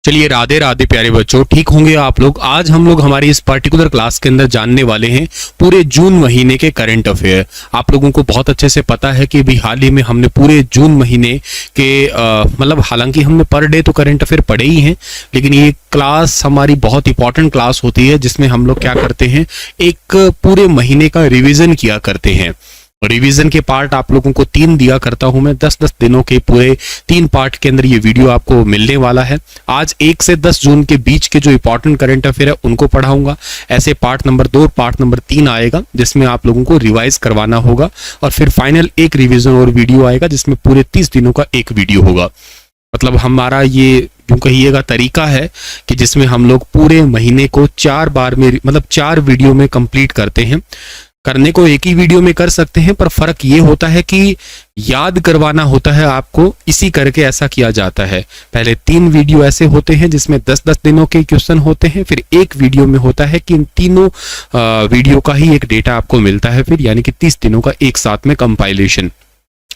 चलिए राधे राधे प्यारे बच्चों, ठीक होंगे आप लोग। आज हम लोग हमारी इस पर्टिकुलर क्लास के अंदर जानने वाले हैं पूरे जून महीने के करंट अफेयर। आप लोगों को बहुत अच्छे से पता है कि भी हाल ही में हमने पूरे जून महीने के मतलब हालांकि हमने पर डे तो करंट अफेयर पढ़े ही हैं, लेकिन ये क्लास हमारी बहुत इंपॉर्टेंट क्लास होती है जिसमें हम लोग क्या करते हैं, एक पूरे महीने का रिविजन किया करते हैं। रिवीजन के पार्ट आप लोगों को 3 दिया करता हूं मैं, 10-10 दिनों के पूरे 3 पार्ट के अंदर ये वीडियो आपको मिलने वाला है। आज 1 से 10 जून के बीच के जो इंपॉर्टेंट करंट अफेयर है उनको पढ़ाऊंगा। ऐसे पार्ट नंबर 2 पार्ट नंबर 3 आएगा जिसमें आप लोगों को रिवाइज करवाना होगा, और फिर फाइनल एक रिवीजन और वीडियो आएगा जिसमें पूरे 30 दिनों का एक वीडियो होगा। मतलब हमारा ये यूं कहिएगा तरीका है कि जिसमें हम लोग पूरे महीने को 4 बार में, मतलब 4 वीडियो में कंप्लीट करते हैं। करने को एक ही वीडियो में कर सकते हैं, पर फर्क ये होता है कि याद करवाना होता है आपको, इसी करके ऐसा किया जाता है। पहले 3 वीडियो ऐसे होते हैं जिसमें 10-10 दिनों के क्वेश्चन होते हैं, फिर एक वीडियो में होता है कि इन तीनों वीडियो का ही एक डेटा आपको मिलता है फिर, यानी कि 30 दिनों का एक साथ में कंपाइलेशन।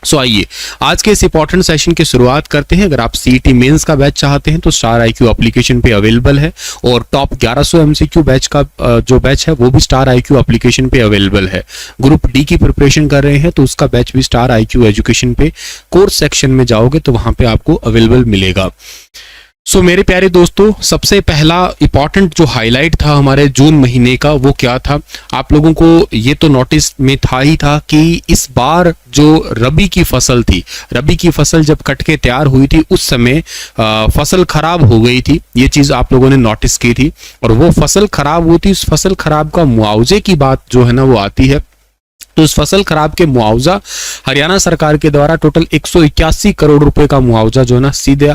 सो आइए आज के इस इंपॉर्टेंट सेशन की शुरुआत करते हैं। अगर आप सीईटी मेंस का बैच चाहते हैं तो स्टार आईक्यू एप्लीकेशन पे अवेलेबल है, और टॉप 1100 एमसीक्यू बैच का जो बैच है वो भी स्टार आईक्यू एप्लीकेशन पे अवेलेबल है। ग्रुप डी की प्रिपरेशन कर रहे हैं तो उसका बैच भी स्टार आईक्यू एजुकेशन पे कोर्स सेक्शन में जाओगे तो वहां पे आपको अवेलेबल मिलेगा। सो मेरे प्यारे दोस्तों, सबसे पहला इंपॉर्टेंट जो हाईलाइट था हमारे जून महीने का वो क्या था, आप लोगों को ये तो नोटिस में था ही था कि इस बार जो रबी की फसल थी, रबी की फसल जब कट के तैयार हुई थी उस समय फसल खराब हो गई थी। ये चीज आप लोगों ने नोटिस की थी, और वो फसल खराब हुई थी, उस फसल खराब का मुआवजे की बात जो है ना वो आती है। तो उस फसल खराब के मुआवजा हरियाणा सरकार के द्वारा टोटल 181 करोड़ रुपए का मुआवजा जो है ना सीधे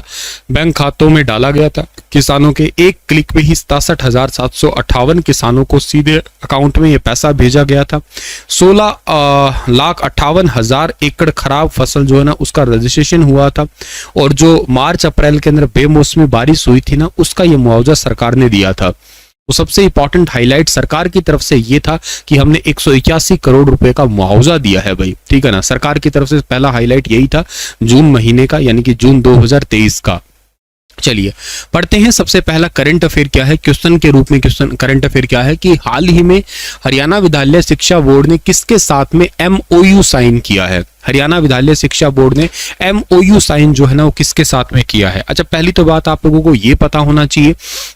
बैंक खातों में डाला गया था। किसानों के एक क्लिक पे ही 67,758 किसानों को सीधे अकाउंट में ये पैसा भेजा गया था। 16,58,000 एकड़ खराब फसल जो है ना उसका रजिस्ट्रेशन हुआ था, और जो मार्च अप्रैल के अंदर बेमौसमी बारिश हुई थी ना उसका ये मुआवजा सरकार ने दिया था। तो सबसे इंपॉर्टेंट हाईलाइट सरकार की तरफ से ये था कि हमने 181 करोड़ रुपए का मुआवजा दिया है भाई, ठीक है ना। सरकार की तरफ से पहला हाईलाइट यही था जून महीने का, यानी कि जून 2023 का। चलिए पढ़ते हैं। सबसे पहला करंट अफेयर क्या है, क्वेश्चन के रूप में क्वेश्चन करंट अफेयर क्या है कि हाल ही में हरियाणा विद्यालय शिक्षा बोर्ड ने किसके साथ में एमओयू साइन किया है। हरियाणा विद्यालय शिक्षा बोर्ड ने एमओयू साइन जो है ना वो किसके साथ में किया है। अच्छा, पहली तो बात आप लोगों को ये पता होना चाहिए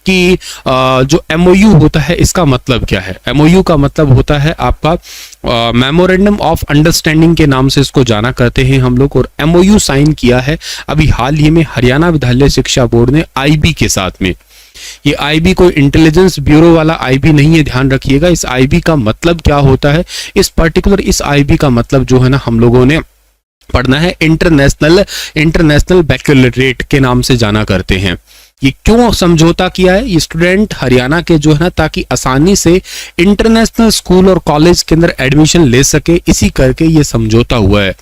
कि जो एमओयू होता है इसका मतलब क्या है। एमओयू का मतलब होता है आपका मेमोरेंडम ऑफ अंडरस्टैंडिंग के नाम से इसको जाना करते हैं हम लोग, और एमओयू साइन किया है अभी हाल ही में हरियाणा विद्यालय शिक्षा बोर्ड ने आईबी के साथ में। ये आईबी कोई इंटेलिजेंस ब्यूरो वाला आईबी नहीं है, ध्यान रखिएगा। इस आईबी का मतलब क्या होता है, इस पर्टिकुलर इस आईबी का मतलब जो है ना हम लोगों ने पढ़ना है इंटरनेशनल बैकलॉरेट के नाम से जाना करते हैं। ये क्यों समझौता किया है, ये स्टूडेंट हरियाणा के जो है ना ताकि आसानी से इंटरनेशनल स्कूल और कॉलेज के अंदर एडमिशन ले सके, इसी करके ये समझौता हुआ है।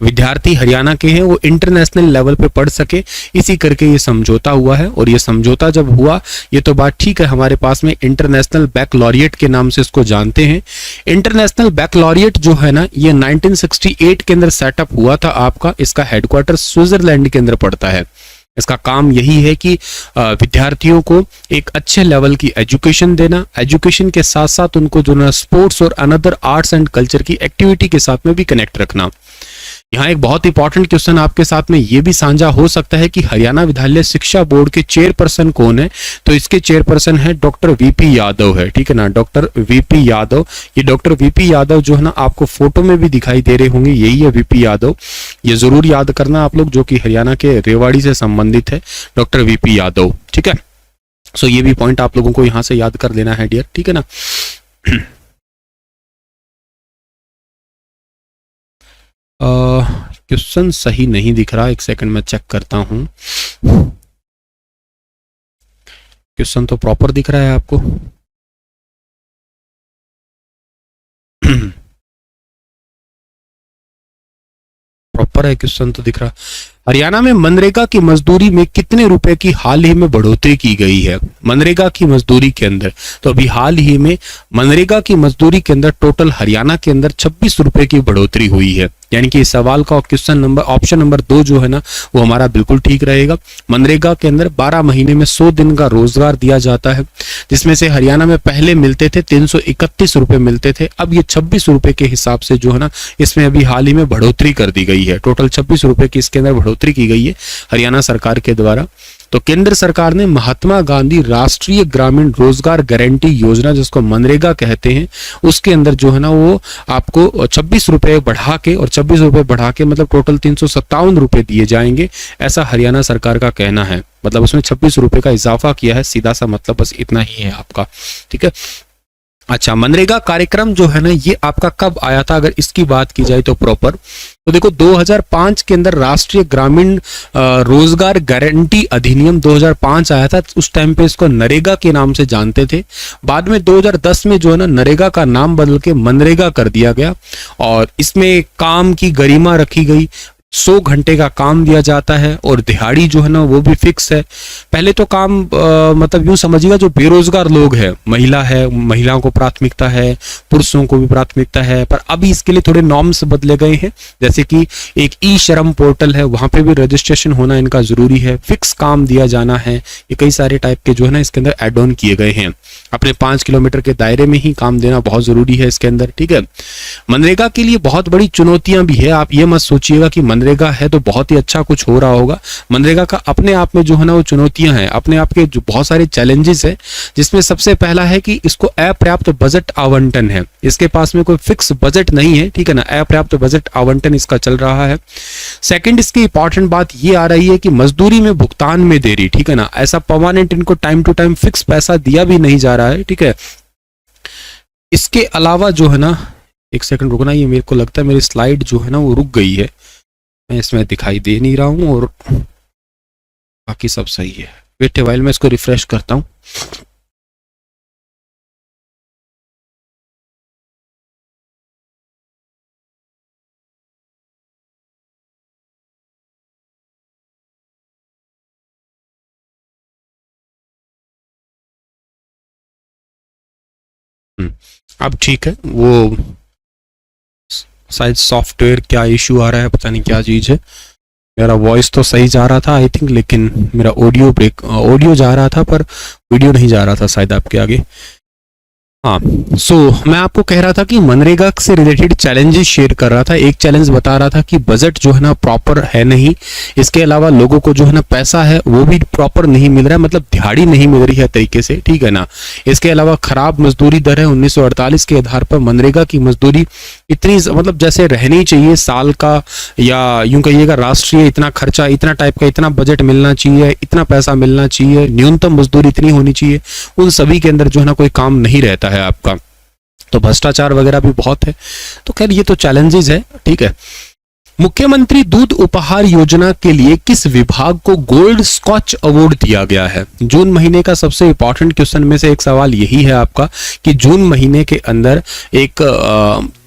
विद्यार्थी हरियाणा के हैं वो इंटरनेशनल लेवल पे पढ़ सके, इसी करके ये समझौता हुआ है। और ये समझौता जब हुआ ये तो बात ठीक है, हमारे पास में इंटरनेशनल बैकलॉरिएट के नाम से इसको जानते हैं। इंटरनेशनल बैकलॉरिएट जो है ना ये 1968 के अंदर सेटअप हुआ था आपका। इसका हेडक्वार्टर स्विट्जरलैंड के अंदर पड़ता है। इसका काम यही है कि विद्यार्थियों को एक अच्छे लेवल की एजुकेशन देना, एजुकेशन के साथ साथ उनको जो ना स्पोर्ट्स और अनदर आर्ट्स एंड कल्चर की एक्टिविटी के साथ में भी कनेक्ट रखना। यहाँ एक बहुत इंपॉर्टेंट क्वेश्चन आपके साथ में ये भी साझा हो सकता है कि हरियाणा विद्यालय शिक्षा बोर्ड के चेयरपर्सन कौन है, तो इसके चेयरपर्सन है डॉक्टर वीपी यादव है, ठीक है ना, डॉक्टर वीपी यादव। ये डॉक्टर वीपी यादव जो है ना आपको फोटो में भी दिखाई दे रहे होंगे, यही है वीपी यादव। ये जरूर याद करना आप लोग, जो कि हरियाणा के रेवाड़ी से संबंधित है, डॉक्टर वीपी यादव, ठीक है। सो ये भी पॉइंट आप लोगों को यहाँ से याद कर लेना है डियर, ठीक है ना। क्वेश्चन सही नहीं दिख रहा, एक सेकंड में चेक करता हूं। क्वेश्चन तो प्रॉपर दिख रहा है आपको। प्रॉपर है क्वेश्चन तो दिख रहा। हरियाणा में मनरेगा की मजदूरी में कितने रुपए की हाल ही में बढ़ोतरी की गई है? मनरेगा की मजदूरी के अंदर तो अभी हाल ही में मनरेगा की मजदूरी के अंदर टोटल हरियाणा के अंदर 26 रुपए की बढ़ोतरी हुई है। यानी कि इस सवाल का क्वेश्चन नंबर ऑप्शन नंबर 2 जो है ना वो हमारा बिल्कुल ठीक रहेगा। मनरेगा के अंदर 12 महीने में 100 दिन का रोजगार दिया जाता है, जिसमें से हरियाणा में पहले मिलते थे 331 रुपए मिलते थे, अब ये 26 रुपए के हिसाब से जो है ना इसमें अभी हाल ही में बढ़ोतरी कर दी गई है। टोटल 26 रुपए की इसके अंदर बढ़ोतरी की गई है हरियाणा सरकार के द्वारा। तो केंद्र सरकार ने महात्मा गांधी राष्ट्रीय ग्रामीण रोजगार गारंटी योजना, जिसको मनरेगा कहते हैं, उसके अंदर जो है ना वो आपको 26 रुपए बढ़ा के और 26 रुपए बढ़ा के मतलब टोटल 357 रुपए दिए जाएंगे, ऐसा हरियाणा सरकार का कहना है। मतलब उसमें 26 रुपए का इजाफा किया है, सीधा सा मतलब बस इतना ही है आपका। ठीक है, अच्छा, मनरेगा कार्यक्रम जो है ना ये आपका कब आया था? अगर इसकी बात की जाए तो प्रॉपर तो देखो 2005 के अंदर राष्ट्रीय ग्रामीण रोजगार गारंटी अधिनियम 2005 आया था। उस टाइम पे इसको नरेगा के नाम से जानते थे। बाद में 2010 में जो है ना नरेगा का नाम बदल के मनरेगा कर दिया गया और इसमें काम की गरिमा रखी गई। 100 घंटे का काम दिया जाता है और दिहाड़ी जो है ना वो भी फिक्स है। पहले तो काम मतलब यूं समझिएगा, जो बेरोजगार लोग हैं, महिला है, महिलाओं को प्राथमिकता है, पुरुषों को भी प्राथमिकता है, पर अभी इसके लिए थोड़े नॉर्म्स बदले गए हैं। जैसे कि एक ई श्रम पोर्टल है, वहां पे भी रजिस्ट्रेशन होना इनका जरूरी है, फिक्स काम दिया जाना है, ये कई सारे टाइप के जो है ना इसके अंदर एड ऑन किए गए हैं। अपने 5 किलोमीटर के दायरे में ही काम देना बहुत जरूरी है इसके अंदर। ठीक है, मनरेगा के लिए बहुत बड़ी चुनौतियां भी है। आप ये मत सोचिएगा कि मनरेगा है तो बहुत ही अच्छा कुछ हो रहा होगा। मनरेगा का अपने आप में जो है ना वो चुनौतियां हैं, अपने आप के जो बहुत सारे चैलेंजेस है, जिसमें सबसे पहला है कि इसको अपर्याप्त बजट आवंटन है। इसके पास में कोई फिक्स बजट नहीं है, ठीक है ना, अपर्याप्त बजट आवंटन इसका चल रहा है। सेकंड, इसकी इंपॉर्टेंट बात ये आ रही है कि मजदूरी में भुगतान में देरी, ठीक है ना, ऐसा परमानेंट इनको टाइम टू टाइम फिक्स पैसा दिया भी नहीं जा रहा है। ठीक है, इसके अलावा जो है ना, एक सेकंड रुकना, ये मेरे को लगता है मेरी स्लाइड जो है ना वो रुक गई है, मैं इसमें दिखाई दे नहीं रहा हूं और बाकी सब सही है। वेट वाइल मैं इसको रिफ्रेश करता हूं। अब ठीक है, वो शायद सॉफ्टवेयर क्या इशू आ रहा है, पता नहीं क्या चीज है। मेरा वॉइस तो सही जा रहा था आई थिंक, लेकिन मेरा ऑडियो जा रहा था पर वीडियो नहीं जा रहा था शायद आपके आगे। हाँ, मैं आपको कह रहा था कि मनरेगा से रिलेटेड चैलेंजेस शेयर कर रहा था। एक चैलेंज बता रहा था कि बजट जो है ना प्रॉपर है नहीं, इसके अलावा लोगों को जो है ना पैसा है वो भी प्रॉपर नहीं मिल रहा है, मतलब दिहाड़ी नहीं मिल रही है तरीके से, ठीक है ना। इसके अलावा खराब मजदूरी दर है, 1948 के आधार पर मनरेगा की मजदूरी इतनी मतलब जैसे रहनी चाहिए साल का, या यूं कहिएगा राष्ट्रीय इतना खर्चा, इतना टाइप का, इतना बजट मिलना चाहिए, इतना पैसा मिलना चाहिए, न्यूनतम मजदूरी इतनी होनी चाहिए, उन सभी के अंदर जो है ना कोई काम नहीं रहता है आपका। तो भ्रष्टाचार वगैरह भी बहुत है। तो खैर ये तो चैलेंजेस है, ठीक है। मुख्यमंत्री दूध उपहार योजना के लिए किस विभाग को गोल्ड स्कॉच अवार्ड दिया गया है? जून महीने का सबसे इंपॉर्टेंट क्वेश्चन में से एक सवाल यही है आपका कि जून महीने के अंदर एक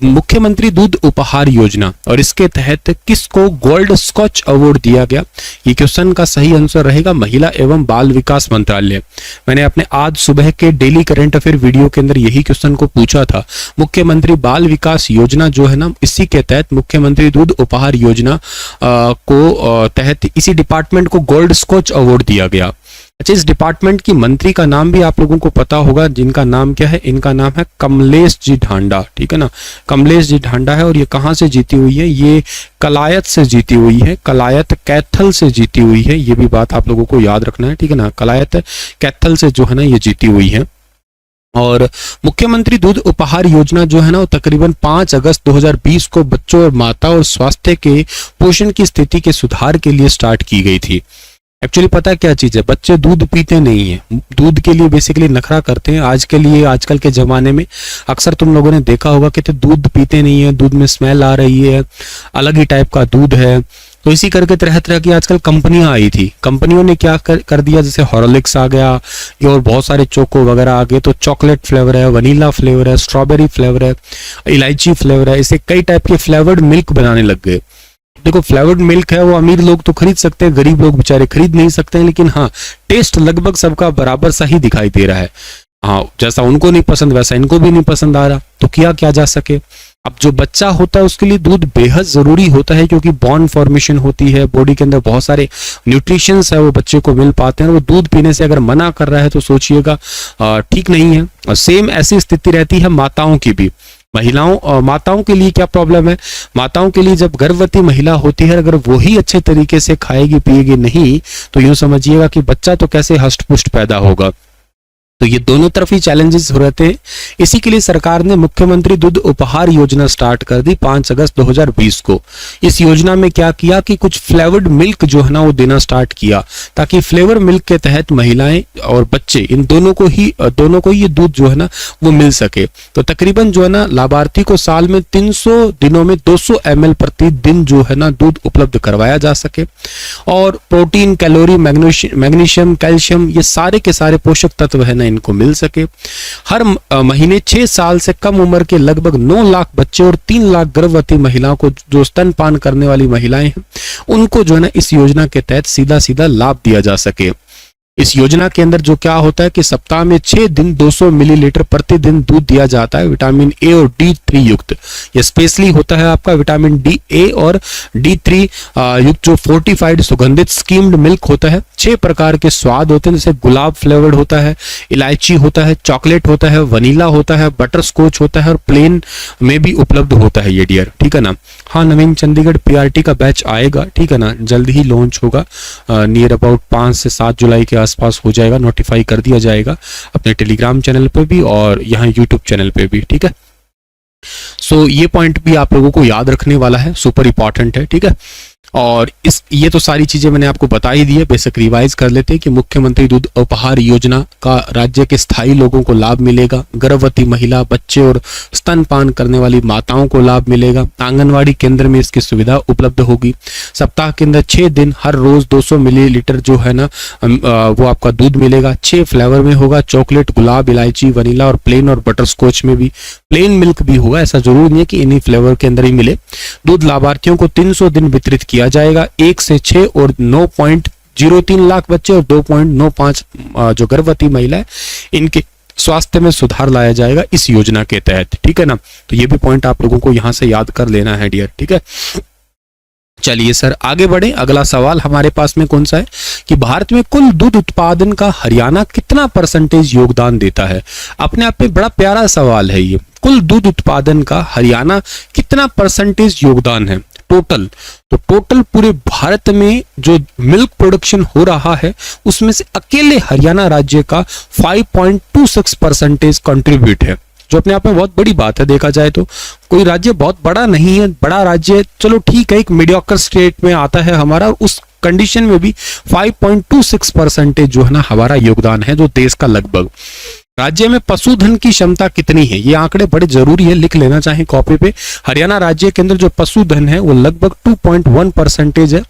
मुख्यमंत्री दूध उपहार योजना और इसके तहत किसको गोल्ड स्कॉच अवार्ड दिया गया? ये क्वेश्चन का सही आंसर रहेगा महिला एवं बाल विकास मंत्रालय। मैंने अपने आज सुबह के डेली करंट अफेयर वीडियो के अंदर यही क्वेश्चन को पूछा था। मुख्यमंत्री बाल विकास योजना जो है ना, इसी के तहत मुख्यमंत्री दूध उपहार योजना को तहत इसी डिपार्टमेंट को गोल्ड स्कॉच अवार्ड दिया गया। अच्छा, इस डिपार्टमेंट की मंत्री का नाम भी आप लोगों को पता होगा, जिनका नाम क्या है? इनका नाम है कमलेश जी ढांडा, ठीक है ना, कमलेश जी ढांडा है। और ये कहाँ से जीती हुई है? ये कलायत से जीती हुई है, कलायत कैथल से जीती हुई है, ये भी बात आप लोगों को याद रखना है, ठीक है ना, कलायत कैथल से जो है ना ये जीती हुई है। और मुख्यमंत्री दूध उपहार योजना जो है ना वो तकरीबन 5 अगस्त 2020 को बच्चों और माता और स्वास्थ्य के पोषण की स्थिति के सुधार के लिए स्टार्ट की गई थी। एक्चुअली पता है क्या चीज है, बच्चे दूध पीते नहीं है, दूध के लिए बेसिकली नखरा करते हैं। आजकल के जमाने में अक्सर तुम लोगों ने देखा होगा कि तो दूध पीते नहीं है, दूध में स्मेल आ रही है, अलग ही टाइप का दूध है। तो इसी करके तरह तरह की आजकल कंपनियां आई थी, कंपनियों ने क्या कर दिया, जैसे हॉर्लिक्स आ गया और बहुत सारे चोको वगैरह आ गए। तो चॉकलेट फ्लेवर है, वनीला फ्लेवर है, स्ट्रॉबेरी फ्लेवर है, इलायची फ्लेवर है, इसे कई टाइप के फ्लेवर्ड मिल्क बनाने लग गए। देखो फ्लेवर्ड मिल्क है वो अमीर लोग तो खरीद सकते हैं, गरीब लोग बेचारे खरीद नहीं सकते हैं, लेकिन हाँ टेस्ट लगभग सबका बराबर सा ही दिखाई दे रहा है। हाँ जैसा उनको नहीं पसंद वैसा इनको भी नहीं पसंद आ रहा, तो किया क्या जा सके। अब जो बच्चा होता है उसके लिए दूध बेहद जरूरी होता है, क्योंकि बॉन फॉर्मेशन होती है, बॉडी के अंदर बहुत सारे न्यूट्रिशंस है वो बच्चे को मिल पाते हैं। वो दूध पीने से अगर मना कर रहा है तो सोचिएगा ठीक नहीं है। और सेम ऐसी स्थिति रहती है माताओं की भी। माताओं के लिए क्या प्रॉब्लम है, माताओं के लिए जब गर्भवती महिला होती है अगर वही अच्छे तरीके से खाएगी पिएगी नहीं तो यूं समझिएगा कि बच्चा तो कैसे हष्ट पुष्ट पैदा होगा। तो ये दोनों तरफ ही चैलेंजेस हो रहते हैं। इसी के लिए सरकार ने मुख्यमंत्री दूध उपहार योजना स्टार्ट कर दी 5 अगस्त 2020 को। इस योजना में क्या किया कि कुछ फ्लेवर्ड मिल्क जो है ना वो देना स्टार्ट किया, ताकि फ्लेवर मिल्क के तहत महिलाएं और बच्चे इन दोनों को ही ये दूध जो है ना वो मिल सके। तो तकरीबन जो है ना लाभार्थी को साल में 300 दिनों में 200 ml प्रति दिन जो है ना दूध उपलब्ध करवाया जा सके। और प्रोटीन, कैलोरी, मैग्नीशियम, कैल्शियम ये सारे के सारे पोषक तत्व है ना इनको मिल सके। हर महीने 6 साल से कम उम्र के लगभग 9 लाख बच्चे और 3 लाख गर्भवती महिलाओं को जो स्तनपान करने वाली महिलाएं हैं उनको जो है ना इस योजना के तहत सीधा सीधा लाभ दिया जा सके। इस योजना के अंदर जो क्या होता है कि सप्ताह में 6 दिन 200 मिलीलीटर प्रतिदिन दूध दिया जाता है विटामिन ए और D3 युक्त। ये स्पेशली होता है आपका विटामिन D और D3 युक्त जो फोर्टिफाइड सुगंधित स्कीम्ड मिल्क होता है। 6 प्रकार के स्वाद होते हैं, जैसे गुलाब फ्लेवर्ड होता है, इलायची होता है, चॉकलेट होता है, वनीला होता है, बटर स्कॉच होता है और प्लेन में भी उपलब्ध होता है ये डियर, ठीक है ना। हाँ नवीन चंडीगढ़ PRT का बैच आएगा, ठीक है ना, जल्द ही लॉन्च होगा, नियर अबाउट 5 से 7 जुलाई के आसपास हो जाएगा, नोटिफाई कर दिया जाएगा अपने टेलीग्राम चैनल पे भी और यहाँ यूट्यूब चैनल पे भी, ठीक है। सो ये पॉइंट भी आप लोगों को याद रखने वाला है, सुपर इंपॉर्टेंट है, ठीक है। और ये तो सारी चीजें मैंने आपको बता ही दी है, बेसिक रिवाइज कर लेते हैं कि मुख्यमंत्री दूध उपहार योजना का राज्य के स्थायी लोगों को लाभ मिलेगा, गर्भवती महिला, बच्चे और स्तनपान करने वाली माताओं को लाभ मिलेगा। आंगनवाड़ी केंद्र में इसकी सुविधा उपलब्ध होगी। सप्ताह के अंदर 6 दिन हर रोज 200 मिलीलीटर जो है ना वो आपका दूध मिलेगा। 6 फ्लेवर में होगा, चॉकलेट, गुलाब, इलायची, वनीला और प्लेन और बटर स्कॉच में भी प्लेन मिल्क भी होगा, ऐसा जरूर नहीं है कि इन्हीं फ्लेवर के अंदर ही मिले। दूध लाभार्थियों को 300 दिन वितरित किया जाएगा। 1 से 6 और 9.03 लाख बच्चे और 2.95 जो गर्भवती महिला है इनके स्वास्थ्य में सुधार लाया जाएगा इस योजना के तहत, ठीक है ना। तो ये भी पॉइंट आप लोगों को यहां से याद कर लेना है डियर, ठीक है। चलिए सर आगे बढ़े। अगला सवाल हमारे पास में कौन सा है कि भारत में कुल दूध उत्पादन का हरियाणा कितना परसेंटेज योगदान देता है। अपने आप में बड़ा प्यारा सवाल है ये। कुल दूध उत्पादन का हरियाणा कितना परसेंटेज योगदान है टोटल। तो टोटल पूरे भारत में जो मिल्क प्रोडक्शन हो रहा है उसमें से अकेले हरियाणा राज्य का 5.26% कंट्रीब्यूट है, जो अपने आप में बहुत बड़ी बात है। देखा जाए तो कोई राज्य बहुत बड़ा नहीं है, बड़ा राज्य चलो ठीक है एक मीडियोकर स्टेट में आता है हमारा, उस कंडीशन में भी 5.26% जो है ना हमारा योगदान है जो देश का लगभग। राज्य में पशुधन की क्षमता कितनी है, ये आंकड़े बड़े जरूरी है, लिख लेना चाहे कॉपी पे। हरियाणा राज्य के अंदर जो पशुधन है वो लगभग 2.1% है।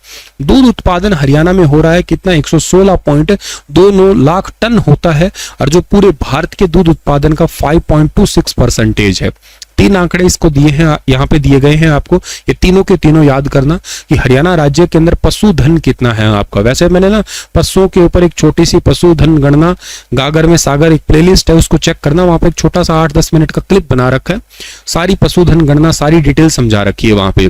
दूध उत्पादन हरियाणा में हो रहा है कितना, 116.29 लाख टन होता है, और जो पूरे भारत के दूध उत्पादन का 5.26% है। 3 आंकड़े इसको दिए हैं, यहाँ पे दिए गए हैं आपको, ये तीनों के तीनों याद करना कि हरियाणा राज्य के अंदर पशुधन कितना है आपका। वैसे मैंने ना पशुओं के ऊपर एक छोटी सी पशुधन गणना गागर में सागर एक प्लेलिस्ट है, उसको चेक करना, वहां पे एक छोटा सा 8-10 मिनट का क्लिप बना रखा है, सारी पशुधन गणना सारी डिटेल समझा रखी है वहां पे।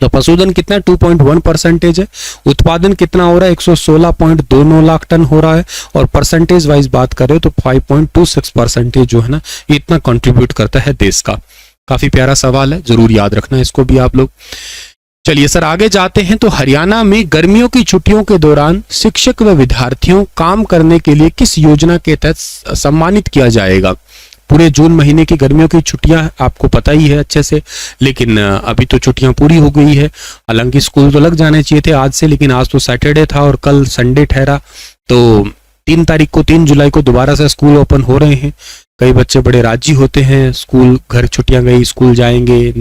तो पशुधन कितना 2.1% है, उत्पादन कितना हो रहा है 116.29 लाख टन हो रहा है, और परसेंटेज वाइज बात करें तो 5.26% जो है ना ये इतना कंट्रीब्यूट करता है देश का। काफी प्यारा सवाल है, जरूर याद रखना इसको भी आप लोग। चलिए सर आगे जाते हैं। तो हरियाणा में गर्मियों की छुट्टियों के दौरान शिक्षक व विद्यार्थियों काम करने के लिए किस योजना के तहत सम्मानित किया जाएगा। पूरे जून महीने की गर्मियों की छुट्टियां आपको पता ही है अच्छे से, लेकिन अभी तो छुट्टियां पूरी हो गई है। हालांकि स्कूल तो लग जाने चाहिए थे आज से, लेकिन आज तो सैटरडे था और कल संडे ठहरा, तो 3 जुलाई को दोबारा से स्कूल ओपन हो रहे हैं। कई बच्चे बड़े राजी होते हैं, स्कूल घर छुट्टियां गई स्कूल जाएंगे,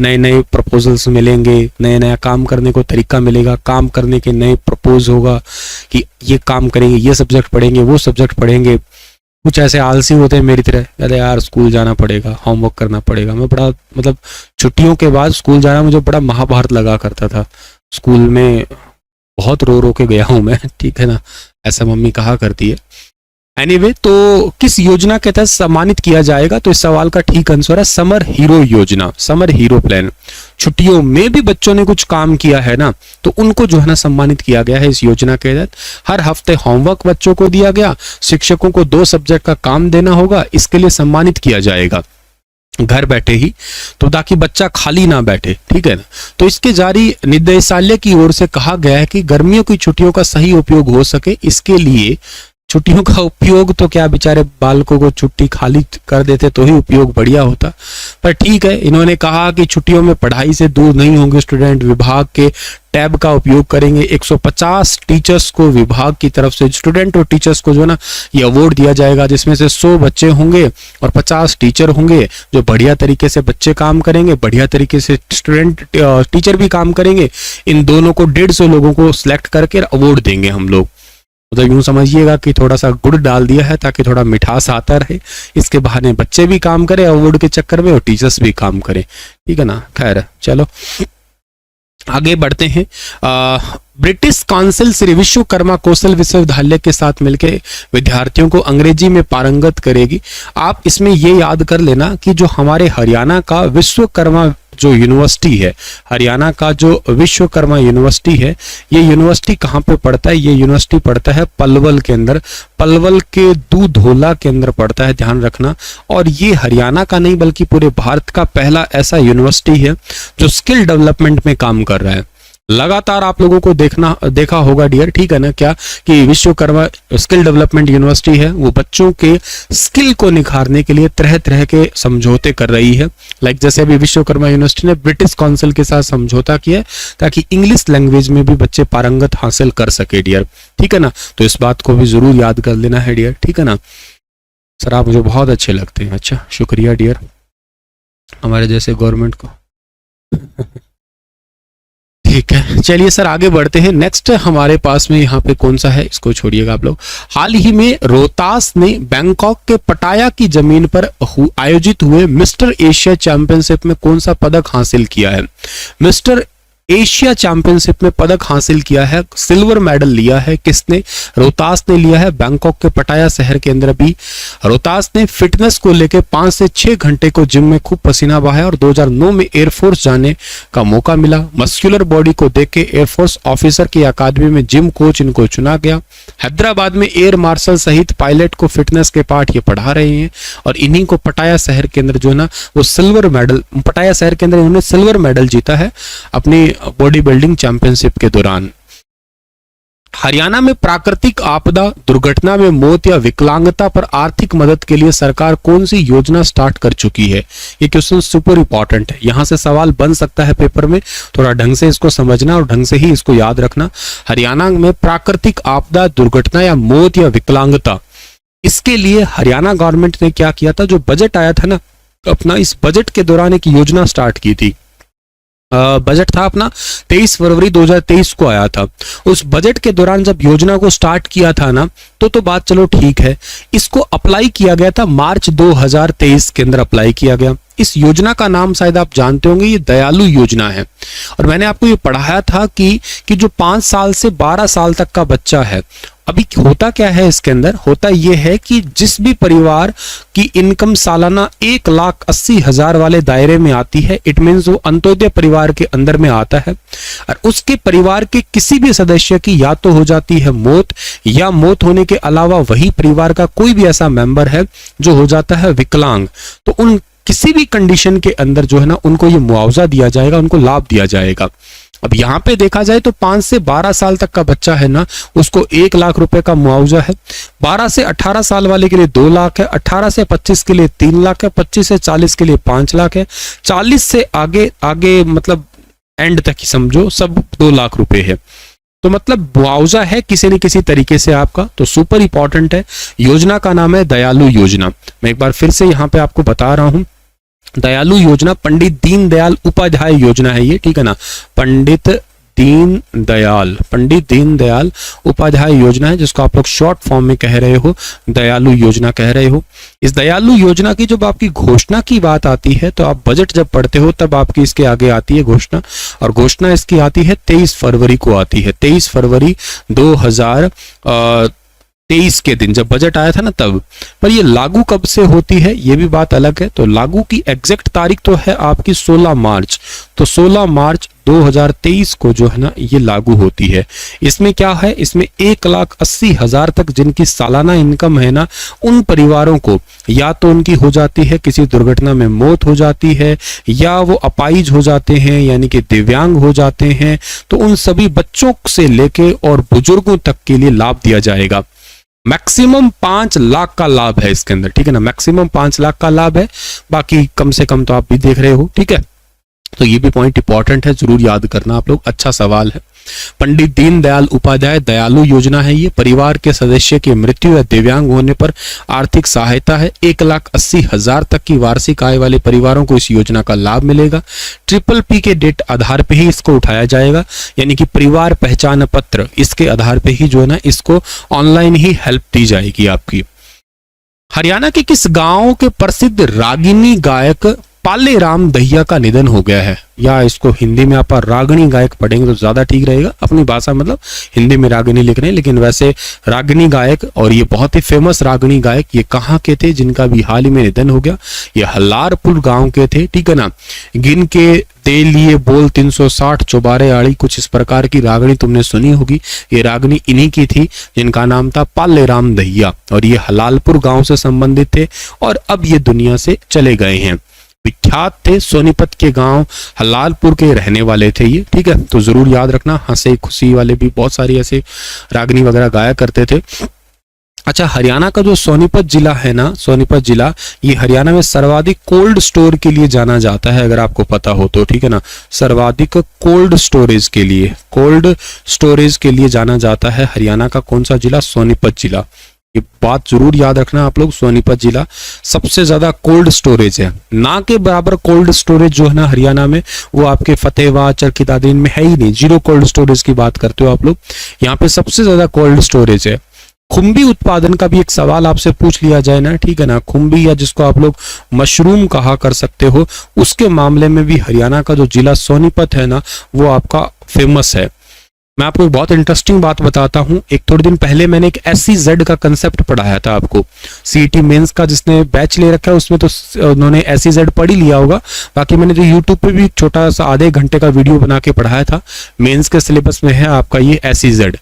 नए प्रपोजल्स मिलेंगे, नया काम करने को तरीका मिलेगा, काम करने के नए प्रपोज होगा कि ये काम करेंगे, ये सब्जेक्ट पढ़ेंगे, वो सब्जेक्ट पढ़ेंगे। कुछ ऐसे आलसी होते हैं मेरी तरह, अरे यार स्कूल जाना पड़ेगा, होमवर्क करना पड़ेगा। मैं बड़ा मतलब छुट्टियों के बाद स्कूल जाना मुझे बड़ा महाभारत लगा करता था। स्कूल में बहुत रो रो के गया हूं मैं, ठीक है ना, ऐसा मम्मी कहा करती है। एनीवे, तो किस योजना के तहत सम्मानित किया जाएगा? तो इस सवाल का ठीक आंसर है समर हीरो योजना, समर हीरो प्लान। छुट्टियों में भी बच्चों ने कुछ काम किया है ना, तो उनको जो है ना सम्मानित किया गया है इस योजना के तहत। हर हफ्ते होमवर्क बच्चों को दिया गया, शिक्षकों को 2 सब्जेक्ट का काम देना होगा, इसके लिए सम्मानित किया जाएगा घर बैठे ही, तो ताकि बच्चा खाली ना बैठे, ठीक है ना। तो इसके जारी निदेशालय की ओर से कहा गया है कि गर्मियों की छुट्टियों का सही उपयोग हो सके, इसके लिए छुट्टियों का उपयोग तो क्या, बेचारे बालकों को छुट्टी खाली कर देते तो ही उपयोग बढ़िया होता, पर ठीक है। इन्होंने कहा कि छुट्टियों में पढ़ाई से दूर नहीं होंगे स्टूडेंट, विभाग के टैब का उपयोग करेंगे। 150 टीचर्स को विभाग की तरफ से, स्टूडेंट और टीचर्स को जो है ना ये अवार्ड दिया जाएगा, जिसमें से 100 बच्चे होंगे और 50 टीचर होंगे जो बढ़िया तरीके से बच्चे काम करेंगे, बढ़िया तरीके से स्टूडेंट टीचर भी काम करेंगे। इन दोनों को 150 लोगों को सिलेक्ट करके अवार्ड देंगे हम लोग। मतलब यूं समझिएगा कि थोड़ा सा गुड़ डाल दिया है ताकि थोड़ा मिठास आता रहे, इसके बहाने बच्चे भी काम करें अवार्ड के चक्कर में और टीचर्स भी काम करें, ठीक है ना। खैर चलो आगे बढ़ते हैं। ब्रिटिश काउंसिल श्री विश्वकर्मा कौशल विश्वविद्यालय के साथ मिलकर विद्यार्थियों को अंग्रेजी में पारंगत करेगी। आप इसमें ये याद कर लेना कि जो हमारे हरियाणा का विश्वकर्मा जो यूनिवर्सिटी है, हरियाणा का जो विश्वकर्मा यूनिवर्सिटी है, ये यूनिवर्सिटी कहाँ पे पड़ता है? ये यूनिवर्सिटी पड़ता है पलवल के अंदर, पलवल के दूधोला के अंदर पड़ता है, ध्यान रखना। और ये हरियाणा का नहीं बल्कि पूरे भारत का पहला ऐसा यूनिवर्सिटी है जो स्किल डेवलपमेंट में काम कर रहा है। लगातार आप लोगों को देखा होगा डियर, ठीक है ना, क्या कि विश्वकर्मा स्किल डेवलपमेंट यूनिवर्सिटी है, वो बच्चों के स्किल को निखारने के लिए तरह तरह के समझौते कर रही है। लाइक जैसे अभी विश्वकर्मा यूनिवर्सिटी ने ब्रिटिश काउंसिल के साथ समझौता किया ताकि इंग्लिश लैंग्वेज में भी बच्चे पारंगत हासिल कर सके डियर, ठीक है ना। तो इस बात को भी जरूर याद कर लेना है डियर, ठीक है ना। सर आप मुझे बहुत अच्छे लगते हैं, अच्छा शुक्रिया डियर, हमारे जैसे गवर्नमेंट को। ठीक है, चलिए सर आगे बढ़ते हैं। नेक्स्ट हमारे पास में यहाँ पे कौन सा है, इसको छोड़िएगा आप लोग। हाल ही में रोहतास ने बैंकॉक के पटाया की जमीन पर आयोजित हुए मिस्टर एशिया चैंपियनशिप में कौन सा पदक हासिल किया है? मिस्टर एशिया चैंपियनशिप में पदक हासिल किया है, सिल्वर मेडल लिया है किसने? रोहतास ने लिया है, बैंकॉक के पटाया शहर के अंदर भी। रोहतास ने फिटनेस को लेकर 5 से 6 घंटे को जिम में खूब पसीना बहाया और 2009 में एयरफोर्स जाने का मौका मिला। मस्कुलर बॉडी को देख के एयरफोर्स ऑफिसर की अकादमी में जिम कोच इनको चुना गया। हैदराबाद में एयर मार्शल सहित पायलट को फिटनेस के पाठ ये पढ़ा रहे हैं और इन्हीं को पटाया शहर के अंदर जो है ना वो सिल्वर मेडल, पटाया शहर के अंदर इन्होंने सिल्वर मेडल जीता है अपनी बॉडी बिल्डिंग चैंपियनशिप के दौरान। हरियाणा में प्राकृतिक आपदा, दुर्घटना में मौत या विकलांगता पर आर्थिक मदद के लिए सरकार कौन सी योजना स्टार्ट कर चुकी है? ये क्वेश्चन सुपर इंपॉर्टेंट है, यहां से सवाल बन सकता है पेपर में, थोड़ा ढंग से इसको समझना और ढंग से ही इसको याद रखना। हरियाणा में प्राकृतिक आपदा, दुर्घटना या मौत या विकलांगता, इसके लिए हरियाणा गवर्नमेंट ने क्या किया था? जो बजट आया था ना अपना, इस बजट के दौरान एक योजना स्टार्ट की थी। बजट था अपना 23 फरवरी 2023 को आया था। उस बजट के दौरान जब योजना को स्टार्ट किया था ना तो बात चलो ठीक है, इसको अप्लाई किया गया था मार्च 2023 के अंदर अप्लाई किया गया। इस योजना का नाम शायद आप जानते होंगे, ये दयालु योजना है। और मैंने आपको ये पढ़ाया था कि जो 5 साल से 12 साल तक का बच्चा है, अभी होता क्या है इसके अंदर, होता यह है कि जिस भी परिवार की इनकम सालाना 1,80,000 वाले दायरे में आती है, इट मीन्स वो अंत्योदय परिवार के अंदर में आता है, और उसके परिवार के किसी भी सदस्य की या तो हो जाती है मौत, या मौत होने के अलावा वही परिवार का कोई भी ऐसा मेंबर है जो हो जाता है विकलांग, तो उन किसी भी कंडीशन के अंदर जो है ना उनको ये मुआवजा दिया जाएगा, उनको लाभ दिया जाएगा। अब यहाँ पे देखा जाए तो 5 से 12 साल तक का बच्चा है ना, उसको 1 लाख रुपए का मुआवजा है। 12 से 18 साल वाले के लिए 2 लाख है, 18 से 25 के लिए 3 लाख है, 25 से 40 के लिए 5 लाख है, 40 से आगे मतलब एंड तक ही समझो सब 2 लाख रुपए है। तो मतलब मुआवजा है किसी न किसी तरीके से आपका, तो सुपर इंपॉर्टेंट है। योजना का नाम है दयालु योजना। मैं एक बार फिर से यहाँ पे आपको बता रहा हूँ, दयालु योजना पंडित दीनदयाल उपाध्याय योजना है ये, ठीक है ना, पंडित पंडित दीनदयाल उपाध्याय योजना है, जिसको आप लोग शॉर्ट फॉर्म में कह रहे हो दयालु योजना कह रहे हो। इस दयालु योजना की जब आपकी घोषणा की बात आती है तो आप बजट जब पढ़ते हो तब आपकी इसके आगे आती है घोषणा, और घोषणा इसकी आती है 23 फरवरी को आती है। 23 फरवरी 2023 के दिन जब बजट आया था ना तब। पर ये लागू कब से होती है ये भी बात अलग है। तो लागू की एग्जैक्ट तारीख तो है आपकी 16 मार्च। तो 16 मार्च 2023 को जो है ना ये लागू होती है। इसमें क्या है, इसमें 1,80,000 तक जिनकी सालाना इनकम है ना, उन परिवारों को या तो उनकी हो जाती है किसी दुर्घटना में मौत हो जाती है, या वो अपाहिज हो जाते हैं यानी कि दिव्यांग हो जाते हैं, तो उन सभी बच्चों से लेके और बुजुर्गों तक के लिए लाभ दिया जाएगा। मैक्सिमम 5 लाख का लाभ है इसके अंदर, ठीक है ना, मैक्सिमम 5 लाख का लाभ है, बाकी कम से कम तो आप भी देख रहे हो, ठीक है। तो ये भी पॉइंट इंपॉर्टेंट है, जरूर याद करना आप लोग, अच्छा सवाल है। पंडित दीनदयाल उपाध्याय दयालु योजना है ये। परिवार के सदस्य की मृत्यु या दिव्यांग होने पर आर्थिक सहायता है। 1,80,000 तक की वार्षिक आय वाले परिवारों को इस योजना का लाभ मिलेगा। PPP के डेट आधार पे ही इसको उठाया जाएगा, यानी कि परिवार पहचान पत्र, इसके आधार पे ही जो है ना इसको ऑनलाइन ही हेल्प दी जाएगी आपकी। हरियाणा के किस गांव के प्रसिद्ध रागिनी गायक पालेराम दहिया का निधन हो गया है? या इसको हिंदी में आप रागिनी गायक पढ़ेंगे तो ज्यादा ठीक रहेगा, अपनी भाषा मतलब हिंदी में रागिनी लिख रहे हैं लेकिन वैसे रागिनी गायक, और ये बहुत ही फेमस रागिनी गायक, ये कहाँ के थे जिनका भी हाल ही में निधन हो गया? ये हल्लारपुर गांव के थे, ठीक है ना। गिन के दे लिए बोल 360 चौबारे आड़ी, कुछ इस प्रकार की रागनी तुमने सुनी होगी। ये रागनी इन्हीं की थी जिनका नाम था पालेराम दहिया, और ये हलालपुर गांव से संबंधित थे और अब ये दुनिया से चले गए हैं। विख्यात थे, सोनीपत के गांव हलालपुर के रहने वाले थे ये, ठीक है। तो जरूर याद रखना, हंसे खुशी वाले भी बहुत सारी ऐसे रागनी वगैरह गाया करते थे। अच्छा, हरियाणा का जो सोनीपत जिला है ना, सोनीपत जिला ये हरियाणा में सर्वाधिक कोल्ड स्टोर के लिए जाना जाता है, अगर आपको पता हो तो, ठीक है ना। सर्वाधिक कोल्ड स्टोरेज के लिए जाना जाता है हरियाणा का कौन सा जिला? सोनीपत जिला। ये बात जरूर याद रखना आप लोग, सोनीपत जिला सबसे ज्यादा कोल्ड स्टोरेज है। ना के बराबर कोल्ड स्टोरेज जो है ना हरियाणा में, वो आपके फतेहबाद चरखी दादरीन में है ही नहीं। 0 कोल्ड स्टोरेज की बात करते हो आप लोग, यहाँ पे सबसे ज्यादा कोल्ड स्टोरेज है। खुम्बी उत्पादन का भी एक सवाल आपसे पूछ लिया जाए ना, ठीक है ना, खुम्बी या जिसको आप लोग मशरूम कहा कर सकते हो, उसके मामले में भी हरियाणा का जो जिला सोनीपत है ना वो आपका फेमस है। मैं आपको एक बहुत इंटरेस्टिंग बात बताता हूं। एक थोड़े दिन पहले मैंने एक SEZ का कंसेप्ट पढ़ाया था आपको, CET मेंस का जिसने बैच ले रखा है उसमें तो उन्होंने SEZ पढ़ ही लिया होगा। बाकी मैंने तो यूट्यूब पे भी एक छोटा सा आधे घंटे का वीडियो बना के पढ़ाया था। मेंस के सिलेबस में है आपका ये SEZ,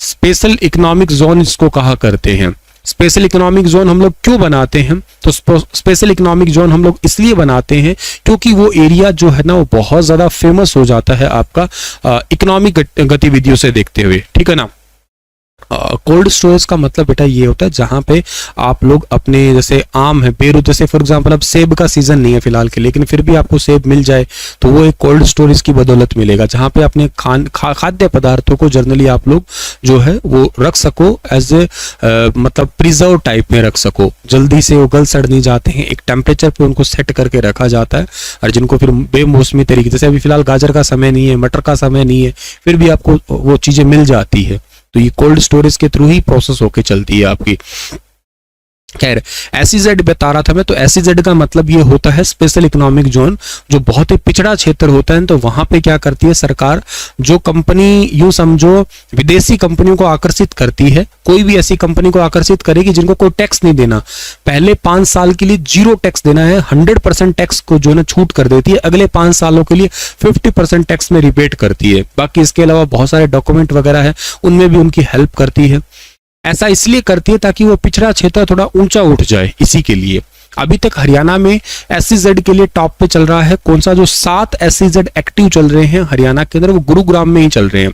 स्पेशल इकोनॉमिक जोन इसको कहा करते हैं। स्पेशल इकोनॉमिक जोन हम लोग क्यों बनाते हैं? तो स्पेशल इकोनॉमिक जोन हम लोग इसलिए बनाते हैं क्योंकि वो एरिया जो है ना वो बहुत ज्यादा फेमस हो जाता है आपका इकोनॉमिक गतिविधियों से देखते हुए, ठीक है ना। कोल्ड स्टोरेज का मतलब बेटा ये होता है जहां पे आप लोग अपने, जैसे आम है, बेरू, जैसे फॉर एग्जांपल अब सेब का सीजन नहीं है फिलहाल के, लेकिन फिर भी आपको सेब मिल जाए तो वो एक कोल्ड स्टोरेज की बदौलत मिलेगा, जहां पे अपने खाद्य पदार्थों को जनरली आप लोग जो है वो रख सको एज ए मतलब प्रिजर्व टाइप में रख सको, जल्दी से वो गल सड़ नहीं जाते हैं, एक टेम्परेचर पे उनको सेट करके रखा जाता है। और जिनको फिर बेमौसमी तरीके, जैसे अभी फिलहाल गाजर का समय नहीं है, मटर का समय नहीं है, फिर भी आपको वो चीजें मिल जाती है, तो ये कोल्ड स्टोरेज के थ्रू ही प्रोसेस होके चलती है आपकी। खैर, SEZ बता रहा था मैं, तो SEZ का मतलब ये होता है स्पेशल इकोनॉमिक जोन, जो बहुत ही पिछड़ा क्षेत्र होता है। तो वहां पे क्या करती है सरकार, जो कंपनी यूं समझो विदेशी कंपनियों को आकर्षित करती है, कोई भी ऐसी कंपनी को आकर्षित करेगी जिनको कोई टैक्स नहीं देना, पहले 5 साल के लिए 0 टैक्स देना है, 100% टैक्स को जो है छूट कर देती है, अगले 5 सालों के लिए 50% टैक्स में रिबेट करती है। बाकी इसके अलावा बहुत सारे डॉक्यूमेंट वगैरह है, उनमें भी उनकी हेल्प करती है। ऐसा इसलिए करती है ताकि वो पिछड़ा क्षेत्र थोड़ा ऊंचा उठ जाए, इसी के लिए। अभी तक हरियाणा में SEZ के लिए टॉप पे चल रहा है कौन सा, जो 7 SEZ एक्टिव चल रहे हैं हरियाणा के अंदर, वो गुरुग्राम में ही चल रहे हैं।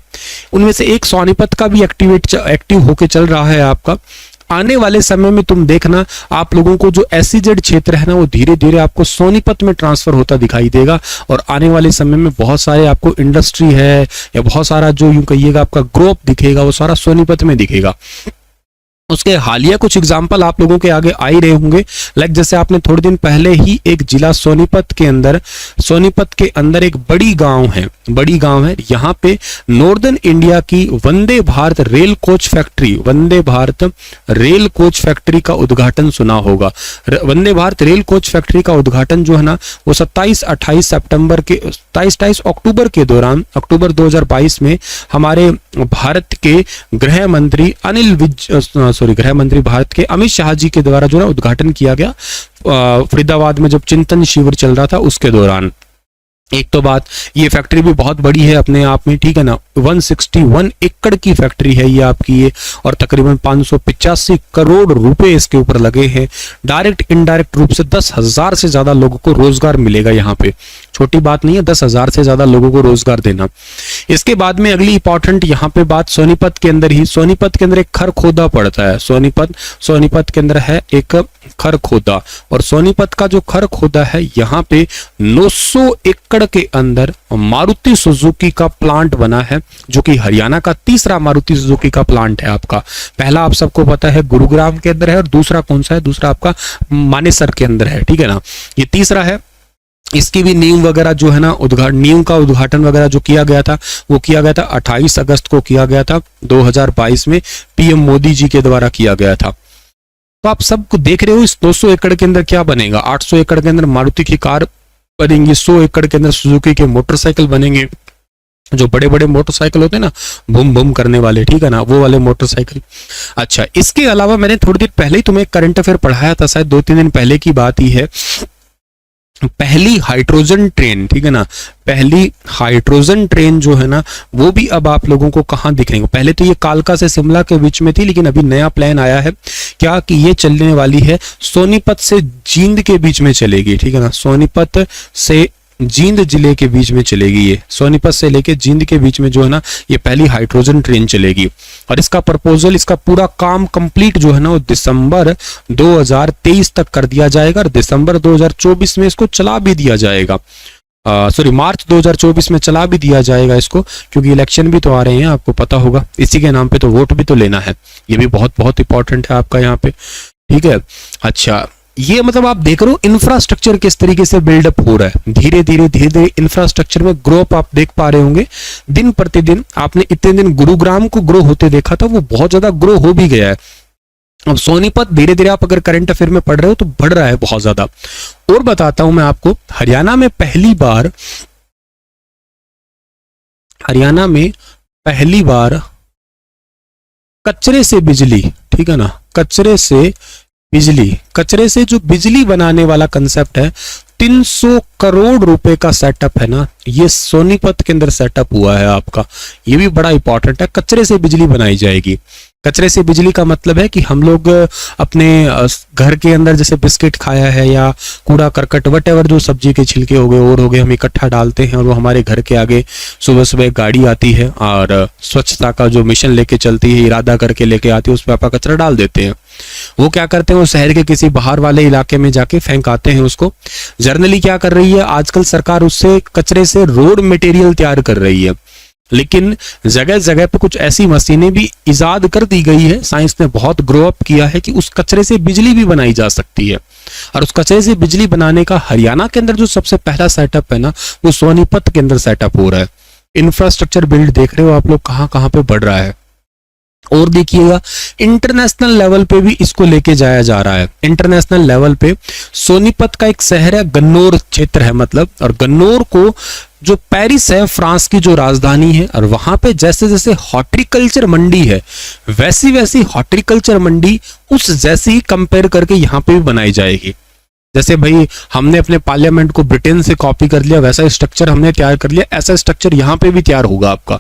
उनमें से एक सोनीपत का भी एक्टिव होके चल रहा है आपका। आने वाले समय में तुम देखना, आप लोगों को जो SEZ क्षेत्र है ना वो धीरे धीरे आपको सोनीपत में ट्रांसफर होता दिखाई देगा, और आने वाले समय में बहुत सारे आपको इंडस्ट्री है या बहुत सारा जो यूं कहिएगा आपका ग्रोथ दिखेगा, वो सारा सोनीपत में दिखेगा। उसके हालिया कुछ एग्जाम्पल आप लोगों के आगे आ ही रहे होंगे। लाइक जैसे आपने थोड़े दिन पहले ही एक जिला सोनीपत के अंदर एक बड़ी गांव है, यहाँ पे नॉर्दर्न इंडिया की Vande Bharat rail coach factory का उद्घाटन सुना होगा। Vande Bharat rail coach factory का उद्घाटन जो है ना वो 27-28 अक्टूबर के दौरान, अक्टूबर 2022 में हमारे भारत के गृह मंत्री भारत के अमित शाह जी के द्वारा जो है उद्घाटन किया गया, फरीदाबाद में जब चिंतन शिविर चल रहा था उसके दौरान। एक तो बात, ये फैक्ट्री भी बहुत बड़ी है अपने आप में, ठीक है ना, 161 एकड़ की फैक्ट्री है ये आपकी ये, और तकरीबन 585 करोड़ रुपए इसके ऊपर लगे हैं। डायरेक्ट इनडायरेक्ट रूप से 10,000 से ज्यादा लोगों को रोजगार मिलेगा यहाँ पे, छोटी बात नहीं है 10,000 से ज्यादा लोगों को रोजगार देना। इसके बाद में अगली इंपॉर्टेंट यहाँ पे बात, सोनीपत के अंदर एक खरखोदा पड़ता है। सोनीपत के अंदर है एक खरखोदा, और सोनीपत का जो खरखोदा है यहाँ पे 900 एकड़ के अंदर मारुति सुजुकी का प्लांट बना है, जो कि हरियाणा का तीसरा मारुति सुजुकी का प्लांट है आपका। पहला आप सबको पता है गुरुग्राम के अंदर है, और दूसरा कौन सा है, दूसरा आपका मानेसर के अंदर है, ठीक है ना, ये तीसरा है। इसकी भी नींव वगैरह जो है ना नींव का उद्घाटन वगैरह जो किया गया था वो किया गया था 28 अगस्त को किया गया था 2022 में, पीएम मोदी जी के द्वारा किया गया था। तो आप सबको देख रहे हो इस 200 एकड़ के अंदर क्या बनेगा, 800 एकड़ के अंदर मारुति की कार बनेंगी, 100 एकड़ के अंदर सुजुकी के मोटरसाइकिल बनेंगे, जो बड़े बड़े मोटरसाइकिल होते हैं ना बूम बूम करने वाले, ठीक है ना, वो वाले मोटरसाइकिल। अच्छा, इसके अलावा मैंने थोड़ी देर पहले ही तुम्हें करंट अफेयर पढ़ाया था, शायद 2-3 दिन पहले की बात ही है, पहली हाइड्रोजन ट्रेन, ठीक है ना, पहली हाइड्रोजन ट्रेन जो है ना वो भी अब आप लोगों को कहाँ दिखेंगे। पहले तो ये कालका से शिमला के बीच में थी, लेकिन अभी नया प्लान आया है क्या कि ये चलने वाली है सोनीपत से जींद के बीच में चलेगी, ठीक है ना, सोनीपत से जींद जिले के बीच में चलेगी ये, सोनीपत से लेके जींद के बीच में जो है ना ये पहली हाइड्रोजन ट्रेन चलेगी। और इसका प्रपोजल, इसका पूरा काम कंप्लीट जो है ना वो दिसंबर 2023 तक कर दिया जाएगा, और दिसंबर 2024 में इसको चला भी दिया जाएगा, मार्च 2024 में चला भी दिया जाएगा इसको, क्योंकि इलेक्शन भी तो आ रहे हैं, आपको पता होगा, इसी के नाम पे तो वोट भी तो लेना है, ये भी बहुत बहुत इंपॉर्टेंट है आपका यहाँ पे, ठीक है। अच्छा, ये मतलब आप देख रहे हो इंफ्रास्ट्रक्चर किस तरीके से बिल्डअप हो रहा है, धीरे धीरे इंफ्रास्ट्रक्चर में ग्रो अप आप देख पा रहे होंगे दिन प्रतिदिन। आपने इतने दिन गुरुग्राम को ग्रो होते देखा था, वो बहुत ज्यादा ग्रो हो भी गया है। अब सोनीपत धीरे धीरे आप अगर करंट अफेयर में पढ़ रहे हो तो बढ़ रहा है बहुत ज्यादा। और बताता हूं मैं आपको, हरियाणा में पहली बार कचरे से बिजली, ठीक है ना, कचरे से जो बिजली बनाने वाला कंसेप्ट है, 300 करोड़ रुपए का सेटअप है ना, ये सोनीपत के अंदर सेटअप हुआ है आपका। ये भी बड़ा इंपॉर्टेंट है, कचरे से बिजली बनाई जाएगी। कचरे से बिजली का मतलब है कि हम लोग अपने घर के अंदर जैसे बिस्किट खाया है या कूड़ा करकट वटेवर जो सब्जी के छिलके हो गए और हो गए, हम इकट्ठा डालते हैं और वो हमारे घर के आगे सुबह सुबह गाड़ी आती है और स्वच्छता का जो मिशन लेके चलती है, इरादा करके लेके आती है, उस पर आप कचरा डाल देते हैं। वो क्या करते हैं, वो शहर के किसी बाहर वाले इलाके में जाके फेंक आते हैं उसको। जर्नली क्या कर रही है आजकल सरकार, उससे कचरे से रोड मटेरियल तैयार कर रही है। लेकिन जगह जगह पे कुछ ऐसी मशीनें भी इजाद कर दी गई है, साइंस ने बहुत ग्रो अप किया है कि उस कचरे से बिजली भी बनाई जा सकती है। और उस कचरे से बिजली बनाने का हरियाणा के अंदर जो सबसे पहला सेटअप है ना, वो सोनीपत के अंदर सेटअप हो रहा है। इंफ्रास्ट्रक्चर बिल्ड देख रहे हो आप लोग कहां कहां पे बढ़ रहा है। और देखिएगा इंटरनेशनल लेवल पे भी इसको लेके जाया जा रहा है। इंटरनेशनल लेवल पे सोनीपत का एक शहर है, गन्नौर क्षेत्र है मतलब, और गन्नौर को जो पेरिस है फ्रांस की जो राजधानी है, और वहां पे जैसे जैसे हॉर्टिकल्चर मंडी है वैसी वैसी हॉर्टिकल्चर मंडी उस जैसी ही कंपेयर करके यहाँ पे भी बनाई जाएगी। जैसे भाई हमने अपने पार्लियामेंट को ब्रिटेन से कॉपी कर लिया, वैसा स्ट्रक्चर हमने तैयार कर लिया, ऐसा स्ट्रक्चर यहाँ पे भी तैयार होगा आपका।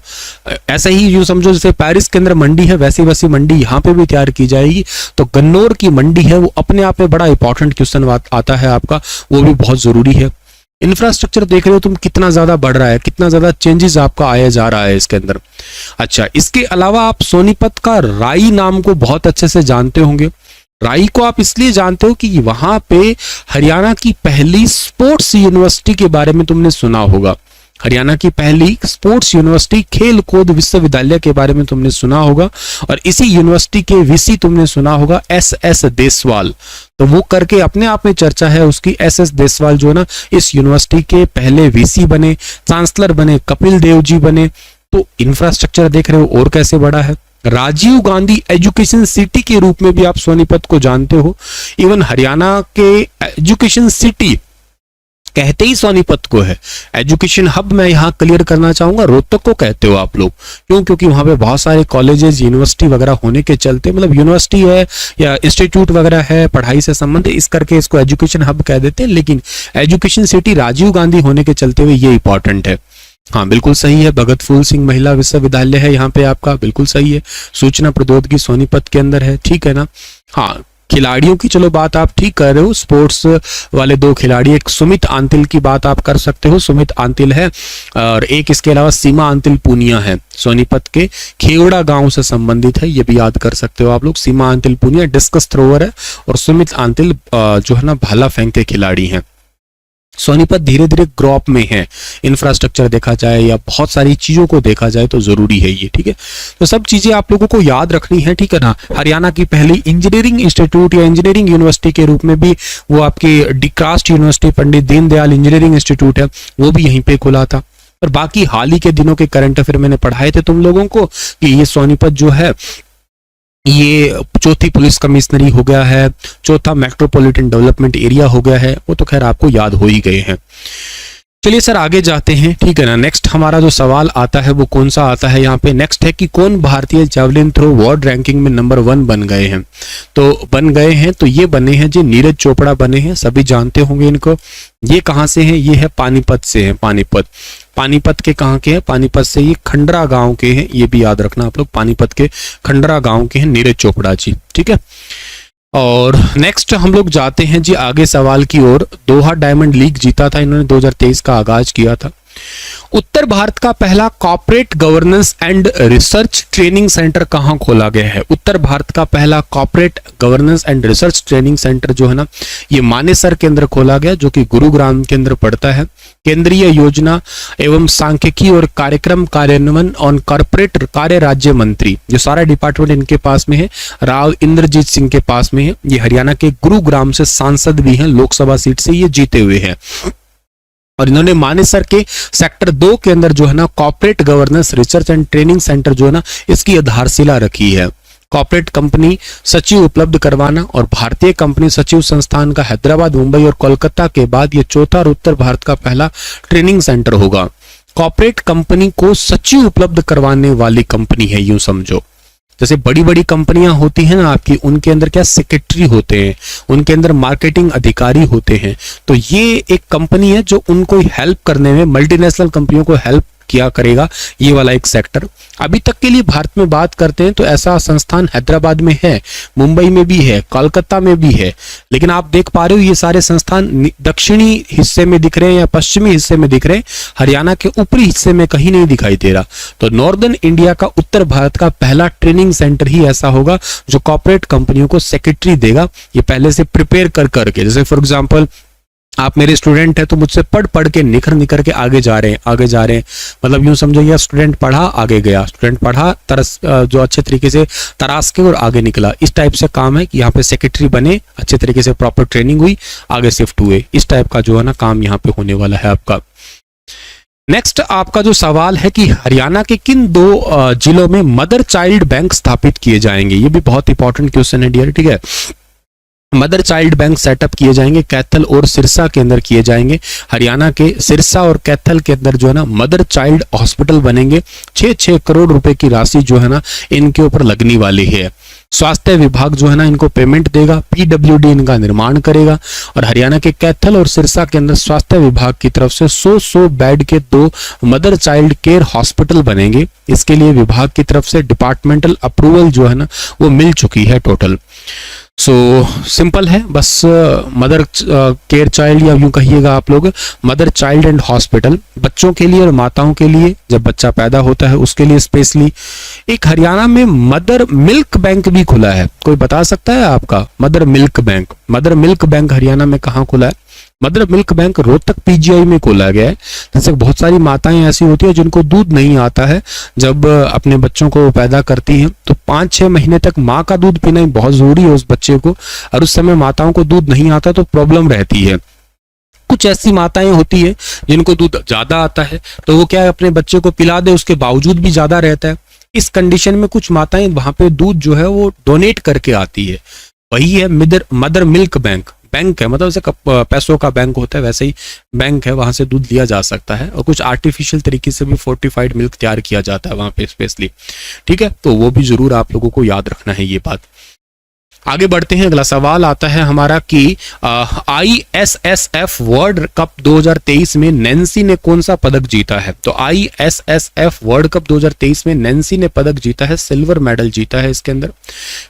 ऐसा ही यूं समझो जैसे पेरिस के अंदर मंडी है, वैसी वैसी मंडी यहाँ पे भी तैयार की जाएगी। तो गन्नौर की मंडी है वो अपने आप में बड़ा इंपॉर्टेंट क्वेश्चन आता है आपका, वो भी बहुत जरूरी है। इंफ्रास्ट्रक्चर देख रहे हो तुम कितना ज्यादा बढ़ रहा है, कितना ज्यादा चेंजेस आपका आया जा रहा है इसके अंदर। अच्छा, इसके अलावा आप सोनीपत का राई नाम को बहुत अच्छे से जानते होंगे। राई को आप इसलिए जानते हो कि वहां पे हरियाणा की पहली स्पोर्ट्स यूनिवर्सिटी के बारे में तुमने सुना होगा। हरियाणा की पहली स्पोर्ट्स यूनिवर्सिटी खेल कूद विश्वविद्यालय के बारे में तुमने सुना होगा, और इसी यूनिवर्सिटी के वीसी तुमने सुना होगा SS देसवाल। तो वो करके अपने आप में चर्चा है उसकी। SS देसवाल जो है ना इस यूनिवर्सिटी के पहले वीसी बने, चांसलर बने, कपिल देव जी बने। तो इंफ्रास्ट्रक्चर देख रहे हो और कैसे बड़ा है। राजीव गांधी एजुकेशन सिटी के रूप में भी आप सोनीपत को जानते हो। इवन हरियाणा के एजुकेशन सिटी कहते ही सोनीपत को है। एजुकेशन हब मैं यहाँ क्लियर करना चाहूंगा, रोहतक को कहते हो आप लोग। क्यों? क्योंकि वहां पे बहुत सारे कॉलेजेस, यूनिवर्सिटी वगैरह होने के चलते, मतलब यूनिवर्सिटी है या इंस्टीट्यूट वगैरह है पढ़ाई से संबंधित, इस करके इसको एजुकेशन हब कह देते हैं। लेकिन एजुकेशन सिटी राजीव गांधी होने के चलते हुए ये इंपॉर्टेंट है। हाँ बिल्कुल सही है। भगत फूल सिंह महिला विश्वविद्यालय है यहाँ पे आपका, बिल्कुल सही है। सूचना प्रौद्योगिकी सोनीपत के अंदर है, ठीक है ना। हाँ, खिलाड़ियों की चलो बात आप ठीक कर रहे हो। स्पोर्ट्स वाले 2 खिलाड़ी, एक सुमित आंतिल की बात आप कर सकते हो, सुमित आंतिल है, और एक इसके अलावा सीमा आंतिल पूनिया है, सोनीपत के खेवड़ा गांव से संबंधित है, ये भी याद कर सकते हो आप लोग। सीमा आंतिल पूनिया डिस्कस थ्रोवर है, और सुमित आंतिल जो है ना भाला फेंक के खिलाड़ी हैं। सोनीपत धीरे धीरे ग्रो अप में है, इंफ्रास्ट्रक्चर देखा जाए या बहुत सारी चीजों को देखा जाए तो जरूरी है ये, ठीक है। तो सब चीजें आप लोगों को याद रखनी है, ठीक है ना। हरियाणा की पहली इंजीनियरिंग इंस्टीट्यूट या इंजीनियरिंग यूनिवर्सिटी के रूप में भी वो आपकी डिक्रास्ट university, Pandit Deendayal engineering institute है, वो भी यहीं पे खुला था। और बाकी हाल ही के दिनों के करंट अफेयर मैंने पढ़ाए थे तुम लोगों को कि ये सोनीपत जो है ये चौथी पुलिस कमिश्नरी हो गया है, चौथा मेट्रोपॉलिटन डेवलपमेंट एरिया हो गया है, वो तो खैर आपको याद हो ही गए हैं। चलिए सर आगे जाते हैं, ठीक है ना। नेक्स्ट हमारा जो सवाल आता है वो कौन सा आता है यहाँ पे, नेक्स्ट है कि कौन भारतीय जैवलिन थ्रो वर्ल्ड रैंकिंग में नंबर 1 बन गए हैं। तो बन गए हैं, तो ये बने हैं जी नीरज चोपड़ा बने हैं, सभी जानते होंगे इनको। ये कहाँ से हैं? ये है पानीपत से है, पानीपत। पानीपत के कहाँ के हैं? पानीपत से ये खंडरा गांव के हैं, ये भी याद रखना आप लोग, पानीपत के खंडरा गांव के हैं नीरज चोपड़ा जी, ठीक है। और नेक्स्ट हम लोग जाते हैं जी आगे सवाल की ओर। दोहा डायमंड लीग जीता था इन्होंने, 2023 का आगाज किया था। उत्तर भारत का पहला corporate governance and research training centre कहां खोला गया है? उत्तर भारत का पहला corporate governance and research training centre जो है ना ये मानेसर के अंदर खोला गया, जो कि गुरुग्राम के अंदर पड़ता है। केंद्रीय योजना एवं सांख्यिकी और कार्यक्रम कार्यान्वयन और कॉर्पोरेट कार्य राज्य मंत्री, जो सारा डिपार्टमेंट इनके पास में है, राव इंद्रजीत सिंह के पास में है। ये हरियाणा के गुरुग्राम से सांसद भी हैं, लोकसभा सीट से ये जीते हुए हैं। और इन्होंने मानेसर के सेक्टर 2 के अंदर जो है ना corporate governance research and training centre जो है ना इसकी आधारशिला रखी है। कॉर्पोरेट कंपनी सचिव उपलब्ध करवाना और भारतीय कंपनी सचिव संस्थान का हैदराबाद, मुंबई और कोलकाता के बाद ये चौथा और उत्तर भारत का पहला ट्रेनिंग सेंटर होगा। कॉर्पोरेट कंपनी को सचिव उपलब्ध करवाने वाली कंपनी है, यूं समझो। जैसे बड़ी बड़ी कंपनियां होती हैं ना आपकी, उनके अंदर क्या सेक्रेटरी होते हैं, उनके अंदर मार्केटिंग अधिकारी होते हैं। तो ये एक कंपनी है जो उनको हेल्प करने में, मल्टीनेशनल कंपनियों को हेल्प किया करेगा, ये वाला एक सेक्टर। अभी तक के लिए भारत में बात करते हैं तो ऐसा संस्थान हैदराबाद में है, मुंबई में भी है, कोलकाता में भी है। लेकिन आप देख पा रहे हो ये सारे संस्थान दक्षिणी हिस्से में दिख रहे हैं या पश्चिमी हिस्से में दिख रहे हैं, हरियाणा के ऊपरी हिस्से में कहीं नहीं दिखाई दे रहा। तो नॉर्दर्न इंडिया का उत्तर भारत का पहला ट्रेनिंग सेंटर ही ऐसा होगा जो कॉर्पोरेट कंपनियों को सेक्रेटरी देगा, ये पहले से प्रिपेयर कर करके। जैसे फॉर एग्जाम्पल आप मेरे स्टूडेंट हैं तो मुझसे पढ़ पढ़ के निखर के आगे जा रहे हैं, मतलब यूं समझिए स्टूडेंट पढ़ा आगे गया, स्टूडेंट पढ़ा तरस जो अच्छे तरीके से तराश के और आगे निकला। इस टाइप से काम है कि यहाँ पे सेक्रेटरी बने, अच्छे तरीके से प्रॉपर ट्रेनिंग हुई, आगे शिफ्ट हुए, इस टाइप का जो है ना काम यहाँ पे होने वाला है आपका। नेक्स्ट आपका जो सवाल है कि हरियाणा के किन 2 जिलों में मदर चाइल्ड बैंक स्थापित किए जाएंगे? ये भी बहुत इंपॉर्टेंट क्वेश्चन है डियर, ठीक है। मदर चाइल्ड बैंक सेटअप किए जाएंगे कैथल और सिरसा के अंदर किए जाएंगे। हरियाणा के सिरसा और कैथल के अंदर जो है ना मदर चाइल्ड हॉस्पिटल बनेंगे। 6-6 करोड़ रुपए की राशि जो है ना इनके ऊपर लगने वाली है। स्वास्थ्य विभाग जो है ना इनको पेमेंट देगा, पीडब्ल्यूडी इनका निर्माण करेगा। और हरियाणा के कैथल और सिरसा के अंदर स्वास्थ्य विभाग की तरफ से 100 बेड के 2 मदर चाइल्ड केयर हॉस्पिटल बनेंगे। इसके लिए विभाग की तरफ से डिपार्टमेंटल अप्रूवल जो है ना वो मिल चुकी है टोटल। सो सिंपल है, बस मदर केयर चाइल्ड या यूं कहिएगा आप लोग मदर चाइल्ड एंड हॉस्पिटल, बच्चों के लिए और माताओं के लिए जब बच्चा पैदा होता है उसके लिए स्पेशली। एक हरियाणा में मदर मिल्क बैंक भी खुला है, कोई बता सकता है आपका? मदर मिल्क बैंक हरियाणा में कहाँ खुला है? Mother milk bank Rohtak PGI में खोला गया है। जैसे बहुत सारी माताएं ऐसी होती है जिनको दूध नहीं आता है, जब अपने बच्चों को पैदा करती हैं तो 5-6 महीने तक माँ का दूध पीना ही बहुत जरूरी है उस बच्चे को, और उस समय माताओं को दूध नहीं आता तो प्रॉब्लम रहती है। कुछ ऐसी माताएं होती है जिनको दूध ज्यादा आता है तो वो क्या है अपने बच्चे को पिला दे, उसके बावजूद भी ज्यादा रहता है। इस कंडीशन में कुछ माताएं वहां पे दूध जो है वो डोनेट करके आती है, वही है मदर मिल्क बैंक। बैंक है मतलब जैसे पैसों का बैंक होता है वैसे ही बैंक है, वहां से दूध लिया जा सकता है और कुछ आर्टिफिशियल तरीके से भी फोर्टिफाइड मिल्क तैयार किया जाता है वहां पे स्पेशली। ठीक है, तो वो भी जरूर आप लोगों को याद रखना है ये बात। आगे बढ़ते हैं, अगला सवाल आता है हमारा कि ISSF वर्ल्ड कप 2023 में नैन्सी ने कौन सा पदक जीता है। तो ISSF वर्ल्ड कप 2023 में नैन्सी ने पदक जीता है, सिल्वर मेडल जीता है इसके अंदर।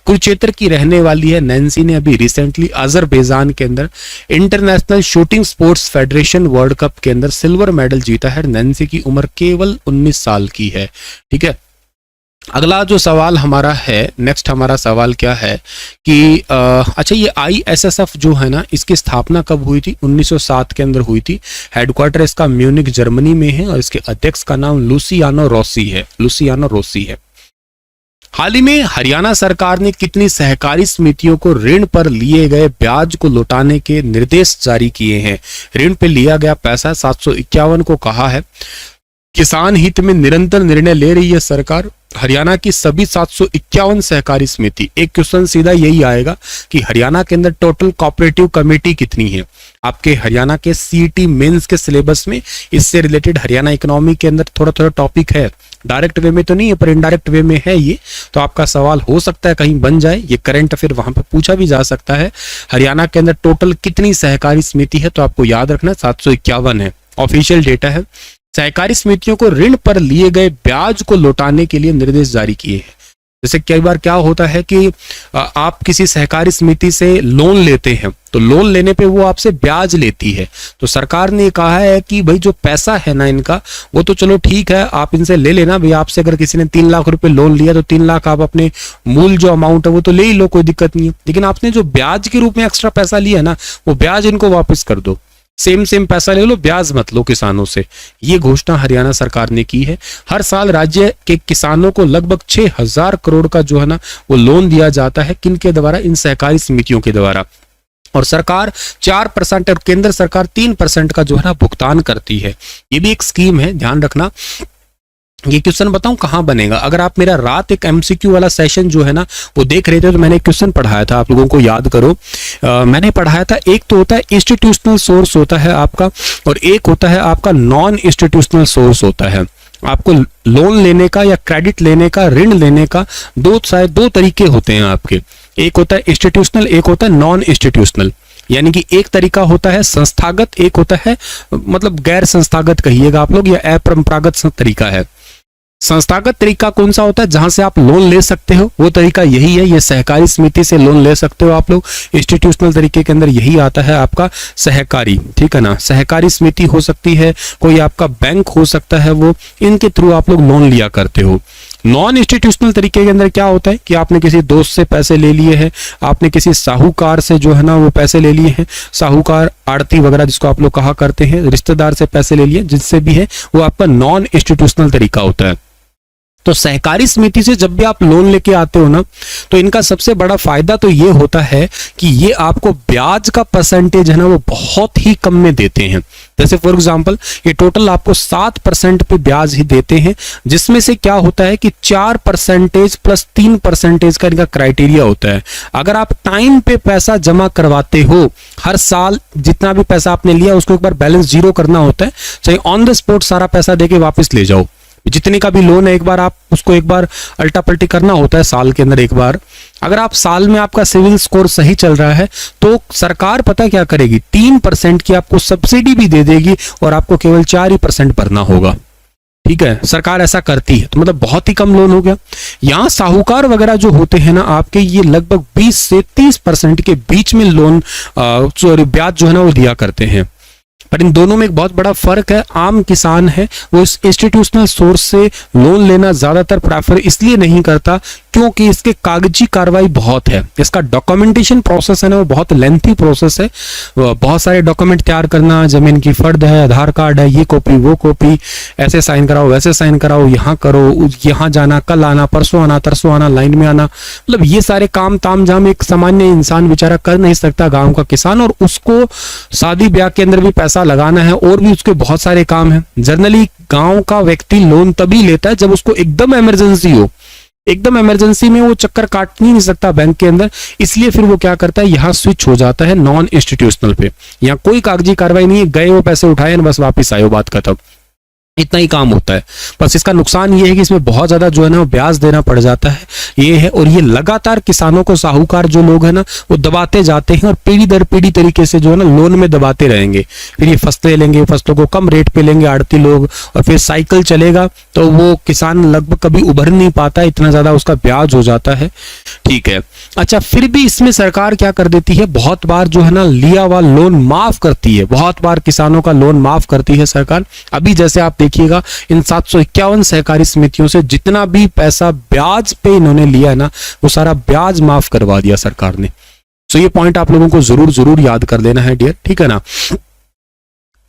कुरुक्षेत्र की रहने वाली है नैन्सी ने अभी रिसेंटली अजरबैजान के अंदर international shooting sports federation world cup के अंदर सिल्वर मेडल जीता है। नैन्सी की उम्र केवल 19 साल की है। ठीक है, अगला जो सवाल हमारा है, नेक्स्ट हमारा सवाल क्या है कि अच्छा ये ISSF जो है ना, इसकी स्थापना कब हुई थी? 1907 के अंदर हुई थी। हेडक्वार्टर इसका म्यूनिक जर्मनी में है और इसके अध्यक्ष का नाम लुसियानो रोसी है। हाल ही में हरियाणा सरकार ने कितनी सहकारी समितियों को ऋण पर लिए गए ब्याज को लौटाने के निर्देश जारी किए हैं? ऋण पे लिया गया पैसा 751 को कहा है। किसान हित में निरंतर निर्णय ले रही है सरकार। हरियाणा की सभी 751 सहकारी समिति, एक क्वेश्चन सीधा यही आएगा कि हरियाणा के अंदर टोटल कोऑपरेटिव कमेटी कितनी है? आपके हरियाणा के सीईटी मेंस के सिलेबस में इससे रिलेटेड हरियाणा इकोनॉमी के अंदर थोड़ा टॉपिक है, डायरेक्ट वे में तो नहीं है पर इनडायरेक्ट वे में है ये, तो आपका सवाल हो सकता है कहीं बन जाए, ये करंट अफेयर वहां पे पूछा भी जा सकता है। हरियाणा के अंदर टोटल कितनी सहकारी समिति है? तो आपको याद रखना 751 है, ऑफिशियल डेटा है। सहकारी समितियों को ऋण पर लिए गए ब्याज को लौटाने के लिए निर्देश जारी किए हैं। जैसे कई बार क्या होता है कि आप किसी सहकारी समिति से लोन लेते हैं तो लोन लेने पे वो आपसे ब्याज लेती है, तो सरकार ने कहा है कि भाई जो पैसा है ना इनका, वो तो चलो ठीक है आप इनसे ले लेना भाई। आपसे अगर किसी ने 3 लाख रुपए लोन लिया तो 3 लाख आप अपने मूल जो अमाउंट है वो तो ले ही लो, कोई दिक्कत नहीं है, लेकिन आपने जो ब्याज के रूप में एक्स्ट्रा पैसा लिया ना वो ब्याज इनको वापस कर दो। सेम पैसा ले लो, ब्याज मत लो किसानों से। ये घोषणा हरियाणा सरकार ने की है। हर साल राज्य के किसानों को लगभग 6000 करोड़ का जो है ना वो लोन दिया जाता है, किनके द्वारा? इन सहकारी समितियों के द्वारा। और सरकार 4% और केंद्र सरकार 3% का जो है ना भुगतान करती है। ये भी एक स्कीम है, ध्यान रखना। ये क्वेश्चन बताऊं कहां बनेगा? अगर आप मेरा रात एक एमसीक्यू वाला सेशन जो है ना वो देख रहे थे तो मैंने एक क्वेश्चन पढ़ाया था, आप लोगों को याद करो। मैंने पढ़ाया था, एक तो होता है इंस्टीट्यूशनल सोर्स होता है आपका, और एक होता है आपका नॉन इंस्टीट्यूशनल सोर्स होता है। आपको लोन लेने का या क्रेडिट लेने का, ऋण लेने का दो तरीके होते हैं आपके। एक होता है इंस्टीट्यूशनल, एक होता है नॉन इंस्टीट्यूशनल। यानी कि एक तरीका होता है संस्थागत, एक होता है मतलब गैर संस्थागत कहिएगा आप लोग, या अपरंपरागत तरीका है। संस्थागत तरीका कौन सा होता है? जहां से आप लोन ले सकते हो, वो तरीका यही है, ये सहकारी समिति से लोन ले सकते हो आप लोग। इंस्टीट्यूशनल तरीके के अंदर यही आता है आपका सहकारी, ठीक है ना। सहकारी समिति हो सकती है, कोई आपका बैंक हो सकता है, वो इनके थ्रू आप लोग लोन लिया करते हो। नॉन इंस्टीट्यूशनल तरीके के अंदर क्या होता है कि आपने किसी दोस्त से पैसे ले लिए हैं, आपने किसी साहूकार से जो है ना वो पैसे ले लिए हैं, साहूकार, आड़ती वगैरह जिसको आप लोग कहा करते हैं, रिश्तेदार से पैसे ले लिए, जिससे भी है वो आपका नॉन इंस्टीट्यूशनल तरीका होता है। तो सहकारी समिति से जब भी आप लोन लेके आते हो ना, तो इनका सबसे बड़ा फायदा तो ये होता है कि ये आपको ब्याज का परसेंटेज है ना वो बहुत ही कम में देते हैं। जैसे फॉर एग्जांपल ये टोटल आपको 7% पे ब्याज ही देते हैं, जिसमें से क्या होता है कि 4% प्लस 3% का इनका क्राइटेरिया होता है। अगर आप टाइम पे पैसा जमा करवाते हो, हर साल जितना भी पैसा आपने लिया उसको एक बार बैलेंस जीरो करना होता है, चाहे ऑन द स्पॉट सारा पैसा देके वापस ले जाओ। जितने का भी लोन है एक बार आप उसको एक बार अल्टा पल्टी करना होता है साल के अंदर एक बार। अगर आप साल में आपका सिविल स्कोर सही चल रहा है तो सरकार पता क्या करेगी, 3% की आपको सब्सिडी भी दे देगी और आपको केवल 4% भरना होगा। ठीक है, सरकार ऐसा करती है, तो मतलब बहुत ही कम लोन हो गया। यहाँ साहूकार वगैरह जो होते हैं ना आपके, ये लगभग 20 से 30% के बीच में लोन ब्याज जो है ना वो दिया करते हैं। पर इन दोनों में एक बहुत बड़ा फर्क है। आम किसान है वो इस इंस्टीट्यूशनल सोर्स से लोन लेना ज्यादातर प्रेफर इसलिए नहीं करता क्योंकि इसके कागजी कार्रवाई बहुत है, इसका डॉक्यूमेंटेशन प्रोसेस है ना वो बहुत लेंथी प्रोसेस है। बहुत सारे डॉक्यूमेंट तैयार करना, जमीन की फर्द है, आधार कार्ड है, ये कॉपी वो कॉपी, ऐसे साइन कराओ वैसे साइन कराओ, यहाँ करो, यहाँ जाना, कल आना, परसों आना, तरसों आना, लाइन में आना, मतलब ये सारे काम ताम झाम एक सामान्य इंसान बेचारा कर नहीं सकता, गांव का किसान। और उसको शादी ब्याह के अंदर भी पैसा लगाना है और भी उसके बहुत सारे काम है। जनरली गांव का व्यक्ति लोन तभी लेता है जब उसको एकदम इमरजेंसी हो, एकदम इमरजेंसी में वो चक्कर काट नहीं सकता बैंक के अंदर, इसलिए फिर वो क्या करता है, यहाँ स्विच हो जाता है नॉन इंस्टीट्यूशनल पे। यहाँ कोई कागजी कार्रवाई नहीं है, गए वो पैसे उठाए बस वापिस आए, बात खत्म, इतना ही काम होता है। बस इसका नुकसान ये है कि इसमें बहुत ज्यादा जो है ना ब्याज देना पड़ जाता है, ये है। और ये लगातार किसानों को साहूकार जो लोग हैं ना वो दबाते जाते हैं और पीढ़ी दर पीढ़ी तरीके से जो है ना लोन में दबाते रहेंगे। फिर ये फसलें लेंगे, फसलों को कम रेट पे लेंगे आड़ती लोग, और फिर साइकिल चलेगा तो वो किसान लगभग कभी उभर नहीं पाता, इतना ज्यादा उसका ब्याज हो जाता है। ठीक है, अच्छा, फिर भी इसमें सरकार क्या कर देती है, बहुत बार जो है ना लिया हुआ लोन माफ करती है, बहुत बार किसानों का लोन माफ करती है सरकार। अभी जैसे आप देखिएगा इन 751 सहकारी समितियों से जितना भी पैसा ब्याज पे इन्होंने लिया है ना वो सारा ब्याज माफ करवा दिया सरकार ने। तो ये पॉइंट आप लोगों को जरूर जरूर याद कर लेना है डियर, ठीक है ना।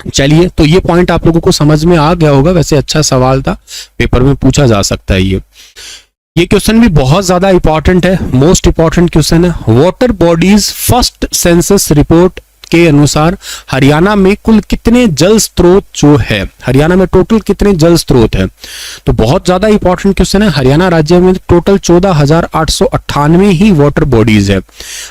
चलिए, तो ये पॉइंट आप लोगों को समझ में आ गया होगा। वैसे अच्छा सवाल था, पेपर में पूछा जा सकता है ये क्वेश्चन भी बहुत ज्यादा इंपॉर्टेंट है, मोस्ट इंपॉर्टेंट क्वेश्चन है। Water bodies first census report के अनुसार हरियाणा में कुल कितने जल स्रोत जो है, हरियाणा में टोटल कितने जल स्रोत है, तो बहुत ज्यादा इंपॉर्टेंट क्वेश्चन है। हरियाणा राज्य में टोटल 14,898 ही वाटर बॉडीज है।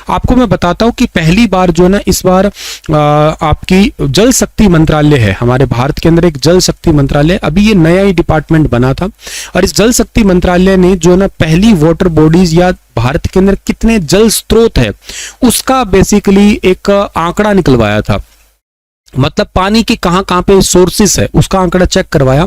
आपको मैं बताता हूं कि पहली बार जो है ना इस बार आपकी जल शक्ति मंत्रालय है, हमारे भारत के अंदर एक जल शक्ति मंत्रालय, अभी ये नया ही डिपार्टमेंट बना था, और इस जल शक्ति मंत्रालय ने जो है ना पहली वाटर बॉडीज या भारत के अंदर कितने जल स्रोत है उसका बेसिकली एक आंकड़ा निकलवाया था। मतलब पानी के कहां कहां पे सोर्सेस है उसका आंकड़ा चेक करवाया।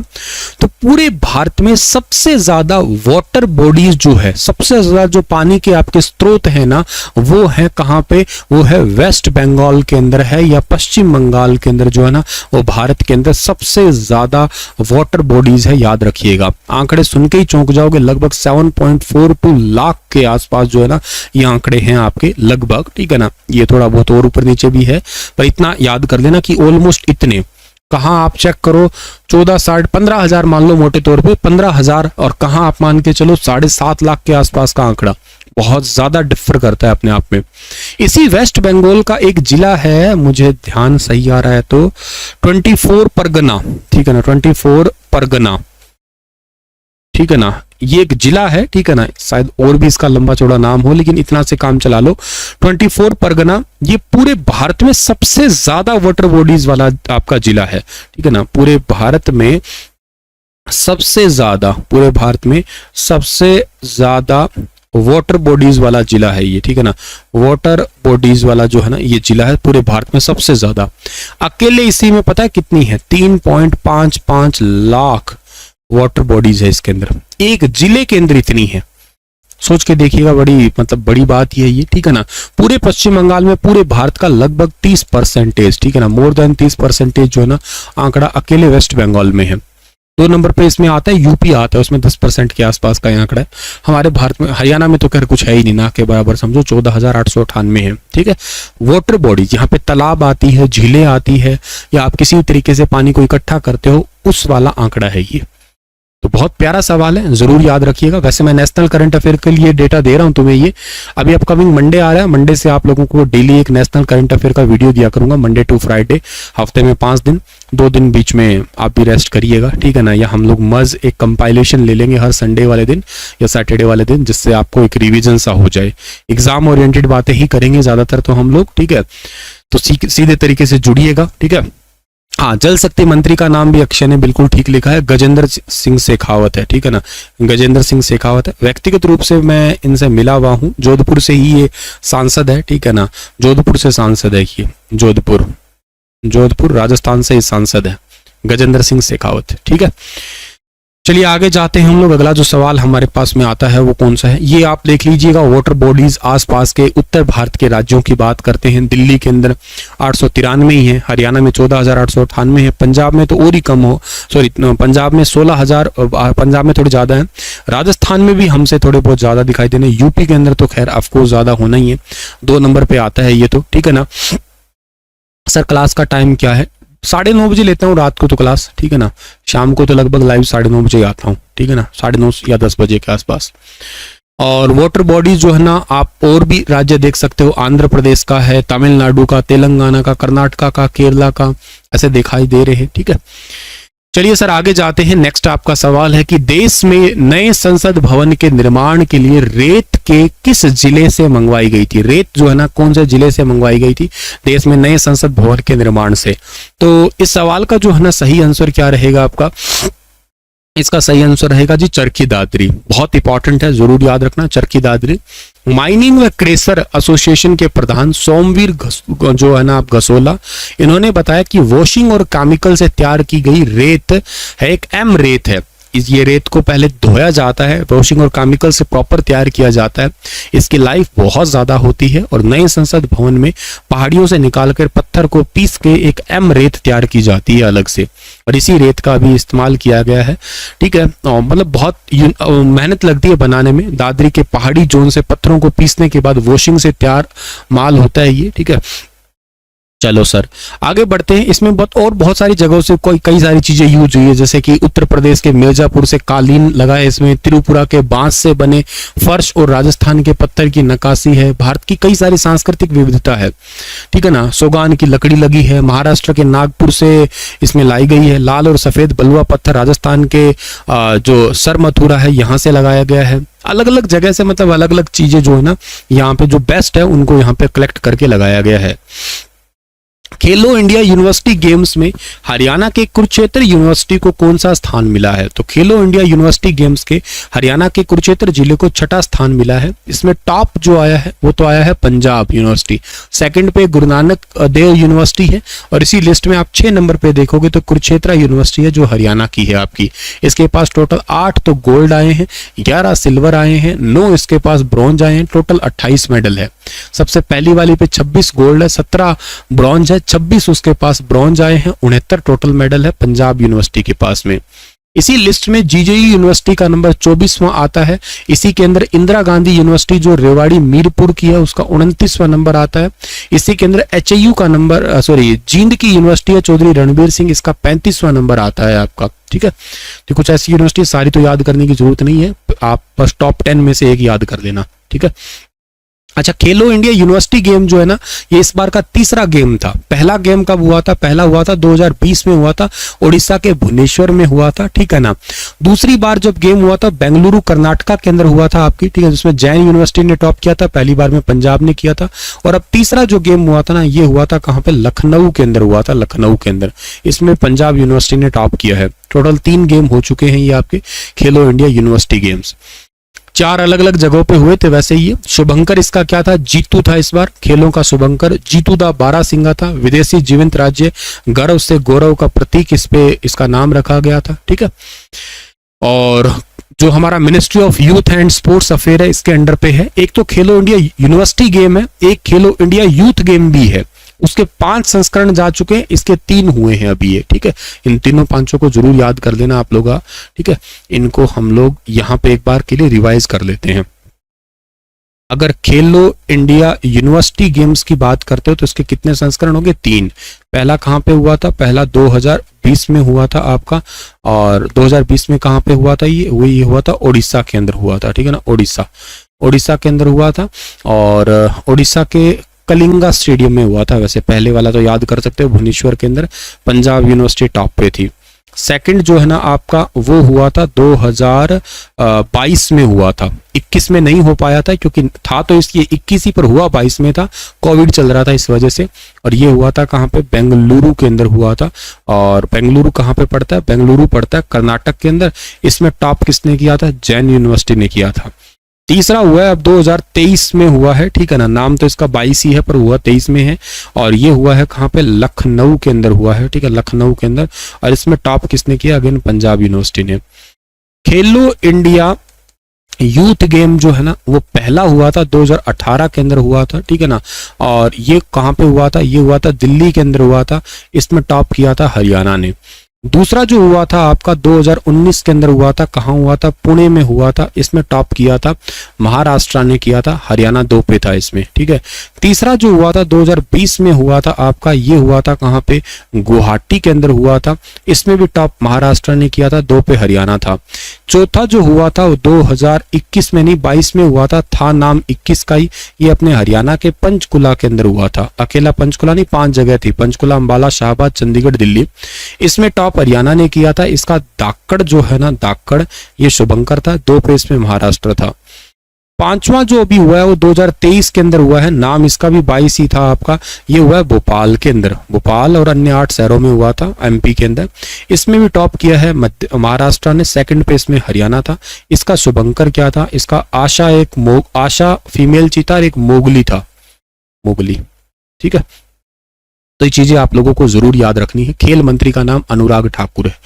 तो पूरे भारत में सबसे ज्यादा वाटर बॉडीज जो है, सबसे ज्यादा जो पानी के आपके स्रोत है ना वो है कहां पे, वो है वेस्ट बंगाल के अंदर है या पश्चिम बंगाल के अंदर जो है ना वो भारत के अंदर सबसे ज्यादा वाटर बॉडीज है। याद रखिएगा, आंकड़े सुन के ही चौंक जाओगे, लगभग 7.42 लाख के आसपास जो है ना ये आंकड़े हैं आपके लगभग, ठीक है ना। ये थोड़ा बहुत और ऊपर नीचे भी है, पर इतना याद कर लेना कि ऑलमोस्ट इतने। कहां आप चेक करो 15,000 मान लो मोटे तौर पे 15,000, और कहां आप मान के चलो 7.5 लाख के आसपास का आंकड़ा, बहुत ज्यादा डिफर करता है अपने आप में। इसी वेस्ट बंगाल का एक जिला है, मुझे ध्यान सही आ रहा है तो 24 परगना, ठीक है ना, 24 परगना, ठीक है ना, ये एक जिला है, ठीक है ना। शायद और भी इसका लंबा चौड़ा नाम हो, लेकिन इतना से काम चला लो। 24 परगना ये पूरे भारत में सबसे ज्यादा वाटर बॉडीज वाला आपका जिला है, ठीक है ना। पूरे भारत में सबसे ज्यादा, पूरे भारत में सबसे ज्यादा वाटर बॉडीज वाला जिला है ये, ठीक है ना। वाटर बॉडीज वाला जो है ना ये जिला है पूरे भारत में सबसे ज्यादा। अकेले इसी में पता है कितनी है, 3.55 लाख वाटर बॉडीज है इसके अंदर, एक जिले के अंदर इतनी है। सोच के देखिएगा, बड़ी मतलब बड़ी बात ये है ये, ठीक है ना। पूरे पश्चिम बंगाल में पूरे भारत का लगभग 30%, ठीक है ना, मोर देन 30% जो है ना आंकड़ा अकेले वेस्ट बंगाल में है। 2 नंबर पे इसमें आता है यूपी आता है, उसमें 10% के आसपास का आंकड़ा है। हमारे भारत में, हरियाणा में तो खैर कुछ है ही नहीं, ना के बराबर समझो, 14,898 है, ठीक है। वाटर बॉडीज यहाँ पे तालाब आती है, झीलें आती है, या आप किसी तरीके से पानी को इकट्ठा करते हो उस वाला आंकड़ा है ये। तो बहुत प्यारा सवाल है, जरूर याद रखिएगा। वैसे मैं नेशनल करंट अफेयर के लिए डेटा दे रहा हूं तुम्हें, ये अभी अपकमिंग मंडे आ रहा है, मंडे से आप लोगों को डेली एक नेशनल करंट अफेयर का वीडियो दिया करूंगा, मंडे टू फ्राइडे, हफ्ते में 5 दिन, 2 दिन बीच में आप भी रेस्ट करिएगा, ठीक है ना। या हम लोग मज एक कंपाइलेशन ले लेंगे हर संडे वाले दिन या सैटरडे वाले दिन, जिससे आपको एक रिविजन सा हो जाए। एग्जाम ओरिएंटेड बातें ही करेंगे ज्यादातर तो हम लोग, ठीक है। तो सीधे तरीके से जुड़िएगा, ठीक है। हाँ, जल शक्ति मंत्री का नाम भी अक्षय ने बिल्कुल ठीक लिखा है, गजेंद्र सिंह शेखावत है, ठीक है ना, गजेंद्र सिंह शेखावत है। व्यक्तिगत रूप से मैं इनसे मिला हुआ हूँ, जोधपुर से ही ये सांसद है, ठीक है ना, जोधपुर से सांसद है ये, जोधपुर राजस्थान से ये सांसद है गजेंद्र सिंह शेखावत, ठीक है। चलिए आगे जाते हैं हम लोग। अगला जो सवाल हमारे पास में आता है वो कौन सा है, ये आप देख लीजिएगा। वाटर बॉडीज आसपास के उत्तर भारत के राज्यों की बात करते हैं। दिल्ली के अंदर 893 ही है, हरियाणा में 14,898 है, पंजाब में तो और ही कम हो, सॉरी पंजाब में 16,000, पंजाब में थोड़ी ज़्यादा है, राजस्थान में भी हमसे थोड़े बहुत ज़्यादा दिखाई देने, यूपी के अंदर तो खैर ऑफकोर्स ज़्यादा होना ही है, 2 नंबर पे आता है ये तो, ठीक है ना। सर क्लास का टाइम क्या है? 9:30 बजे लेता हूँ रात को तो क्लास, ठीक है ना। शाम को तो लगभग लाइव 9:30 बजे आता हूँ, ठीक है ना, 9:30 या 10 बजे के आसपास। और वाटर बॉडीज जो है ना, आप और भी राज्य देख सकते हो, आंध्र प्रदेश का है, तमिलनाडु का, तेलंगाना का, कर्नाटका का, केरला का, ऐसे दिखाई दे रहे हैं, ठीक है। चलिए सर आगे जाते हैं। नेक्स्ट आपका सवाल है कि देश में नए संसद भवन के निर्माण के लिए रेत के किस जिले से मंगवाई गई थी? रेत जो है ना कौन से जिले से मंगवाई गई थी देश में नए संसद भवन के निर्माण से? तो इस सवाल का जो है ना सही आंसर क्या रहेगा आपका? इसका सही आंसर रहेगा जी चरखी दादरी। बहुत इंपॉर्टेंट है, जरूर याद रखना, चरखी दादरी। माइनिंग व क्रेशर एसोसिएशन के प्रधान सोमवीर जो है ना आप गसोला, इन्होंने बताया कि वॉशिंग और केमिकल से तैयार की गई रेत है, एक एम रेत है। ये रेत को पहले धोया जाता है, वॉशिंग और केमिकल से प्रॉपर तैयार किया जाता है, इसकी लाइफ बहुत ज़्यादा होती है और नए संसद भवन में पहाड़ियों से निकालकर पत्थर को पीस के एक एम रेत तैयार की जाती है अलग से, और इसी रेत का भी इस्तेमाल किया गया है, ठीक है। मतलब बहुत मेहनत लगती है बनाने में। दादरी के पहाड़ी जोन से पत्थरों को पीसने के बाद वॉशिंग से तैयार माल होता है ये, ठीक है। चलो सर आगे बढ़ते हैं। इसमें बहुत सारी जगहों से कई सारी चीजें यूज हुई है, जैसे कि उत्तर प्रदेश के मिर्जापुर से कालीन लगा है, इसमें त्रिपुरा के बांस से बने फर्श और राजस्थान के पत्थर की नक्काशी है। भारत की कई सारी सांस्कृतिक विविधता है, ठीक है ना। सोगान की लकड़ी लगी है, महाराष्ट्र के नागपुर से इसमें लाई गई है। लाल और सफेद बलुआ पत्थर राजस्थान के जो सर मथुरा है यहाँ से लगाया गया है। अलग अलग जगह से, मतलब अलग अलग चीजें जो है ना यहाँ पे जो बेस्ट है उनको यहाँ पे कलेक्ट करके लगाया गया है। खेलो इंडिया यूनिवर्सिटी गेम्स में हरियाणा के कुरुक्षेत्र यूनिवर्सिटी को कौन सा स्थान मिला है? तो खेलो इंडिया यूनिवर्सिटी गेम्स के हरियाणा के कुरुक्षेत्र जिले को 6ठा स्थान मिला है। इसमें टॉप जो आया है वो तो आया है पंजाब यूनिवर्सिटी, सेकंड पे गुरु नानक देव यूनिवर्सिटी है, और इसी लिस्ट में आप 6 नंबर पे देखोगे तो कुरुक्षेत्र यूनिवर्सिटी है जो हरियाणा की है आपकी। इसके पास टोटल 8 तो गोल्ड आए हैं, 11 सिल्वर आए हैं, 9 इसके पास ब्रॉन्ज आए हैं, टोटल 28 मेडल है। सबसे पहली वाली पे 26 गोल्ड है, 17 ब्रॉन्ज है, 26 उसके पास ब्रॉन्ज आए हैं, 69 टोटल मेडल है पंजाब यूनिवर्सिटी के पास में। इसी लिस्ट में जीजेयू यूनिवर्सिटी का नंबर 24वां आता है। इसी के अंदर इंदिरा गांधी यूनिवर्सिटी जो रेवाड़ी मीरपुर की है उसका 29वां नंबर आता है। इसी के अंदर एचयू का नंबर जींद की यूनिवर्सिटी है चौधरी रणबीर सिंह, इसका 35वां नंबर आता है आपका, ठीक है। तो कुछ ऐसी यूनिवर्सिटी सारी तो याद करने की जरूरत नहीं है, आप बस टॉप 10 में से एक याद कर लेना, ठीक है। अच्छा, खेलो इंडिया यूनिवर्सिटी गेम जो है ना ये इस बार का तीसरा गेम था। पहला गेम कब हुआ था? पहला हुआ था 2020 में हुआ था, उड़ीसा के भुवनेश्वर में हुआ था, ठीक है ना। दूसरी बार जब गेम हुआ था बेंगलुरु कर्नाटका के अंदर हुआ था आपकी, ठीक है, जिसमें जैन यूनिवर्सिटी ने टॉप किया था, पहली बार में पंजाब ने किया था। और अब तीसरा जो गेम हुआ था ना ये हुआ था कहाँ पे? लखनऊ के अंदर हुआ था, लखनऊ के अंदर। इसमें पंजाब यूनिवर्सिटी ने टॉप किया है। टोटल 3 गेम हो चुके हैं ये आपके खेलो इंडिया यूनिवर्सिटी गेम्स। 4 अलग अलग जगहों पे हुए थे वैसे ये। शुभंकर इसका क्या था? जीतू था इस बार खेलों का शुभंकर। जीतू दा बारासिंगा था। विदेशी जीवंत राज्य गर्व से गौरव का प्रतीक इस पे इसका नाम रखा गया था, ठीक है। और जो हमारा ministry of youth and sports affair है इसके अंडर पे है। एक तो खेलो इंडिया यूनिवर्सिटी गेम है, एक खेलो इंडिया यूथ गेम भी है। उसके 5 संस्करण जा चुके हैं, इसके 3 हुए हैं अभी ये, ठीक है। इन तीनों 5 को जरूर याद कर लेना आप लोग, ठीक है। इनको हम लोग यहाँ पे एक बार के लिए रिवाइज कर लेते हैं। अगर खेलो इंडिया यूनिवर्सिटी गेम्स की बात करते हो तो इसके कितने संस्करण होंगे? 3। पहला कहाँ पे हुआ था? पहला 2020 में हुआ था आपका, और 2020 में कहाँ पे हुआ था? ये हुआ था उड़ीसा के अंदर हुआ था, ठीक है ना। उड़ीसा के अंदर हुआ था, और उड़ीसा के कलिंगा स्टेडियम में हुआ था। वैसे पहले वाला तो याद कर सकते हो भुवनेश्वर के अंदर, पंजाब यूनिवर्सिटी टॉप पे थी। सेकंड जो है ना आपका वो हुआ था 2022 में हुआ था, 21 में नहीं हो पाया था क्योंकि था तो इसकी 21 ही पर हुआ, 22 में था, कोविड चल रहा था इस वजह से। और ये हुआ था कहाँ पे? बेंगलुरु के अंदर हुआ था। और बेंगलुरु कहाँ पे पड़ता है? बेंगलुरु पड़ता है कर्नाटक के अंदर। इसमें टॉप किसने किया था? जैन यूनिवर्सिटी ने किया था। तीसरा हुआ है अब 2023 में हुआ है, ठीक है ना। नाम तो इसका 22 ही है पर हुआ 23 में है, और ये हुआ है कहाँ पे? लखनऊ के अंदर हुआ है, ठीक है, लखनऊ के अंदर। और इसमें टॉप किसने किया? अगेन पंजाब यूनिवर्सिटी ने। खेलो इंडिया यूथ गेम जो है ना वो पहला हुआ था 2018 के अंदर हुआ था, ठीक है ना। और ये कहाँ पे हुआ था, ये हुआ था दिल्ली के अंदर हुआ था, इसमें टॉप किया था हरियाणा ने। दूसरा जो हुआ था आपका 2019 के अंदर हुआ था, कहाँ हुआ था, पुणे में हुआ था, इसमें टॉप किया था महाराष्ट्र ने किया था, हरियाणा 2 पे था इसमें, ठीक है। तीसरा जो हुआ था 2020 में हुआ था आपका, ये हुआ था कहाँ पे, गुवाहाटी के अंदर हुआ था, इसमें भी टॉप महाराष्ट्र ने किया था, 2 पे हरियाणा था। चौथा जो हुआ था वो 2021 में नहीं 22 में हुआ था नाम 21 का ही, ये अपने हरियाणा के पंचकुला के अंदर हुआ था, अकेला पंचकुला नहीं 5 जगह थी, पंचकुला, अंबाला, शाहबाद, चंडीगढ़, दिल्ली, इसमें टॉप हरियाणा ने किया था। इसका दाक्कड़ जो है ना, दाक्कड़ ये शुभंकर था, 2 पे इसमें महाराष्ट्र था। पांचवा जो अभी हुआ है वो 2023 के अंदर हुआ है, नाम इसका भी 22 ही था आपका, ये हुआ है भोपाल के अंदर, भोपाल और अन्य 8 शहरों में हुआ था एमपी के अंदर, इसमें भी टॉप किया है महाराष्ट्र ने, सेकंड पे इसमें हरियाणा था। इसका शुभंकर क्या था, इसका आशा फीमेल चीता और एक मोगली था, मोगली, ठीक है। तो ये चीजें आप लोगों को जरूर याद रखनी है। खेल मंत्री का नाम अनुराग ठाकुर है।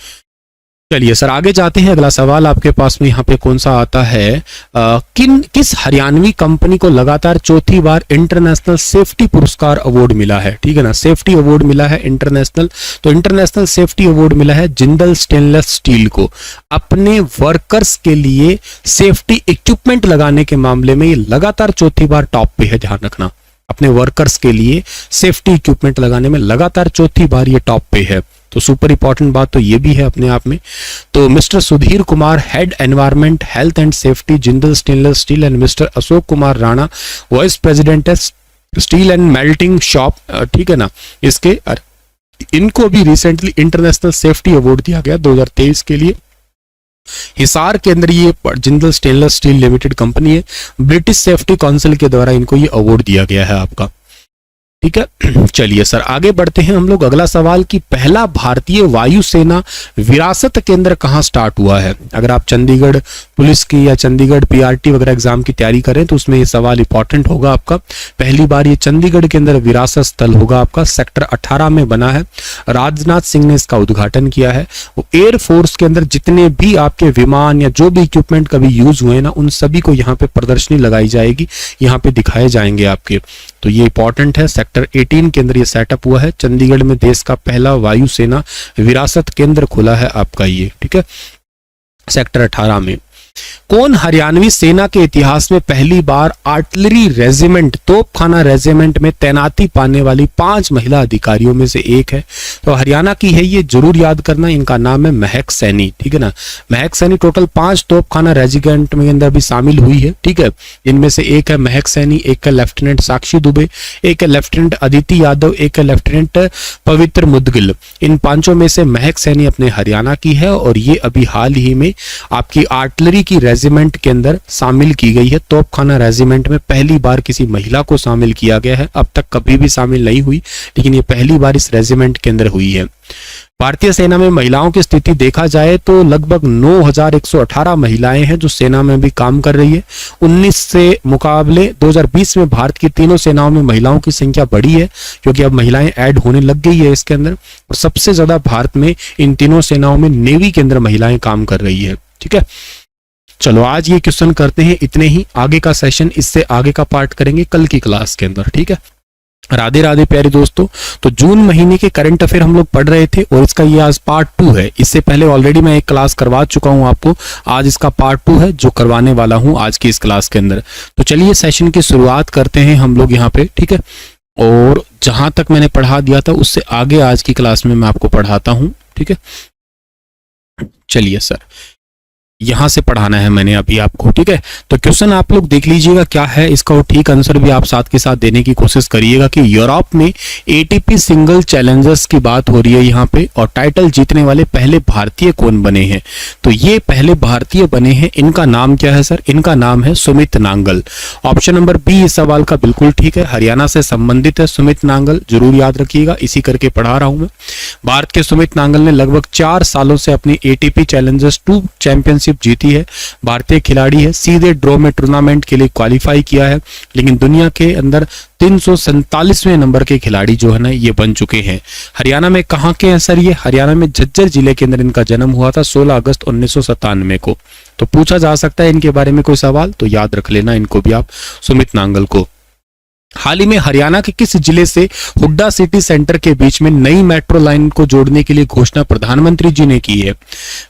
चलिए सर आगे जाते हैं। अगला सवाल आपके पास में यहाँ पे कौन सा आता है, किस हरियाणवी कंपनी को लगातार चौथी बार इंटरनेशनल सेफ्टी पुरस्कार अवार्ड मिला है, ठीक है ना, सेफ्टी अवार्ड मिला है इंटरनेशनल। तो इंटरनेशनल सेफ्टी अवार्ड मिला है जिंदल स्टेनलेस स्टील को, अपने वर्कर्स के लिए सेफ्टी इक्विपमेंट लगाने के मामले में ये लगातार चौथी बार टॉप पे है, ध्यान रखना। अपने वर्कर्स के लिए सेफ्टी इक्विपमेंट लगाने में लगातार चौथी बार ये टॉप पे है, तो सुपर इंपॉर्टेंट बात तो ये भी है अपने आप में। तो mister Sudhir Kumar head environment health and safety Jindal stainless steel and mister Ashok Kumar Rana vice president है स्टील एंड मेल्टिंग शॉप, ठीक है ना, इसके इनको भी रिसेंटली इंटरनेशनल सेफ्टी अवार्ड दिया गया 2023 के लिए। हिसार के अंदर ये Jindal stainless steel limited company है, ब्रिटिश सेफ्टी काउंसिल के द्वारा इनको ये अवार्ड दिया गया है आपका, ठीक है। चलिए सर आगे बढ़ते हैं हम लोग। अगला सवाल कि पहला भारतीय वायुसेना विरासत केंद्र कहां स्टार्ट हुआ है। अगर आप चंडीगढ़ पुलिस की या चंडीगढ़ पीआरटी वगैरह एग्जाम की तैयारी करें तो उसमें ये सवाल इंपॉर्टेंट होगा आपका। पहली बार ये चंडीगढ़ के अंदर विरासत स्थल होगा आपका, सेक्टर 18 में बना है, राजनाथ सिंह ने इसका उद्घाटन किया है। वो एयर फोर्स के अंदर जितने भी आपके विमान या जो भी इक्विपमेंट कभी यूज हुए ना उन सभी को यहाँ पे प्रदर्शनी लगाई जाएगी, यहाँ पे दिखाए जाएंगे आपके, तो ये इंपॉर्टेंट है। सेक्टर 18 के अंदर ये सेटअप हुआ है, चंडीगढ़ में देश का पहला वायुसेना विरासत केंद्र खुला है आपका ये, ठीक है, सेक्टर 18 में। कौन हरियाणवी सेना के इतिहास में पहली बार आर्टिलरी रेजिमेंट तोपखाना रेजिमेंट में तैनाती पाने वाली 5 महिला अधिकारियों में से एक है। तो हरियाणा की है, ये जरूर याद करना, इनका नाम है महक सैनी, ठीक है ना। महक सैनी टोटल 5 तोपखाना रेजिमेंट में अंदर भी शामिल हुई है, ठीक है। इनमें से एक है महक सैनी, एक है लेफ्टिनेंट साक्षी दुबे, एक है लेफ्टिनेंट अदिति यादव, एक है लेफ्टिनेंट पवित्र मुदगिल। इन 5 में से महक सैनी अपने हरियाणा की है और ये अभी हाल ही में आपकी आर्टिलरी की रेजिमेंट के अंदर शामिल की गई है। तोपखाना रेजिमेंट में पहली बार किसी महिला को शामिल किया गया है, अब तक कभी भी शामिल नहीं हुई, लेकिन ये पहली बार इस रेजिमेंट के अंदर हुई है। भारतीय सेना में महिलाओं की स्थिति देखा जाए तो लगभग 9118 महिलाएं हैं जो सेना में भी काम कर रही है। 19 से मुकाबले 2020 में भारत की तीनों सेनाओं में महिलाओं की संख्या बढ़ी है, क्योंकि अब महिलाएं ऐड होने लग गई है इसके अंदर, और सबसे ज्यादा भारत में इन तीनों सेनाओं में नेवी के अंदर महिलाएं काम कर रही है, ठीक है। चलो आज ये क्वेश्चन करते हैं इतने ही, आगे का सेशन इससे आगे का पार्ट करेंगे कल की क्लास के अंदर, ठीक है। राधे राधे प्यारे दोस्तों। तो जून महीने के करंट अफेयर हम लोग पढ़ रहे थे और इसका ये आज पार्ट 2 है। इससे पहले ऑलरेडी मैं एक क्लास करवा चुका हूं आपको, आज इसका पार्ट 2 है जो करवाने वाला हूं आज की इस क्लास के अंदर। तो चलिए सेशन की शुरुआत करते हैं हम लोग यहाँ पे, ठीक है। और जहां तक मैंने पढ़ा दिया था उससे आगे आज की क्लास में मैं आपको पढ़ाता हूं, ठीक है। चलिए सर यहां से पढ़ाना है मैंने अभी आपको, ठीक है। तो क्वेश्चन आप लोग देख लीजिएगा क्या है, इसका ठीक आंसर भी आप साथ के साथ देने की कोशिश करिएगा कि यूरोप में एटीपी सिंगल चैलेंजर्स की बात हो रही है यहाँ पे, और टाइटल जीतने वाले पहले भारतीय कौन बने हैं। तो ये पहले भारतीय बने हैं, इनका नाम क्या है सर, इनका नाम है Sumit Nangal. Option number B इस सवाल का बिल्कुल ठीक है, हरियाणा से संबंधित है सुमित नांगल, जरूर याद रखिएगा, इसी करके पढ़ा रहा हूं मैं। भारत के सुमित नांगल ने लगभग 4 सालों से अपनी एटीपी चैलेंजर्स 2 चैंपियनशिप चैंपियनशिप जीती है, भारतीय खिलाड़ी है, सीधे ड्रॉ में टूर्नामेंट के लिए क्वालिफाई किया है, लेकिन दुनिया के अंदर 347वें नंबर के खिलाड़ी जो है ना ये बन चुके हैं। हरियाणा में कहाँ के हैं सर? ये हरियाणा में झज्जर जिले के अंदर इनका जन्म हुआ था 16 अगस्त 1997 को। तो पूछा जा सकता है इनके बारे में कोई सवाल, तो याद रख लेना इनको भी आप, सुमित नांगल को। हाल ही में हरियाणा के किस जिले से हुड्डा सिटी सेंटर के बीच में नई मेट्रो लाइन को जोड़ने के लिए घोषणा प्रधानमंत्री जी ने की है?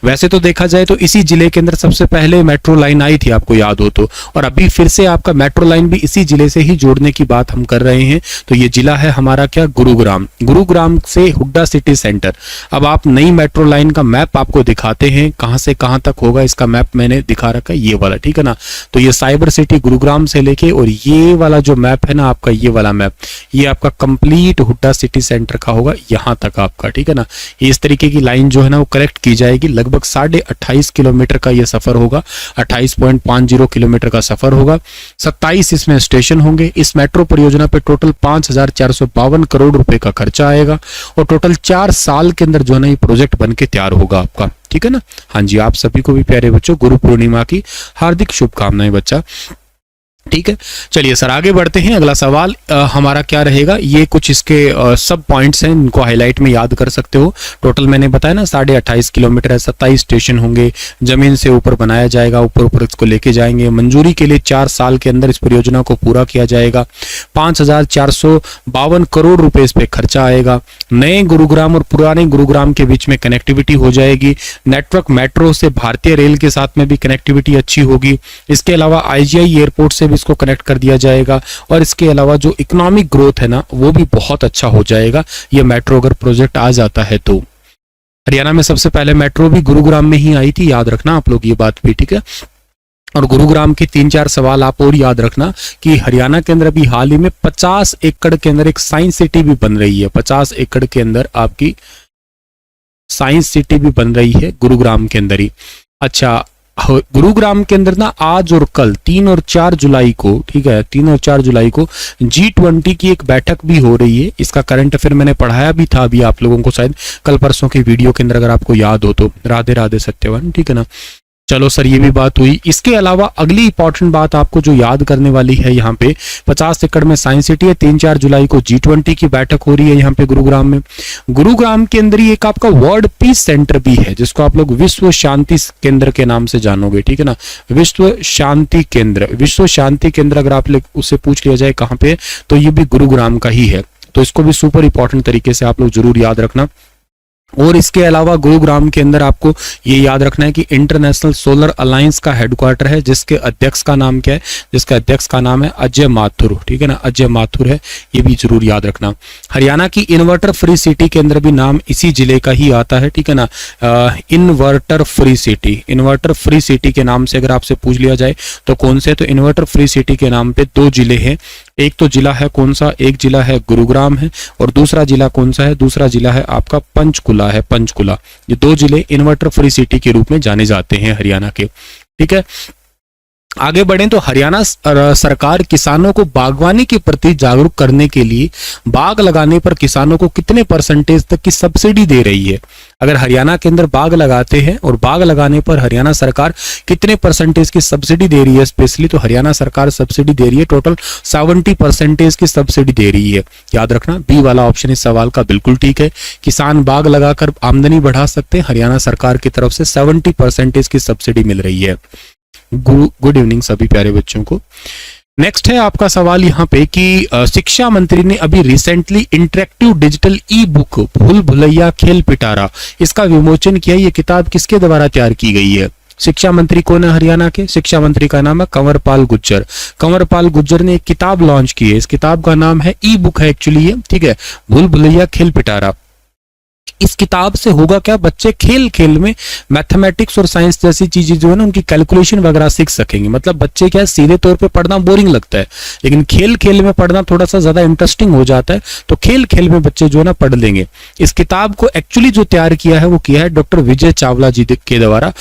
वैसे तो देखा जाए तो इसी जिले के अंदर सबसे पहले मेट्रो लाइन आई थी, आपको याद हो तो, और अभी फिर से आपका मेट्रो लाइन भी इसी जिले से ही जोड़ने की बात हम कर रहे हैं। तो ये जिला है हमारा क्या? गुरुग्राम। गुरुग्राम से हुड्डा सिटी सेंटर। अब आप नई मेट्रो लाइन का मैप आपको दिखाते हैं, कहां से कहां तक होगा इसका मैप मैंने दिखा रखा है, ये वाला, ठीक है ना। तो ये साइबर सिटी गुरुग्राम से लेके, और ये वाला जो मैप है ना आपका, ये वाला मैप, ये आपका कंप्लीट हुड्डा सिटी सेंटर का होगा यहां तक आपका, ठीक है ना। इस तरीके की लाइन जो है ना वो करेक्ट की जाएगी। लगभग 28.5 किलोमीटर का ये सफर होगा, 28.50 किलोमीटर का सफर होगा। 27 इसमें स्टेशन होंगे। इस मेट्रो परियोजना पे टोटल 5,452 करोड़ रुपए का खर्चा आएगा, और टोटल 4 साल के अंदर जो है ना ये प्रोजेक्ट बन के तैयार होगा आपका, ठीक है ना। हाँ जी, आप सभी को भी प्यारे बच्चों गुरु पूर्णिमा की हार्दिक शुभकामनाएं बच्चा, ठीक है। चलिए सर आगे बढ़ते हैं। अगला सवाल हमारा क्या रहेगा? ये कुछ इसके सब पॉइंट्स हैं, इनको हाईलाइट में याद कर सकते हो। टोटल मैंने बताया ना 28.5 किलोमीटर है, 27 स्टेशन होंगे, जमीन से ऊपर बनाया जाएगा, ऊपर इसको लेके जाएंगे। मंजूरी के लिए 4 साल के अंदर इस परियोजना को पूरा किया जाएगा। 5,452 करोड़ रुपए इस पे खर्चा आएगा। नए गुरुग्राम और पुराने गुरुग्राम के बीच में कनेक्टिविटी हो जाएगी। नेटवर्क मेट्रो से भारतीय रेल के साथ में भी कनेक्टिविटी अच्छी होगी। इसके अलावा IGI एयरपोर्ट से इसको कनेक्ट कर दिया जाएगा, और इसके अलावा जो इकोनॉमिक ग्रोथ है ना वो भी बहुत अच्छा हो जाएगा ये मेट्रो अगर प्रोजेक्ट आ जाता है तो। हरियाणा में सबसे पहले मेट्रो भी गुरुग्राम में ही आई थी, याद रखना आप लोग ये बात भी, ठीक है। और गुरुग्राम के 3-4 सवाल आप और याद रखना कि हरियाणा के अंदर अभी हाल ही में 50 एकड़ के अंदर एक साइंस सिटी भी बन रही है। 50 एकड़ के अंदर आपकी साइंस सिटी भी बन रही है गुरुग्राम के अंदर ही। अच्छा, गुरुग्राम के अंदर ना आज और कल 3 और 4 जुलाई को, ठीक है, 3 और 4 जुलाई को G20 की एक बैठक भी हो रही है। इसका करंट अफेयर मैंने पढ़ाया भी था अभी आप लोगों को, शायद कल परसों की वीडियो के अंदर, अगर आपको याद हो तो। राधे राधे सत्यवान, ठीक है ना। चलो सर ये भी बात हुई। इसके अलावा अगली इंपॉर्टेंट बात आपको जो याद करने वाली है, यहाँ पे 50 एकड़ में साइंस सिटी है। 3-4 जुलाई को G20 की बैठक हो रही है यहाँ पे गुरुग्राम में। गुरुग्राम के अंदर ही एक आपका वर्ल्ड पीस सेंटर भी है, जिसको आप लोग विश्व शांति केंद्र के नाम से जानोगे, ठीक है ना। विश्व शांति केंद्र, विश्व शांति केंद्र अगर आप लोग उससे पूछ लिया जाए कहाँ पे, तो ये भी गुरुग्राम का ही है। तो इसको भी सुपर इंपॉर्टेंट तरीके से आप लोग जरूर याद रखना। और इसके अलावा गुरुग्राम के अंदर आपको ये याद रखना है कि इंटरनेशनल सोलर अलायंस का हेडक्वार्टर है, जिसके अध्यक्ष का नाम क्या है? जिसका अध्यक्ष का नाम है अजय माथुर, ठीक है ना, अजय माथुर है, ये भी जरूर याद रखना। हरियाणा की इन्वर्टर फ्री सिटी के अंदर भी नाम इसी जिले का ही आता है, ठीक है ना। Inverter free city, inverter free city के नाम से अगर आपसे पूछ लिया जाए तो कौन से? तो इन्वर्टर फ्री सिटी के नाम पे 2 जिले हैं। एक तो जिला है कौन सा? एक जिला है गुरुग्राम है, और दूसरा जिला कौन सा है? दूसरा जिला है आपका पंचकुला है, पंचकुला। ये 2 जिले इन्वर्टर फ्री सिटी के रूप में जाने जाते हैं हरियाणा के, ठीक है। आगे बढ़ें तो हरियाणा सरकार किसानों को बागवानी के प्रति जागरूक करने के लिए बाग लगाने पर किसानों को कितने परसेंटेज तक की सब्सिडी दे रही है? अगर हरियाणा के अंदर बाग लगाते हैं और बाग लगाने पर हरियाणा सरकार कितने परसेंटेज की सब्सिडी दे रही है? स्पेशली तो हरियाणा सरकार सब्सिडी दे रही है, टोटल 70% की सब्सिडी दे रही है। याद रखना बी वाला ऑप्शन इस सवाल का बिल्कुल ठीक है। किसान बाग लगाकर आमदनी बढ़ा सकते हैं। हरियाणा सरकार की तरफ से 70% की सब्सिडी मिल रही है। गुड इवनिंग सभी प्यारे बच्चों को। नेक्स्ट है आपका सवाल यहाँ पे कि शिक्षा मंत्री ने अभी recently interactive digital e book भूल भुलैया खेल पिटारा, इसका विमोचन किया। ये किताब किसके द्वारा तैयार की गई है? शिक्षा मंत्री कौन है हरियाणा के? शिक्षा मंत्री का नाम है कंवरपाल गुज्जर। कंवरपाल गुज्जर ने एक किताब लॉन्च की है। इस किताब का नाम है, ई बुक है एक्चुअली ये, ठीक है, भूल भुलैया खेल पिटारा। इस किताब से होगा क्या? बच्चे खेल खेल में मैथमेटिक्स और साइंस जैसी चीजें जो है ना उनकी कैलकुलेशन वगैरह सीख सकेंगे। मतलब बच्चे क्या सीधे तौर पे पढ़ना बोरिंग लगता है, लेकिन खेल खेल में पढ़ना थोड़ा सा ज्यादा इंटरेस्टिंग हो जाता है, तो खेल खेल में बच्चे जो है ना पढ़ लेंगे। इस किताब को एक्चुअली जो तैयार किया है वो किया है डॉक्टर विजय चावला जी के द्वारा।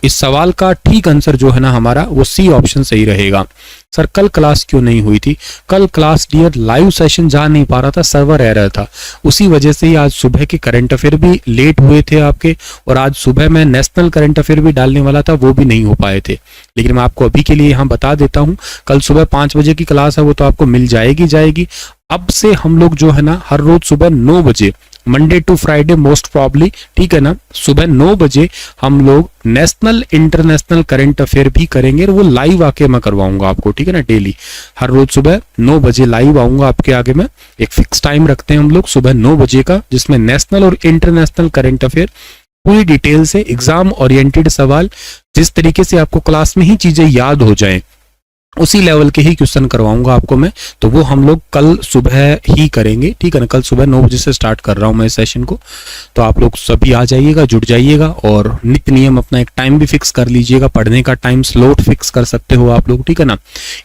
इस सवाल का ठीक आंसर जो है ना हमारा वो सी ऑप्शन सही रहेगा। सर कल क्लास क्यों नहीं हुई थी? कल क्लास डियर लाइव सेशन जा नहीं पा रहा था, सर्वर एरर था, उसी वजह से ही आज सुबह के करंट अफेयर भी लेट हुए थे आपके, और आज सुबह मैं नेशनल करंट अफेयर भी डालने वाला था, वो भी नहीं हो पाए थे। लेकिन मैं आपको अभी के लिए यहाँ बता देता हूँ, कल सुबह 5 बजे की क्लास है, वो तो आपको मिल जाएगी। अब से हम लोग जो है ना हर रोज सुबह 9 बजे, Monday to Friday most probably, ठीक है ना, सुबह 9 बजे हम लोग नेशनल इंटरनेशनल करंट अफेयर भी करेंगे, और वो लाइव आके मैं करवाऊंगा आपको, ठीक है ना। डेली हर रोज सुबह 9 बजे लाइव आऊंगा आपके आगे में। एक फिक्स टाइम रखते हैं हम लोग सुबह 9 बजे का, जिसमें नेशनल और इंटरनेशनल करंट अफेयर पूरी डिटेल से, एग्जाम ओरिएंटेड सवाल, जिस तरीके से आपको क्लास में ही चीजें याद हो जाएं उसी लेवल के ही क्वेश्चन करवाऊंगा आपको मैं। तो वो हम लोग कल सुबह ही करेंगे, ठीक है ना। कल सुबह 9 बजे से स्टार्ट कर रहा हूं मैं इस सेशन को, तो आप लोग सभी आ जाइएगा, जुड़ जाइएगा, और नित्य नियम अपना एक टाइम भी फिक्स कर लीजिएगा, पढ़ने का टाइम स्लॉट फिक्स कर सकते हो आप लोग, ठीक है ना।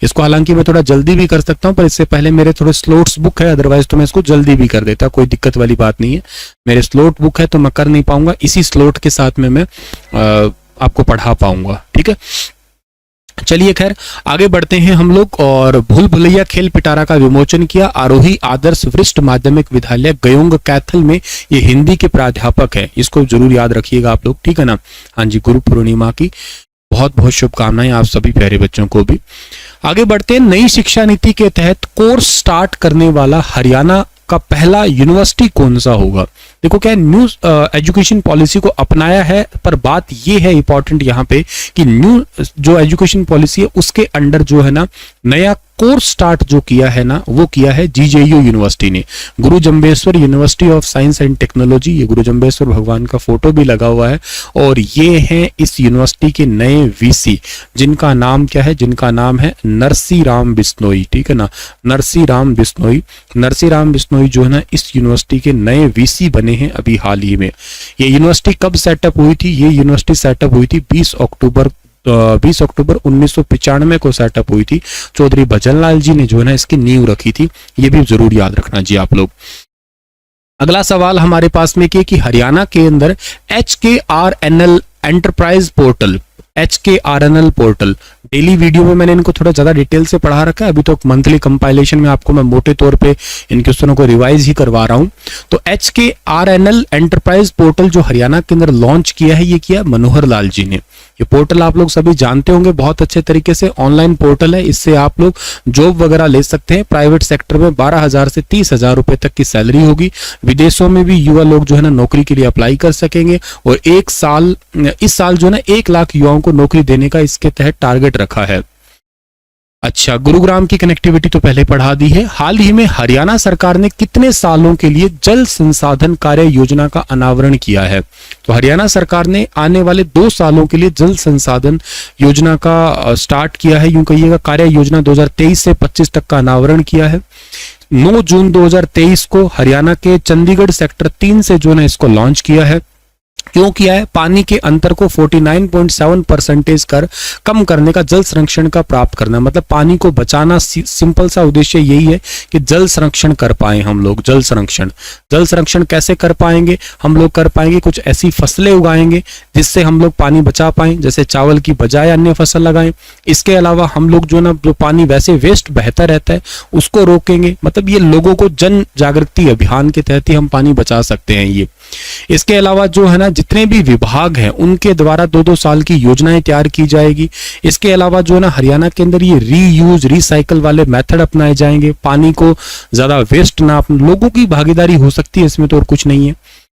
इसको हालांकि मैं थोड़ा जल्दी भी कर सकता हूँ, पर इससे पहले मेरे थोड़े स्लॉट्स बुक है, अदरवाइज तो मैं इसको जल्दी भी कर देता, कोई दिक्कत वाली बात नहीं है। मेरे स्लॉट बुक है तो मैं कर नहीं पाऊंगा, इसी स्लॉट के साथ में मैं आपको पढ़ा पाऊंगा, ठीक है। चलिए खैर आगे बढ़ते हैं हम लोग, और भूल भुलैया खेल पिटारा का विमोचन किया आरोही आदर्श वरिष्ठ माध्यमिक विद्यालय गयोंग कैथल में। ये हिंदी के प्राध्यापक है, इसको जरूर याद रखिएगा आप लोग, ठीक है ना। हाँ जी, गुरु पूर्णिमा की बहुत बहुत शुभकामनाएं आप सभी प्यारे बच्चों को भी। आगे बढ़ते हैं, नई शिक्षा नीति के तहत कोर्स स्टार्ट करने वाला हरियाणा का पहला यूनिवर्सिटी कौन सा होगा? देखो क्या न्यू एजुकेशन पॉलिसी को अपनाया है, पर बात ये है इंपॉर्टेंट यहाँ पे कि न्यू जो एजुकेशन पॉलिसी है उसके अंडर जो है ना नया कोर्स स्टार्ट जो किया है ना, वो किया है जीजेयू यूनिवर्सिटी ने, गुरु Jambheshwar university of science and technology. ये गुरु जम्बेश्वर भगवान का फोटो भी लगा हुआ है, और ये हैं इस यूनिवर्सिटी के नए वीसी, जिनका नाम क्या है? जिनका नाम है नरसी राम बिश्नोई, ठीक है ना, नरसी राम बिश्नोई। नरसी राम बिश्नोई जो है ना इस यूनिवर्सिटी के नए वीसी बने हैं अभी हाल ही में। ये यूनिवर्सिटी कब सेटअप हुई थी? ये यूनिवर्सिटी सेटअप हुई थी 20 अक्टूबर 1995 को सेटअप हुई थी। चौधरी भजनलाल जी ने जो है ना इसकी नींव रखी थी, ये भी जरूर याद रखना जी आप लोग। अगला सवाल हमारे पास में कि हरियाणा के अंदर HKRNL enterprise portal, HKRNL portal, daily video में मैंने इनको थोड़ा ज्यादा डिटेल से पढ़ा रखा है, अभी तो मंथली कंपाइलेशन में आपको मैं मोटे तौर पे इन क्वेश्चनों को रिवाइज ही करवा रहा हूं। तो HKRNL एंटरप्राइज पोर्टल जो हरियाणा के अंदर लॉन्च किया है, ये किया मनोहर लाल जी ने। ये पोर्टल आप लोग सभी जानते होंगे, बहुत अच्छे तरीके से ऑनलाइन पोर्टल है, इससे आप लोग जॉब वगैरह ले सकते हैं। प्राइवेट सेक्टर में 12,000 से 30,000 रुपए तक की सैलरी होगी। विदेशों में भी युवा लोग जो है ना नौकरी के लिए अप्लाई कर सकेंगे, और इस साल जो है ना 1 लाख युवाओं को नौकरी देने का इसके तहत टारगेट रखा है। अच्छा, गुरुग्राम की कनेक्टिविटी तो पहले पढ़ा दी है। हाल ही में हरियाणा सरकार ने कितने सालों के लिए जल संसाधन कार्य योजना का अनावरण किया है? तो हरियाणा सरकार ने आने वाले 2 सालों के लिए जल संसाधन योजना का स्टार्ट किया है, यूं कहिएगा कार्य योजना 2023 से 25 तक का अनावरण किया है। 9 जून 2023 को हरियाणा के चंडीगढ़ सेक्टर 3 से जो है इसको लॉन्च किया है। क्यों किया है? पानी के अंतर को 49.7% कर कम करने का, जल संरक्षण का प्राप्त करना, मतलब पानी को बचाना। सिंपल सा उद्देश्य यही है कि जल संरक्षण कर पाए हम लोग। जल संरक्षण कैसे कर पाएंगे? हम लोग कर पाएंगे कुछ ऐसी फसलें उगाएंगे जिससे हम लोग पानी बचा पाएं, जैसे चावल की बजाय अन्य फसल लगाएं। इसके अलावा हम लोग जो ना जो पानी वैसे वेस्ट बहता रहता है उसको रोकेंगे। मतलब ये लोगों को जन जागृति अभियान के तहत ही हम पानी बचा सकते हैं ये। इसके अलावा जो है ना जितने भी विभाग हैं उनके द्वारा 2-2 साल की योजनाएं तैयार की जाएगी। इसके अलावा जो है ना हरियाणा के अंदर ये रीयूज रिसाइकल वाले मेथड अपनाए जाएंगे। पानी को ज्यादा वेस्ट ना, लोगों की भागीदारी हो सकती है इसमें, तो और कुछ नहीं है।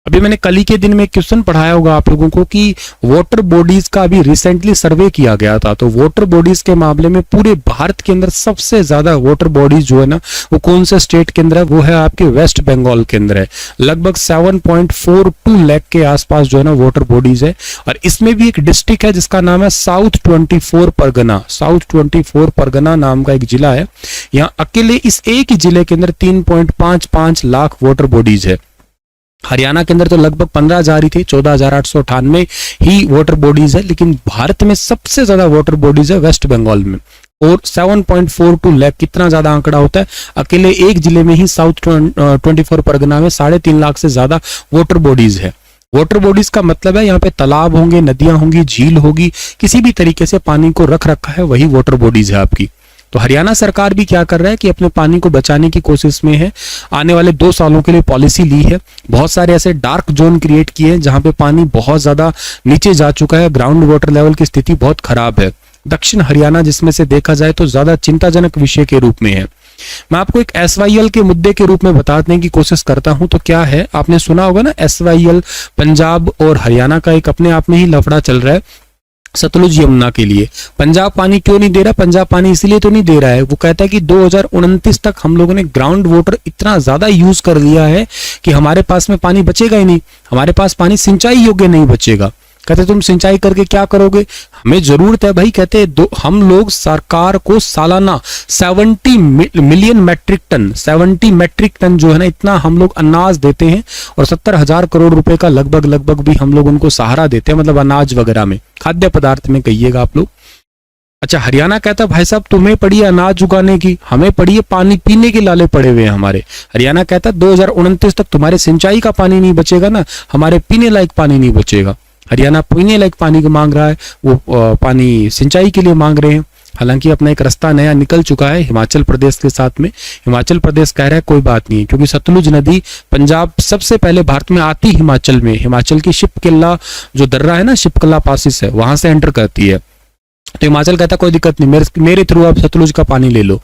अभी मैंने कल ही के दिन में क्वेश्चन पढ़ाया होगा आप लोगों को कि वाटर बॉडीज का अभी रिसेंटली सर्वे किया गया था। तो वाटर बॉडीज के मामले में पूरे भारत के अंदर सबसे ज्यादा वाटर बॉडीज जो है ना वो कौन से स्टेट के अंदर है? वो है आपके वेस्ट बंगाल के अंदर है। लगभग 7.42 लाख के आसपास जो है ना वाटर बॉडीज है। और इसमें भी एक डिस्ट्रिक्ट है जिसका नाम है साउथ 24 परगना। साउथ 24 परगना नाम का एक जिला है। यहाँ अकेले इस एक ही जिले के अंदर 3.55 लाख वाटर बॉडीज है। हरियाणा के अंदर तो लगभग 15,000 ही थे, 14,898 ही वाटर बॉडीज है। लेकिन भारत में सबसे ज्यादा वाटर बॉडीज है वेस्ट बंगाल में, और 7.42 लाख। कितना ज्यादा आंकड़ा होता है? अकेले एक जिले में ही साउथ 24 परगना में 3.5 लाख से ज्यादा वाटर बॉडीज है। वाटर बॉडीज का मतलब है यहाँ पे तालाब होंगे, नदियां होंगी, झील होगी, किसी भी तरीके से पानी को रख रखा है, वही वाटर बॉडीज है आपकी। तो हरियाणा सरकार भी क्या कर रहा है कि अपने पानी को बचाने की कोशिश में है, आने वाले 2 सालों के लिए पॉलिसी ली है, बहुत सारे ऐसे डार्क जोन क्रिएट किए हैं जहां पे पानी बहुत ज्यादा नीचे जा चुका है, ग्राउंड वाटर लेवल की स्थिति बहुत खराब है। दक्षिण हरियाणा जिसमें से देखा जाए तो ज्यादा चिंताजनक विषय के रूप में है। मैं आपको एक SYL के मुद्दे के रूप में बताने की कोशिश करता हूं। तो क्या है, आपने सुना होगा ना, SYL पंजाब और हरियाणा का एक अपने आप में ही लफड़ा चल रहा है सतलुज यमुना के लिए। पंजाब पानी क्यों नहीं दे रहा? पंजाब पानी इसलिए तो नहीं दे रहा है, वो कहता है कि 2029 तक हम लोगों ने ग्राउंड वाटर इतना ज्यादा यूज कर लिया है कि हमारे पास में पानी बचेगा ही नहीं, हमारे पास पानी सिंचाई योग्य नहीं बचेगा। कहते तुम सिंचाई करके क्या करोगे? हमें जरूरत है भाई, कहते हम लोग सरकार को सालाना 70 million metric tonne 70 metric tonne जो है ना, इतना हम लोग अनाज देते हैं और 70,000 करोड़ रुपए का लगभग भी हम लोग उनको सहारा देते हैं, मतलब अनाज वगैरह में, खाद्य पदार्थ में कहिएगा आप लोग। अच्छा, हरियाणा कहता भाई साहब तुम्हें पड़ी है अनाज उगाने की, हमें पड़ी है पानी पीने के लाले पड़े हुए हैं हमारे। हरियाणा कहता 2029 तक तुम्हारे सिंचाई का पानी नहीं बचेगा ना, हमारे पीने लायक पानी नहीं बचेगा। हरियाणा पीने लायक पानी को मांग रहा है, वो पानी सिंचाई के लिए मांग रहे हैं। हालांकि अपना एक रास्ता नया निकल चुका है हिमाचल प्रदेश के साथ में। हिमाचल प्रदेश कह रहा है कोई बात नहीं है, क्योंकि सतलुज नदी पंजाब सबसे पहले भारत में आती हिमाचल में, हिमाचल की शिपकिल्ला जो दर्रा है ना, शिपकिल्ला पासिस है, वहां से एंटर करती है। तो हिमाचल कहता कोई दिक्कत नहीं, मेरे थ्रू आप सतलुज का पानी ले लो,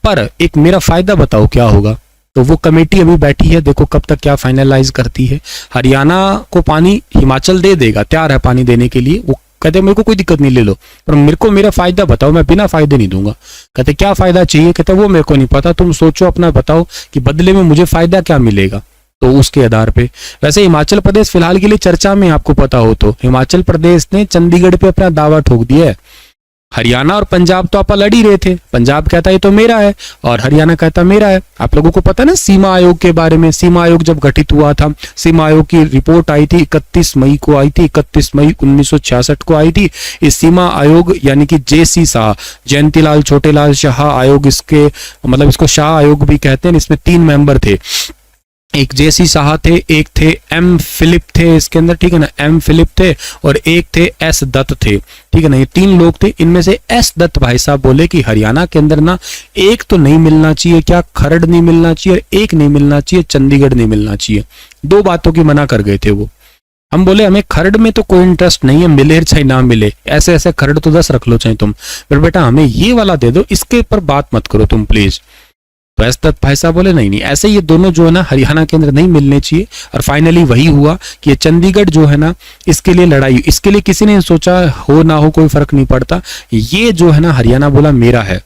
पर एक मेरा फायदा बताओ क्या होगा। तो वो कमेटी अभी बैठी है, देखो कब तक क्या फाइनलाइज करती है। हरियाणा को पानी हिमाचल दे देगा, तैयार है पानी देने के लिए। वो कहते मेरे को कोई दिक्कत नहीं, ले लो, पर मेरे को मेरा फायदा बताओ, मैं बिना फायदे नहीं दूंगा। कहते क्या फायदा चाहिए? कहते वो मेरे को नहीं पता, तुम सोचो अपना, बताओ कि बदले में मुझे फायदा क्या मिलेगा। तो उसके आधार पे वैसे हिमाचल प्रदेश फिलहाल के लिए चर्चा में, आपको पता हो तो हिमाचल प्रदेश ने चंडीगढ़ पे अपना दावा ठोक दिया है। हरियाणा और पंजाब तो आप लड़ ही रहे थे, पंजाब कहता ये तो मेरा है और हरियाणा कहता मेरा है। आप लोगों को पता ना सीमा आयोग के बारे में, सीमा आयोग जब गठित हुआ था, सीमा आयोग की रिपोर्ट आई थी 31 मई को आई थी, 31 मई 1966 को आई थी। इस सीमा आयोग यानी कि JC शाह, जयंतीलाल छोटेलाल शाह आयोग, इसके मतलब इसको शाह आयोग भी कहते हैं। इसमें 3 मेंबर थे, एक JC शाह थे, एक थे M फिलिप थे इसके अंदर, ठीक है ना, M फिलिप थे, और एक थे S दत्त थे, ठीक है ना, ये 3 लोग थे। इनमें से S दत्त भाई साहब बोले कि हरियाणा के अंदर ना एक तो नहीं मिलना चाहिए, क्या खरड़ नहीं मिलना चाहिए, और एक नहीं मिलना चाहिए चंडीगढ़ नहीं मिलना चाहिए। 2 बातों की मना कर गए थे वो। हम बोले हमें खरड़ में तो कोई इंटरेस्ट नहीं है, मिले चाहे ना मिले, ऐसे ऐसे खरड़ तो 10 रख लो चाहे तुम, पर बेटा हमें ये वाला दे दो, इसके ऊपर बात मत करो तुम प्लीज। तो एस दत्त भाई साहब बोले नहीं, ऐसे ये दोनों जो है ना हरियाणा के अंदर नहीं मिलने चाहिए। और फाइनली वही हुआ कि ये चंडीगढ़ जो है ना, इसके लिए लड़ाई, इसके लिए किसी ने सोचा हो ना हो कोई फर्क नहीं पड़ता, ये जो है ना हरियाणा बोला मेरा है।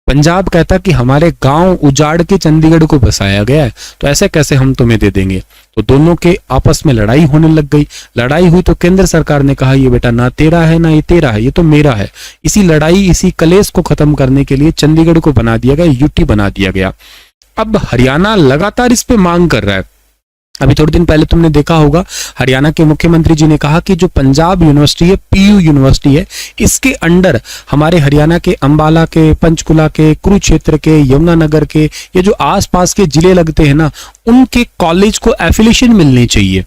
पंजाब कहता कि हमारे गांव उजाड़ के चंडीगढ़ को बसाया गया है, तो ऐसे कैसे हम तुम्हें दे देंगे। तो दोनों के आपस में लड़ाई होने लग गई। लड़ाई हुई तो केंद्र सरकार ने कहा ये बेटा ना तेरा है ना ये तेरा है, ये तो मेरा है। इसी लड़ाई, इसी कलेश को खत्म करने के लिए चंडीगढ़ को बना दिया गया, UT बना दिया गया। अब हरियाणा लगातार इस पे मांग कर रहा है। अभी थोड़े दिन पहले तुमने देखा होगा हरियाणा के मुख्यमंत्री जी ने कहा कि जो पंजाब यूनिवर्सिटी है, PU यूनिवर्सिटी है, इसके अंडर हमारे हरियाणा के अंबाला के, पंचकुला के, कुरुक्षेत्र के, यमुनानगर के, ये जो आसपास के जिले लगते हैं ना, उनके कॉलेज को एफिलिएशन मिलनी चाहिए।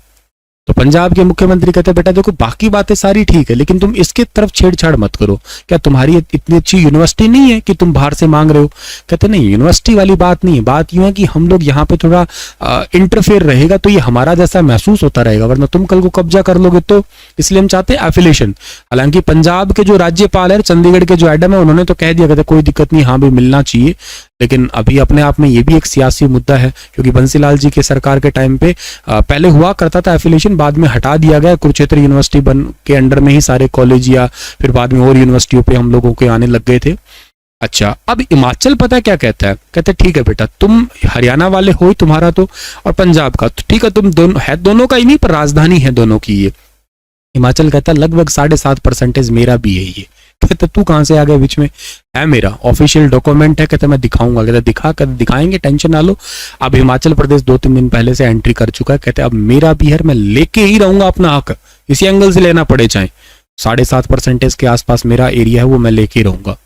तो पंजाब के मुख्यमंत्री कहते बेटा देखो बाकी बातें सारी ठीक है, लेकिन तुम इसके तरफ छेड़छाड़ मत करो। क्या तुम्हारी इतनी अच्छी यूनिवर्सिटी नहीं है कि तुम बाहर से मांग रहे हो? कहते नहीं, यूनिवर्सिटी वाली बात नहीं है, बात यूं है कि हम लोग यहाँ पे थोड़ा इंटरफेयर रहेगा तो ये हमारा जैसा महसूस होता रहेगा, वरना तुम कल को कब्जा कर लोगे तो, इसलिए हम चाहते हैं एफिलिएशन। हालांकि पंजाब के जो राज्यपाल है, चंडीगढ़ के जो एडम है, उन्होंने तो कह दिया, कहते कोई दिक्कत नहीं, हाँ भी मिलना चाहिए। लेकिन अभी अपने आप में ये भी एक सियासी मुद्दा है, क्योंकि बंसीलाल जी के सरकार के टाइम पे पहले हुआ करता था एफिलिएशन, बाद में हटा दिया गया। कुरुक्षेत्र यूनिवर्सिटी बन के अंडर में ही सारे कॉलेज, या फिर बाद में और यूनिवर्सिटियों पे हम लोगों के आने लग गए थे। अच्छा, अब हिमाचल पता क्या कहता है? कहते ठीक है बेटा, तुम हरियाणा वाले हो ही तुम्हारा तो, और पंजाब का तो ठीक है, तुम दोनों है, दोनों का ही नहीं, पर राजधानी है दोनों की ये। हिमाचल कहता लगभग 7.5% मेरा भी है ये। कहते तू कहां से आ गया बीच में? है मेरा, ऑफिशियल डॉक्यूमेंट है। कहते मैं दिखाऊंगा। कहते दिखा, कहते दिखाएंगे, टेंशन ना लो। अब हिमाचल प्रदेश 2-3 दिन पहले से एंट्री कर चुका है। कहते अब मेरा भी है, मैं लेके ही रहूंगा अपना हक, इसी एंगल से लेना पड़े चाहे। 7.5% के आसपास मेरा एरिया है, वो मैं लेके ही रहूंगा।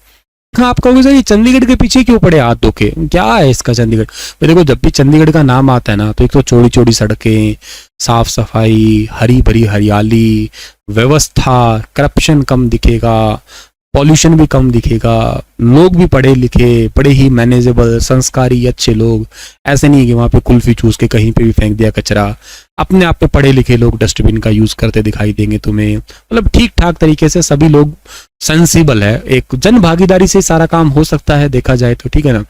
हाँ, आप कहोगे सर ये चंडीगढ़ के पीछे क्यों पड़े हाथ धो के, क्या है इसका चंडीगढ़? तो देखो, जब भी चंडीगढ़ का नाम आता है ना, तो एक तो चौड़ी चौड़ी सड़कें, साफ सफाई, हरी भरी हरियाली, व्यवस्था, करप्शन कम दिखेगा, पॉल्यूशन भी कम दिखेगा, लोग भी पढ़े लिखे, बड़े ही मैनेजेबल, संस्कारी, अच्छे लोग। ऐसे नहीं है कि वहाँ पे कुल्फी चूस के कहीं पे भी फेंक दिया कचरा। अपने आप पे पढ़े लिखे लोग डस्टबिन का यूज करते दिखाई देंगे तुम्हें। मतलब ठीक ठाक तरीके से सभी लोग सेंसिबल है, एक जन भागीदारी से सारा काम हो सकता है देखा जाए तो, ठीक है ना।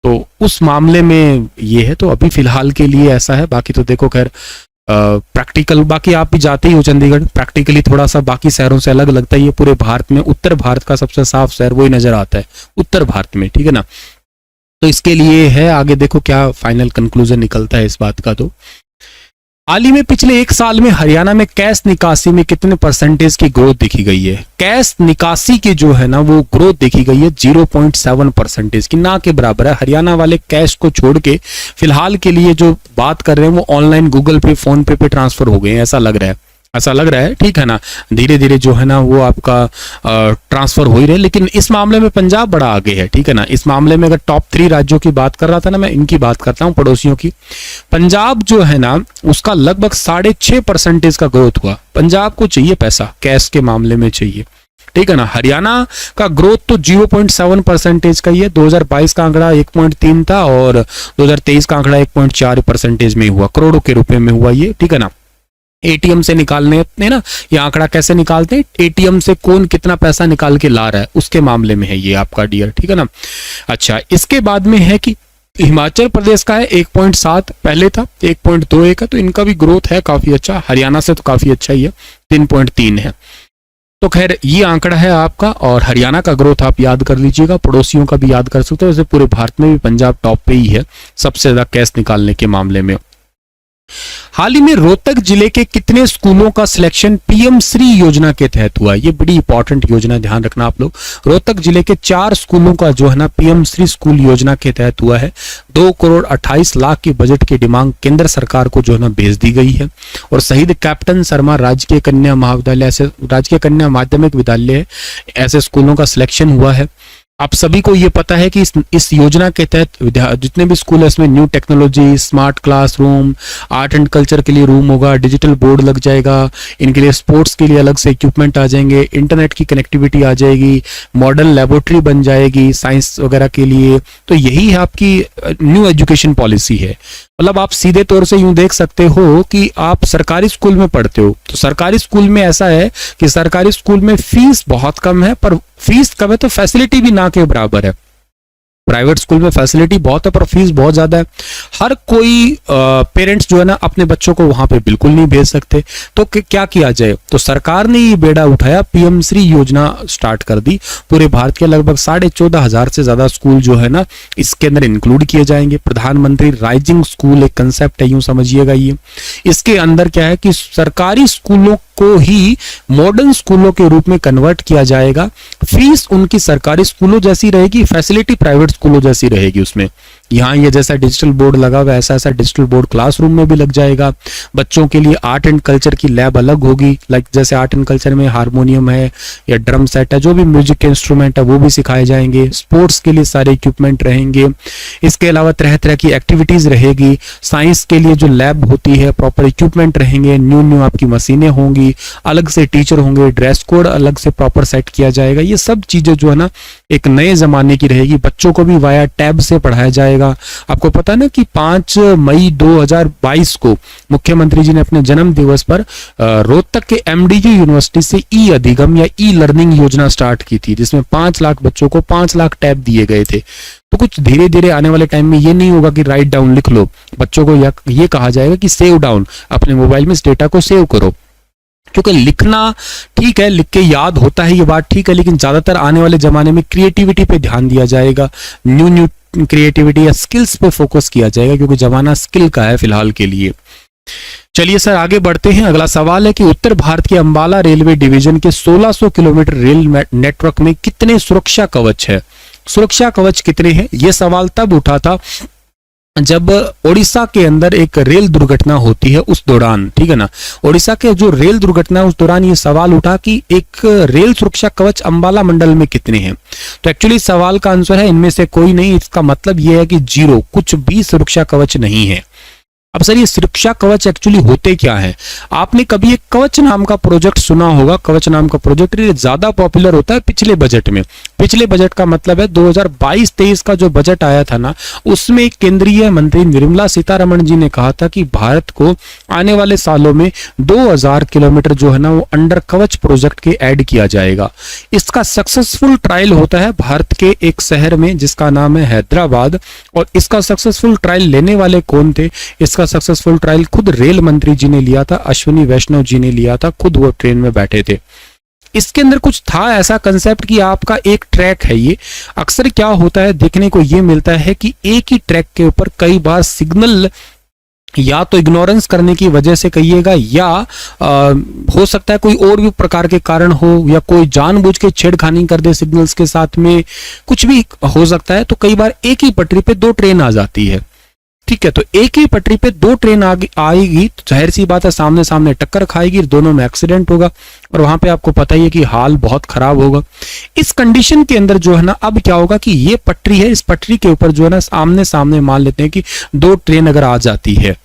तो उस मामले में ये है, तो अभी फिलहाल के लिए ऐसा है। बाकी तो देखो खैर प्रैक्टिकल, बाकी आप भी जाते ही हो चंडीगढ़, प्रैक्टिकली थोड़ा सा बाकी शहरों से अलग लगता है ये। पूरे भारत में उत्तर भारत का सबसे साफ शहर वही नजर आता है उत्तर भारत में, ठीक है ना। तो इसके लिए है, आगे देखो क्या फाइनल कंक्लूजन निकलता है इस बात का। तो हाल ही में पिछले 1 साल में हरियाणा में कैश निकासी में कितने परसेंटेज की ग्रोथ देखी गई है? कैश निकासी की जो है ना वो ग्रोथ देखी गई है 0.7% की, ना के बराबर है। हरियाणा वाले कैश को छोड़ के फिलहाल के लिए जो बात कर रहे हैं वो ऑनलाइन गूगल पे, फोन पे ट्रांसफर हो गए हैं, ऐसा लग रहा है, ठीक है ना। धीरे धीरे जो है ना वो आपका ट्रांसफर हो ही रहे, लेकिन इस मामले में पंजाब बड़ा आगे है, ठीक है ना। इस मामले में अगर टॉप 3 राज्यों की बात कर रहा था ना, मैं इनकी बात करता हूं, पड़ोसियों की। पंजाब जो है ना उसका लगभग 6.5% का ग्रोथ हुआ। पंजाब को चाहिए पैसा, कैश के मामले में चाहिए, ठीक है ना। हरियाणा का ग्रोथ तो 0.7% का ही है। 2022 का आंकड़ा 1.3 था और 2023 का आंकड़ा 1.4% में हुआ, करोड़ों के रुपए में हुआ ये, ठीक है ना। एटीएम से निकालने है ना, ये आंकड़ा कैसे निकालते हैं, एटीएम से कौन कितना पैसा निकाल के ला रहा है उसके मामले में है ये आपका डियर, ठीक है ना। अच्छा, इसके बाद में है कि हिमाचल प्रदेश का है 1.7, पहले था 1.21 का, तो इनका भी ग्रोथ है काफी अच्छा। हरियाणा से तो काफी अच्छा ही है, 3.3 है। तो खैर ये आंकड़ा है आपका, और हरियाणा का ग्रोथ आप याद कर लीजिएगा, पड़ोसियों का भी याद कर सकते हो। वैसे पूरे भारत में भी पंजाब टॉप पे ही है सबसे ज्यादा कैश निकालने के मामले में। हाल ही में रोहतक जिले के कितने स्कूलों का सिलेक्शन पीएम श्री योजना के तहत हुआ? ये बड़ी इंपॉर्टेंट योजना, ध्यान रखना आप लोग। रोहतक जिले के 4 स्कूलों का जो है ना पीएम श्री स्कूल योजना के तहत हुआ है। 2 करोड़ 28 लाख की बजट की डिमांड केंद्र सरकार को जो है ना भेज दी गई है। और शहीद कैप्टन शर्मा राजकीय कन्या महाविद्यालय, ऐसे राजकीय कन्या माध्यमिक विद्यालय, ऐसे स्कूलों का सिलेक्शन हुआ है। आप सभी को ये पता है कि इस योजना के तहत जितने भी स्कूल है इसमें new technology, smart classroom, art and culture के लिए रूम होगा, डिजिटल बोर्ड लग जाएगा, इनके लिए स्पोर्ट्स के लिए अलग से इक्विपमेंट आ जाएंगे, इंटरनेट की कनेक्टिविटी आ जाएगी, मॉडर्न लेबोरेटरी बन जाएगी साइंस वगैरह के लिए। तो यही आपकी न्यू एजुकेशन पॉलिसी है। मतलब आप सीधे तौर से यूं देख सकते हो कि आप सरकारी स्कूल में पढ़ते हो, तो सरकारी स्कूल में ऐसा है कि सरकारी स्कूल में फीस बहुत कम है, पर फीस कम है तो फैसिलिटी भी ना के बराबर है। प्राइवेट स्कूल में फैसिलिटी बहुत है पर फीस बहुत ज्यादा है। हर कोई पेरेंट्स जो है ना अपने बच्चों को वहां पे बिल्कुल नहीं भेज सकते। तो क्या किया जाए, तो सरकार ने ये बेड़ा उठाया, पीएम श्री योजना स्टार्ट कर दी। पूरे भारत के लगभग 14,500 से ज्यादा स्कूल जो है ना इसके अंदर इंक्लूड किए जाएंगे। प्रधानमंत्री राइजिंग स्कूल एक कंसेप्ट है, यूं समझिएगा ये। इसके अंदर क्या है कि सरकारी स्कूलों को ही मॉडर्न स्कूलों के रूप में कन्वर्ट किया जाएगा। फीस उनकी सरकारी स्कूलों जैसी रहेगी, फैसिलिटी प्राइवेट स्कूलों जैसी रहेगी उसमें। यहाँ ये जैसा डिजिटल बोर्ड लगा हुआ है ऐसा डिजिटल बोर्ड क्लासरूम में भी लग जाएगा। बच्चों के लिए आर्ट एंड कल्चर की लैब अलग होगी, लाइक जैसे आर्ट एंड कल्चर में हारमोनियम है या ड्रम सेट है, जो भी म्यूजिक के इंस्ट्रूमेंट है वो भी सिखाए जाएंगे। स्पोर्ट्स के लिए सारे इक्विपमेंट रहेंगे। इसके अलावा तरह तरह की एक्टिविटीज रहेगी। साइंस के लिए जो लैब होती है प्रॉपर इक्विपमेंट रहेंगे, न्यू आपकी मशीनें होंगी, अलग से टीचर होंगे, ड्रेस कोड अलग से प्रॉपर सेट किया जाएगा। ये सब चीजें जो है ना एक नए जमाने की रहेगी। बच्चों को भी वाया टैब से पढ़ाया जाएगा। आपको पता है ना कि 5 मई 2022 को मुख्यमंत्री जी ने अपने जन्म दिवस पर रोहतक के एमडीयू यूनिवर्सिटी से ई अधिगम या ई लर्निंग योजना स्टार्ट की थी, जिसमें 5 लाख बच्चों को 5 लाख टैब दिए गए थे। तो कुछ धीरे धीरे आने वाले टाइम में ये नहीं होगा कि राइट डाउन लिख लो, बच्चों को ये कहा जाएगा कि सेव डाउन, अपने मोबाइल में इस डेटा को सेव करो। क्योंकि लिखना ठीक है, लिख के याद होता है, ये बात ठीक है, लेकिन ज्यादातर आने वाले जमाने में क्रिएटिविटी पे ध्यान दिया जाएगा। न्यू क्रिएटिविटी या स्किल्स पे फोकस किया जाएगा, क्योंकि जमाना स्किल का है फिलहाल के लिए। चलिए सर आगे बढ़ते हैं। अगला सवाल है कि उत्तर भारत के अंबाला रेलवे डिवीजन के 1600 किलोमीटर रेल नेटवर्क में कितने सुरक्षा कवच है? सुरक्षा कवच कितने हैं? यह सवाल तब उठा था जब ओडिशा के अंदर एक रेल दुर्घटना होती है उस दौरान, ठीक है ना। ओडिशा के जो रेल दुर्घटना उस दौरान ये सवाल उठा कि एक रेल सुरक्षा कवच अंबाला मंडल में कितने हैं। तो एक्चुअली सवाल का आंसर है इनमें से कोई नहीं। इसका मतलब ये है कि 0, कुछ भी सुरक्षा कवच नहीं है। अब सर ये सुरक्षा कवच एक्चुअली होते क्या है? आपने कभी एक कवच नाम का प्रोजेक्ट सुना होगा। कवच नाम का प्रोजेक्ट ये ज्यादा पॉपुलर होता है पिछले बजट में। पिछले बजट का मतलब है 2022-23 का जो बजट आया था ना, उसमें केंद्रीय मंत्री निर्मला सीतारमण जी ने कहा था कि भारत को आने वाले सालों में 2000 किलोमीटर जो है ना वो अंडर कवच प्रोजेक्ट के ऐड किया जाएगा। इसका सक्सेसफुल ट्रायल होता है भारत के एक शहर में जिसका नाम है हैदराबाद। और इसका सक्सेसफुल ट्रायल लेने वाले कौन थे? इसका सक्सेसफुल ट्रायल खुद रेल मंत्री जी ने लिया था, अश्विनी वैष्णव जी ने लिया था, खुद वो ट्रेन में बैठे थे। इसके अंदर कुछ था ऐसा कंसेप्ट कि आपका एक ट्रैक है। ये अक्सर क्या होता है देखने को ये मिलता है कि एक ही ट्रैक के ऊपर कई बार सिग्नल या तो इग्नोरेंस करने की वजह से कहिएगा या हो सकता है कोई और भी प्रकार के कारण हो या कोई जानबूझ के छेड़खानी कर दे सिग्नल्स के साथ में, कुछ भी हो सकता है। तो कई बार एक ही पटरी पे दो ट्रेन आ जाती है, ठीक है। तो एक ही पटरी पे दो ट्रेन आएगी तो जाहिर सी बात है सामने सामने टक्कर खाएगी, दोनों में एक्सीडेंट होगा और वहां पे आपको पता ही है कि हाल बहुत खराब होगा। इस कंडीशन के अंदर जो है ना अब क्या होगा कि ये पटरी है, इस पटरी के ऊपर जो है ना आमने सामने मान लेते हैं कि दो ट्रेन अगर आ जाती है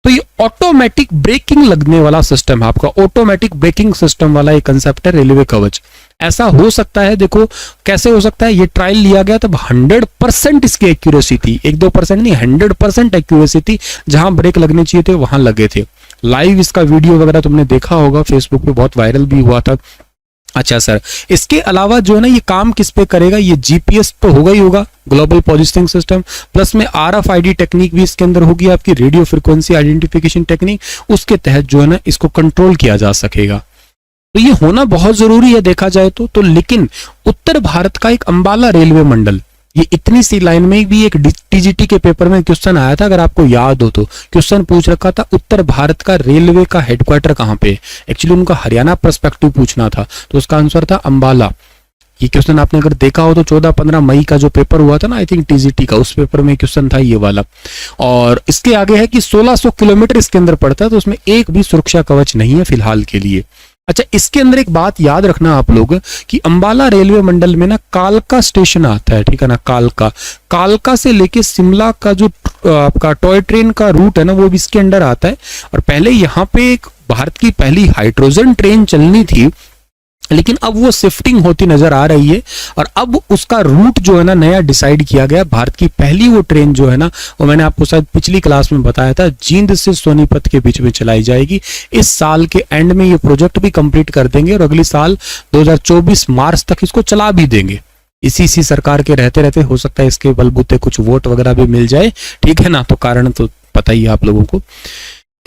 तो ये ऑटोमेटिक ब्रेकिंग लगने वाला सिस्टम है आपका, ऑटोमेटिक ब्रेकिंग सिस्टम वाला ये कंसेप्ट है रेलवे कवच। ऐसा हो सकता है, देखो कैसे हो सकता है, ये ट्रायल लिया गया तब 100% इसकी एक्यूरेसी थी, 1-2% नहीं 100% एक्यूरेसी थी। जहां ब्रेक लगने चाहिए थे वहां लगे थे। लाइव इसका वीडियो वगैरह तुमने देखा होगा, फेसबुक पे बहुत वायरल भी हुआ था। अच्छा सर, इसके अलावा जो है ना ये काम किस पे करेगा? ये जीपीएस तो होगा ही होगा, ग्लोबल पोजिशनिंग सिस्टम, प्लस में आरएफआईडी टेक्निक भी इसके अंदर होगी, आपकी रेडियो फ्रिक्वेंसी आइडेंटिफिकेशन टेक्निक, उसके तहत जो है ना इसको कंट्रोल किया जा सकेगा। तो ये होना बहुत जरूरी है देखा जाए तो लेकिन उत्तर भारत का एक अंबाला रेलवे मंडल, ये इतनी सी लाइन में भी एक टीजीटी के पेपर में क्वेश्चन आया था, अगर आपको याद हो तो क्वेश्चन पूछ रखा था उत्तर भारत का रेलवे का हेडक्वार्टर कहां पे। एक्चुअली उनका हरियाणा पर्सपेक्टिव पूछना था तो उसका आंसर था अंबाला। ये क्वेश्चन आपने अगर देखा हो तो 14-15 मई का जो पेपर हुआ था ना, आई थिंक टीजीटी का, उस पेपर में क्वेश्चन था ये वाला। और इसके आगे है कि 1600 किलोमीटर इसके अंदर पड़ता है, तो उसमें एक भी सुरक्षा कवच नहीं है फिलहाल के लिए। अच्छा, इसके अंदर एक बात याद रखना आप लोग कि अंबाला रेलवे मंडल में ना कालका स्टेशन आता है, ठीक है ना, कालका से लेके शिमला का जो आपका टॉय ट्रेन का रूट है ना वो भी इसके अंडर आता है। और पहले यहाँ पे एक भारत की पहली हाइड्रोजन ट्रेन चलनी थी, लेकिन अब वो शिफ्टिंग होती नजर आ रही है और अब उसका रूट जो है ना नया डिसाइड किया गया। भारत की पहली वो ट्रेन जो है ना वो मैंने आपको शायद पिछली क्लास में बताया था, जींद से सोनीपत के बीच में चलाई जाएगी। इस साल के एंड में ये प्रोजेक्ट भी कंप्लीट कर देंगे और अगली साल 2024 मार्च तक इसको चला भी देंगे। इसी सरकार के रहते रहते हो सकता है इसके बलबूते कुछ वोट वगैरह भी मिल जाए, ठीक है ना। तो कारण तो पता ही है आप लोगों को।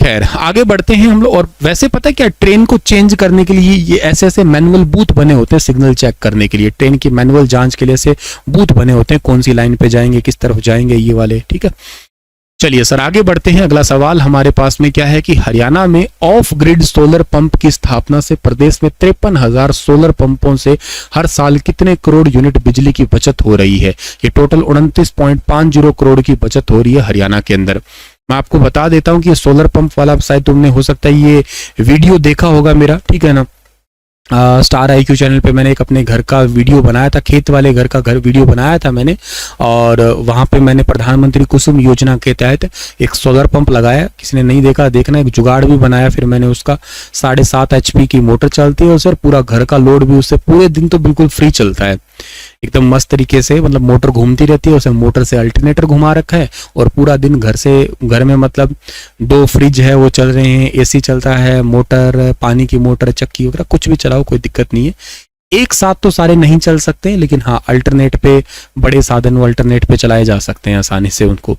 खैर आगे बढ़ते हैं हम लोग। और वैसे पता है क्या, ट्रेन को चेंज करने के लिए ये ऐसे मैनुअल बूथ बने होते हैं सिग्नल चेक करने के लिए, ट्रेन की मैनुअल जांच के लिए ऐसे बूथ बने होते हैं, कौन सी लाइन पे जाएंगे, किस तरफ जाएंगे, ये वाले, ठीक है। चलिए सर आगे बढ़ते हैं। अगला सवाल हमारे पास में क्या है कि हरियाणा में ऑफ ग्रिड सोलर पंप की स्थापना से प्रदेश में 53,000 सोलर पंपों से हर साल कितने करोड़ यूनिट बिजली की बचत हो रही है? ये टोटल 29.50 करोड़ की बचत हो रही है हरियाणा के अंदर। मैं आपको बता देता हूं कि ये सोलर पंप वाला शायद तुमने हो सकता है ये वीडियो देखा होगा मेरा, ठीक है ना। स्टार IQ चैनल पे मैंने एक अपने घर का वीडियो बनाया था, खेत वाले घर का वीडियो बनाया था मैंने, और वहां पे मैंने प्रधानमंत्री कुसुम योजना के तहत एक सोलर पंप लगाया। किसी ने नहीं देखा देखना, एक जुगाड़ भी बनाया। फिर मैंने उसका 7.5 HP की मोटर चलती है और सर पूरा घर का लोड भी उससे पूरे दिन तो बिल्कुल फ्री चलता है, एकदम मस्त तरीके से, मतलब मोटर घूमती रहती है, उसे मोटर से अल्टरनेटर घुमा रखा है और पूरा दिन घर में मतलब 2 फ्रिज है वो चल रहे हैं, AC चलता है, मोटर, पानी की मोटर, चक्की वगैरह कुछ भी चलाओ कोई दिक्कत नहीं है। एक साथ तो सारे नहीं चल सकते लेकिन हाँ अल्टरनेट पे, बड़े साधन वो अल्टरनेट पे चलाए जा सकते हैं आसानी से उनको।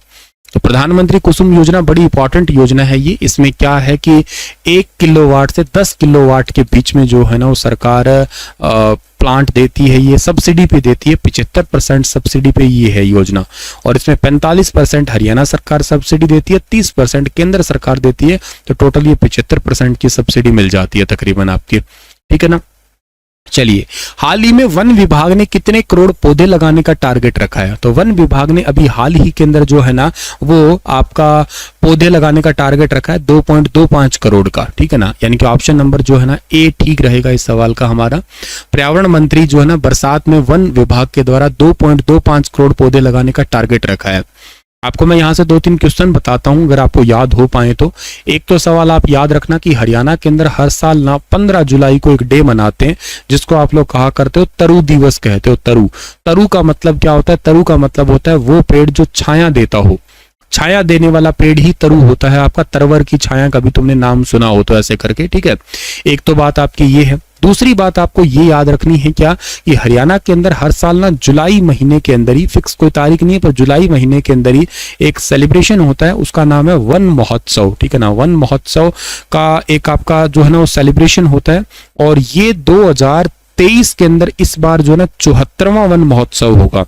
तो प्रधानमंत्री कुसुम योजना बड़ी इंपॉर्टेंट योजना है ये। इसमें क्या है कि 1 किलोवाट से 10 किलोवाट के बीच में जो है ना वो सरकार प्लांट देती है, ये सब्सिडी पे देती है, 75% सब्सिडी पे ये है योजना। और इसमें 45% हरियाणा सरकार सब्सिडी देती है, 30% केंद्र सरकार देती है, तो टोटल ये 75% की सब्सिडी मिल जाती है तकरीबन आपकी, ठीक है ना। चलिए, हाल ही में वन विभाग ने कितने करोड़ पौधे लगाने का टारगेट रखा है? तो वन विभाग ने अभी हाल ही के अंदर जो है ना वो आपका पौधे लगाने का टारगेट रखा है 2.25 करोड़ का, ठीक है ना। यानी कि ऑप्शन नंबर जो है ना ए ठीक रहेगा इस सवाल का हमारा। पर्यावरण मंत्री जो है ना बरसात में वन विभाग के द्वारा 2.25 करोड़ पौधे लगाने का टारगेट रखा है। आपको मैं यहाँ से 2-3 क्वेश्चन बताता हूँ, अगर आपको याद हो पाए तो। एक तो सवाल आप याद रखना कि हरियाणा के अंदर हर साल ना 15 जुलाई को एक डे मनाते हैं जिसको आप लोग कहा करते हो तरु दिवस कहते हो। तरु, तरु का मतलब क्या होता है? तरु का मतलब होता है वो पेड़ जो छाया देता हो, छाया देने वाला पेड़ ही तरु होता है आपका। तरवर की छाया कभी तुमने नाम सुना हो तो ऐसे करके, ठीक है। एक तो बात आपकी ये है। दूसरी बात आपको ये याद रखनी है क्या कि हरियाणा के अंदर हर साल ना जुलाई महीने के अंदर ही, फिक्स कोई तारीख नहीं है पर जुलाई महीने के अंदर ही एक सेलिब्रेशन होता है, उसका नाम है वन महोत्सव, ठीक है ना। वन महोत्सव का एक आपका जो है ना वो सेलिब्रेशन होता है और ये 2023 के अंदर इस बार जो है ना 74वां वन महोत्सव होगा।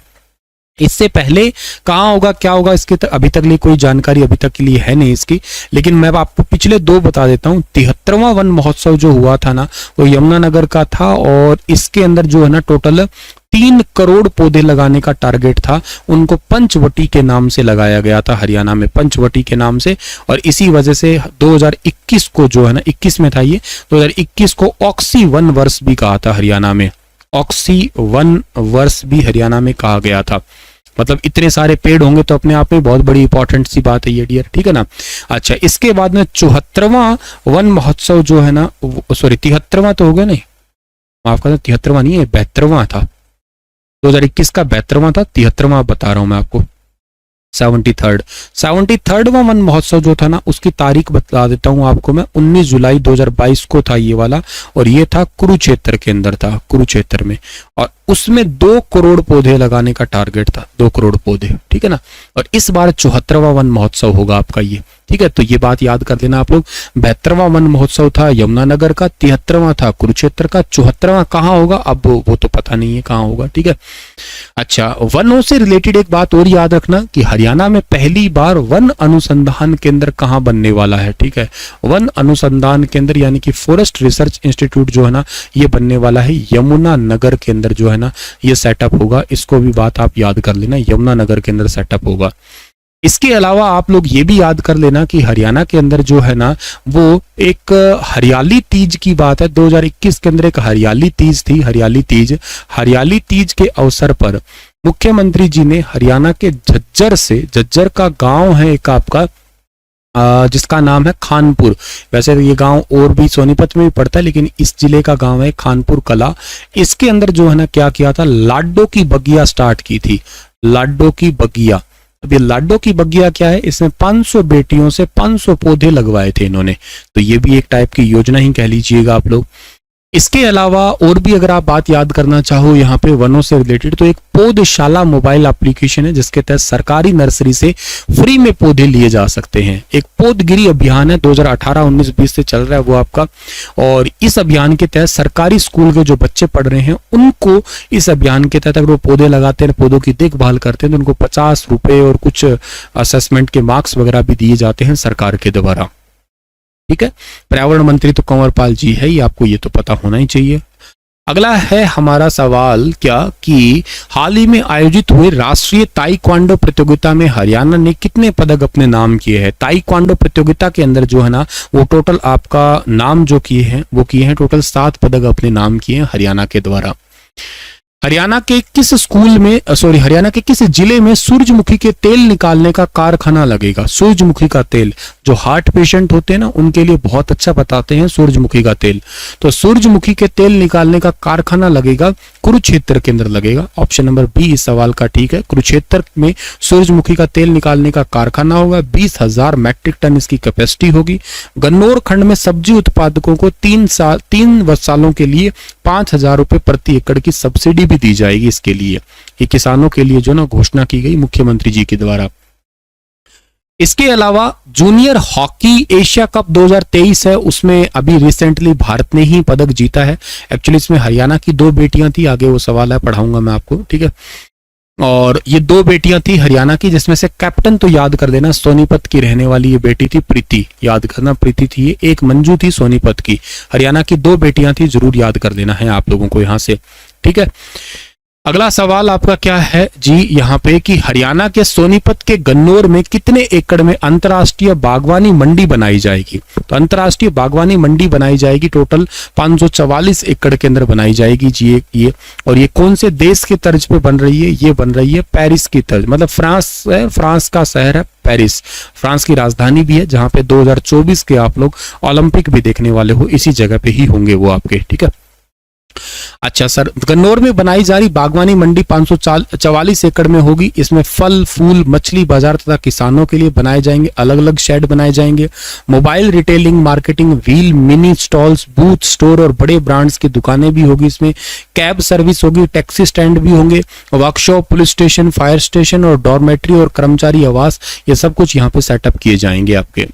इससे पहले कहाँ होगा, क्या होगा, इसके अभी तक लिए कोई जानकारी अभी तक के लिए है नहीं इसकी, लेकिन मैं आपको पिछले 2 बता देता हूँ। 73वां वन महोत्सव जो हुआ था ना वो यमुनानगर का था और इसके अंदर जो है ना टोटल 3 करोड़ पौधे लगाने का टारगेट था। उनको पंचवटी के नाम से लगाया गया था, हरियाणा में पंचवटी के नाम से। और इसी वजह से 2021 को जो है ना 21 में था ये, 2021 को ऑक्सी वन वर्ष भी कहा था हरियाणा में, ऑक्सी वन वर्ष भी हरियाणा में कहा गया था। मतलब इतने सारे पेड़ होंगे तो अपने आप में बहुत बड़ी इंपॉर्टेंट सी बात है ये डियर, ठीक है ना। अच्छा, इसके बाद में 74वां वन महोत्सव जो है ना, सॉरी 73वां तो हो गया, नहीं माफ करना, 73वां नहीं है, 72वां था। 2021 का 72वां था, 73वां बता रहा हूं मैं आपको, 73वां वन महोत्सव जो था ना उसकी तारीख बता देता हूं आपको मैं। 19 जुलाई 2022 को था ये वाला और ये था कुरुक्षेत्र के अंदर था, कुरुक्षेत्र में। और उसमें 2 करोड़ पौधे लगाने का टारगेट था, 2 करोड़ पौधे, ठीक है ना। और इस बार 74वां वन महोत्सव होगा आपका ये, ठीक है। तो ये बात याद कर लेना आप लोग। 72वां वन महोत्सव था यमुनानगर का, 73वां था कुरुक्षेत्र का, 74वां कहाँ होगा अब वो तो पता नहीं है कहाँ होगा, ठीक है। अच्छा, वनों से रिलेटेड एक बात और याद रखना कि हरियाणा में पहली बार वन अनुसंधान केंद्र कहाँ बनने वाला है, ठीक है। वन अनुसंधान केंद्र यानी कि फॉरेस्ट रिसर्च इंस्टीट्यूट जो है ना ये बनने वाला है यमुनानगर के अंदर जो है ना ये सेटअप होगा। इसको भी बात आप याद कर लेना, यमुनानगर के अंदर सेटअप होगा। इसके अलावा आप लोग ये भी याद कर लेना कि हरियाणा के अंदर जो है ना वो एक हरियाली तीज की बात है। 2021 के अंदर एक हरियाली तीज थी, हरियाली तीज। हरियाली तीज के अवसर पर मुख्यमंत्री जी ने हरियाणा के झज्जर से, झज्जर का गांव है एक आपका जिसका नाम है खानपुर। वैसे ये गांव और भी सोनीपत में भी पड़ता है लेकिन इस जिले का गांव है खानपुर कला। इसके अंदर जो है ना क्या किया था, लाडो की बगिया स्टार्ट की थी, लाडो की बगिया। अब ये लाडो की बगिया क्या है, इसमें 500 बेटियों से 500 पौधे लगवाए थे इन्होंने। तो ये भी एक टाइप की योजना ही कह लीजिएगा आप लोग। इसके अलावा और भी अगर आप बात याद करना चाहो यहाँ पे वनों से रिलेटेड तो एक पौधशाला मोबाइल एप्लीकेशन है जिसके तहत सरकारी नर्सरी से फ्री में पौधे लिए जा सकते हैं। एक पौधगिरी अभियान है 2018-19-20 से चल रहा है वो आपका। और इस अभियान के तहत सरकारी स्कूल के जो बच्चे पढ़ रहे हैं उनको इस अभियान के तहत अगर वो पौधे लगाते हैं, पौधों की देखभाल करते हैं तो उनको 50 रुपए और कुछ असेसमेंट के मार्क्स वगैरह भी दिए जाते हैं सरकार के द्वारा, ठीक है। पर्यावरण मंत्री तो कंवरपाल जी है, ये आपको ये तो पता होना ही चाहिए। अगला है हमारा सवाल क्या कि हाल ही में आयोजित हुए राष्ट्रीय ताइक्वांडो प्रतियोगिता में हरियाणा ने कितने पदक अपने नाम किए हैं। ताइक्वांडो प्रतियोगिता के अंदर जो है ना वो टोटल आपका नाम जो किए हैं वो किए हैं टोटल 7 पदक अपने नाम किए हैं हरियाणा के द्वारा। हरियाणा के किस स्कूल में हरियाणा के किस जिले में सूरजमुखी के तेल निकालने का कारखाना लगेगा। सूरजमुखी का तेल जो हार्ट पेशेंट होते हैं ना उनके लिए बहुत अच्छा बताते हैं सूरजमुखी का तेल। तो सूरजमुखी के तेल निकालने का कारखाना लगेगा कुरुक्षेत्र के अंदर लगेगा। ऑप्शन नंबर बी इस सवाल का ठीक है। कुरुक्षेत्र में सूरजमुखी का तेल निकालने का कारखाना होगा। 20,000 मैट्रिक टन इसकी कैपेसिटी होगी। गन्नौर खंड में सब्जी उत्पादकों को 3 सालों के लिए 5,000 रुपए प्रति एकड़ की सब्सिडी भी दी जाएगी। इसके लिए ये किसानों के लिए जो ना घोषणा की गई मुख्यमंत्री जी के द्वारा। इसके अलावा जूनियर हॉकी एशिया कप 2023 है, उसमें अभी रिसेंटली भारत ने ही पदक जीता है। एक्चुअली इसमें हरियाणा की 2 बेटियां थी, आगे वो सवाल है पढ़ाऊंगा मैं आपको, ठीक है। और ये 2 बेटियां थी हरियाणा की जिसमें से कैप्टन तो याद कर देना सोनीपत की रहने वाली ये बेटी थी प्रीति, याद करना प्रीति थी ये। एक मंजू थी सोनीपत की। हरियाणा की 2 बेटियां थी, जरूर याद कर देना है आप लोगों को यहां से, ठीक है। अगला सवाल आपका क्या है जी यहाँ पे कि हरियाणा के सोनीपत के गन्नौर में कितने एकड़ में अंतर्राष्ट्रीय बागवानी मंडी बनाई जाएगी? तो अंतर्राष्ट्रीय बागवानी मंडी बनाई जाएगी टोटल 544 एकड़ के अंदर बनाई जाएगी जी ये। और ये कौन से देश की तर्ज पे बन रही है? ये बन रही है पेरिस की तर्ज, मतलब फ्रांस है, फ्रांस का शहर है पेरिस, फ्रांस की राजधानी भी है, जहां पे 2024 के आप लोग ओलंपिक भी देखने वाले हो, इसी जगह पे ही होंगे वो आपके, ठीक है। अच्छा सर, गन्नौर में बनाई जा रही बागवानी मंडी 544 एकड़ में होगी। इसमें फल, फूल, मछली बाजार तथा किसानों के लिए बनाए जाएंगे अलग अलग शेड बनाए जाएंगे। Mobile retailing, marketing, wheel, mini stalls, booth, store और बड़े ब्रांड्स की दुकानें भी होगी। इसमें कैब सर्विस होगी, टैक्सी स्टैंड भी होंगे, workshop, police station, fire station और डॉर्मेट्री और कर्मचारी आवास, ये सब कुछ यहाँ पे सेटअप किए जाएंगे आपके।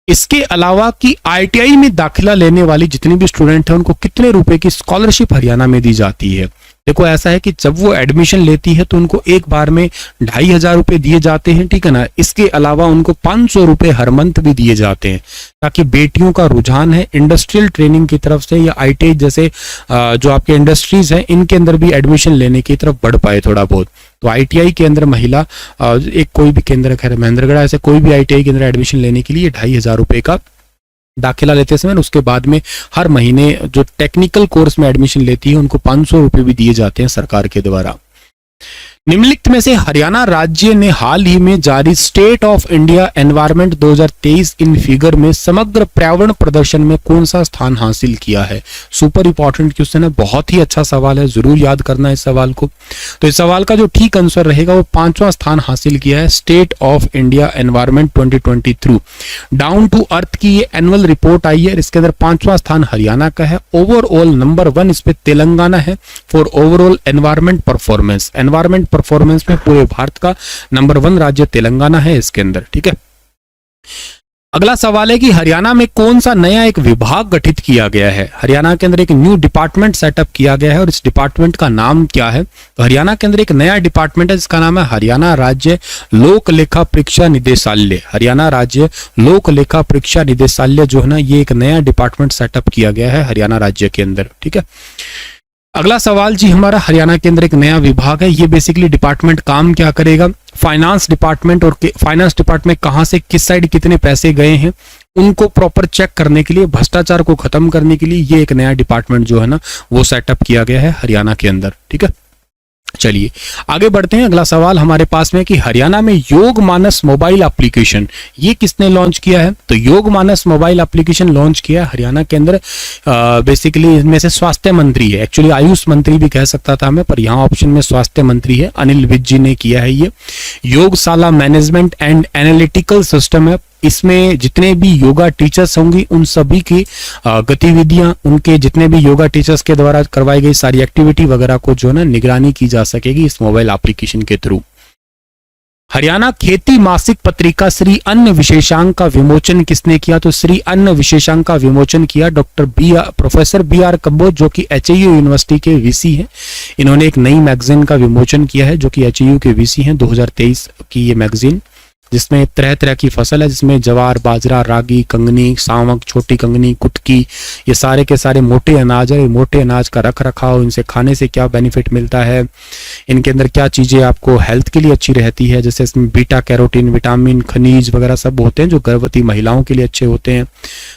इसके अलावा कि आईटीआई में दाखिला लेने वाली जितनी भी स्टूडेंट है उनको कितने रुपए की स्कॉलरशिप हरियाणा में दी जाती है? देखो ऐसा है कि जब वो एडमिशन लेती है तो उनको एक बार में 2,500 रुपए दिए जाते हैं, ठीक है ना। इसके अलावा उनको 500 रुपए हर मंथ भी दिए जाते हैं, ताकि बेटियों का रुझान है इंडस्ट्रियल ट्रेनिंग की तरफ से या आईटीआई जैसे जो आपके इंडस्ट्रीज हैं इनके अंदर भी एडमिशन लेने की तरफ बढ़ पाए थोड़ा बहुत। तो आईटीआई के अंदर महिला एक कोई भी केंद्र, खैर महेंद्रगढ़ ऐसे कोई भी आईटीआई के अंदर एडमिशन लेने के लिए 2,500 रुपए का दाखिला लेते समय, उसके बाद में हर महीने जो टेक्निकल कोर्स में एडमिशन लेती है उनको 500 रुपए भी दिए जाते हैं सरकार के द्वारा। निम्नलिखित में से हरियाणा राज्य ने हाल ही में जारी state of India environment 2023 in figure में समग्र पर्यावरण प्रदर्शन में कौन सा स्थान हासिल किया है? सुपर इंपॉर्टेंट क्वेश्चन है, बहुत ही अच्छा सवाल है, जरूर याद करना है इस सवाल को। तो इस सवाल का जो ठीक आंसर रहेगा वो 5वां स्थान हासिल किया है state of India environment 2023। Down to earth की ये एनुअल रिपोर्ट आई है, इसके अंदर 5वां स्थान हरियाणा का है। ओवरऑल नंबर 1 इस पे तेलंगाना है for overall environment performance. Environment performance में पूरे भारत का नंबर 1 राज्य तेलंगाना है इसके अंदर, ठीक है। अगला सवाल है कि हरियाणा में कौन सा नया एक विभाग गठित किया गया है? हरियाणा के अंदर एक न्यू डिपार्टमेंट सेटअप किया गया है और इस डिपार्टमेंट का नाम क्या है? तो हरियाणा के अंदर एक नया डिपार्टमेंट है जिसका नाम है हरियाणा राज्य लोक लेखा परीक्षा निदेशालय। हरियाणा राज्य लोक लेखा परीक्षा निदेशालय जो है ना, ये एक नया डिपार्टमेंट सेटअप किया गया है हरियाणा राज्य के अंदर, ठीक है। अगला सवाल जी हमारा, हरियाणा के अंदर एक नया विभाग है, ये बेसिकली डिपार्टमेंट काम क्या करेगा? फाइनेंस डिपार्टमेंट, और फाइनेंस डिपार्टमेंट कहां से किस साइड कितने पैसे गए हैं उनको प्रॉपर चेक करने के लिए, भ्रष्टाचार को खत्म करने के लिए ये एक नया डिपार्टमेंट जो है ना वो सेटअप किया गया है हरियाणा के अंदर, ठीक है। चलिए आगे बढ़ते हैं। अगला सवाल हमारे पास में कि हरियाणा में योग मानस मोबाइल एप्लीकेशन ये किसने लॉन्च किया है? तो योग मानस मोबाइल एप्लीकेशन लॉन्च किया हरियाणा के अंदर बेसिकली इनमें से स्वास्थ्य मंत्री है, एक्चुअली आयुष मंत्री भी कह सकता था मैं, पर यहाँ ऑप्शन में स्वास्थ्य मंत्री है, अनिल विज जी ने किया है ये। योगशाला मैनेजमेंट एंड एनालिटिकल सिस्टम है, इसमें जितने भी योगा टीचर्स होंगी उन सभी की गतिविधियां, उनके जितने भी योगा टीचर्स के द्वारा करवाई गई सारी एक्टिविटी वगैरह को जो है ना निगरानी की जा सकेगी इस मोबाइल एप्लीकेशन के थ्रू। हरियाणा खेती मासिक पत्रिका श्री अन्न विशेषांक का विमोचन किसने किया? तो श्री अन्न विशेषांक का विमोचन किया प्रोफेसर बी आर कम्बोज जो कि एचयू यूनिवर्सिटी के वीसी हैं। इन्होंने एक नई मैगजीन का विमोचन किया है जो कि एचयू के वीसी हैं, 2023 की ये मैगजीन, जिसमें तरह तरह की फसल है, जिसमें जवार, बाजरा, रागी, कंगनी, सावक, छोटी कंगनी, कुटकी, ये सारे के सारे मोटे अनाज है। मोटे अनाज का रख रखाव, इनसे खाने से क्या बेनिफिट मिलता है, इनके अंदर क्या चीजें आपको हेल्थ के लिए अच्छी रहती है, जैसे इसमें बीटा कैरोटीन, विटामिन, खनिज वगैरह सब होते हैं जो गर्भवती महिलाओं के लिए अच्छे होते हैं।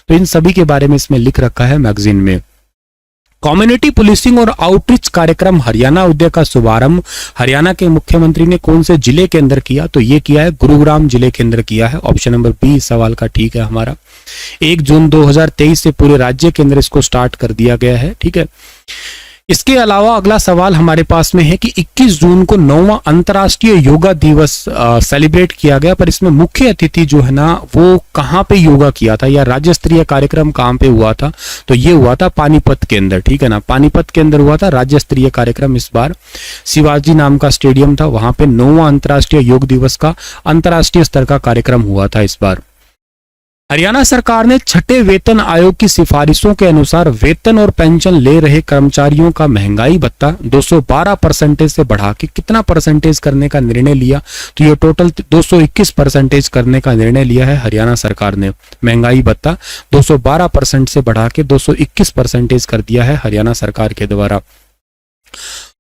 तो इन सभी के बारे में इसमें लिख रखा है मैगजीन में। कम्युनिटी पुलिसिंग और आउटरीच कार्यक्रम हरियाणा उद्योग का शुभारंभ हरियाणा के मुख्यमंत्री ने कौन से जिले के अंदर किया? तो ये किया है गुरुग्राम जिले के अंदर किया है। ऑप्शन नंबर बी इस सवाल का ठीक है हमारा। 1 जून 2023 से पूरे राज्य के अंदर इसको स्टार्ट कर दिया गया है, ठीक है। इसके अलावा अगला सवाल हमारे पास में है कि 21 जून को 9वां अंतर्राष्ट्रीय योगा दिवस सेलिब्रेट किया गया, पर इसमें मुख्य अतिथि जो है ना वो कहां पे योगा किया था या राज्य स्तरीय कार्यक्रम कहां पे हुआ था? तो ये हुआ था पानीपत के अंदर, ठीक है ना। पानीपत के अंदर हुआ था राज्य स्तरीय कार्यक्रम। इस बार शिवाजी नाम का स्टेडियम था, वहां पे 9वां अंतर्राष्ट्रीय योग दिवस का अंतर्राष्ट्रीय स्तर का कार्यक्रम हुआ था इस बार। हरियाणा सरकार ने 6ठे वेतन आयोग की सिफारिशों के अनुसार वेतन और पेंशन ले रहे कर्मचारियों का महंगाई भत्ता 212% से बढ़ा के कितना परसेंटेज करने का निर्णय लिया? तो ये टोटल 221% करने का निर्णय लिया है हरियाणा सरकार ने। महंगाई भत्ता 212% से बढ़ा के 221% कर दिया है हरियाणा सरकार के द्वारा।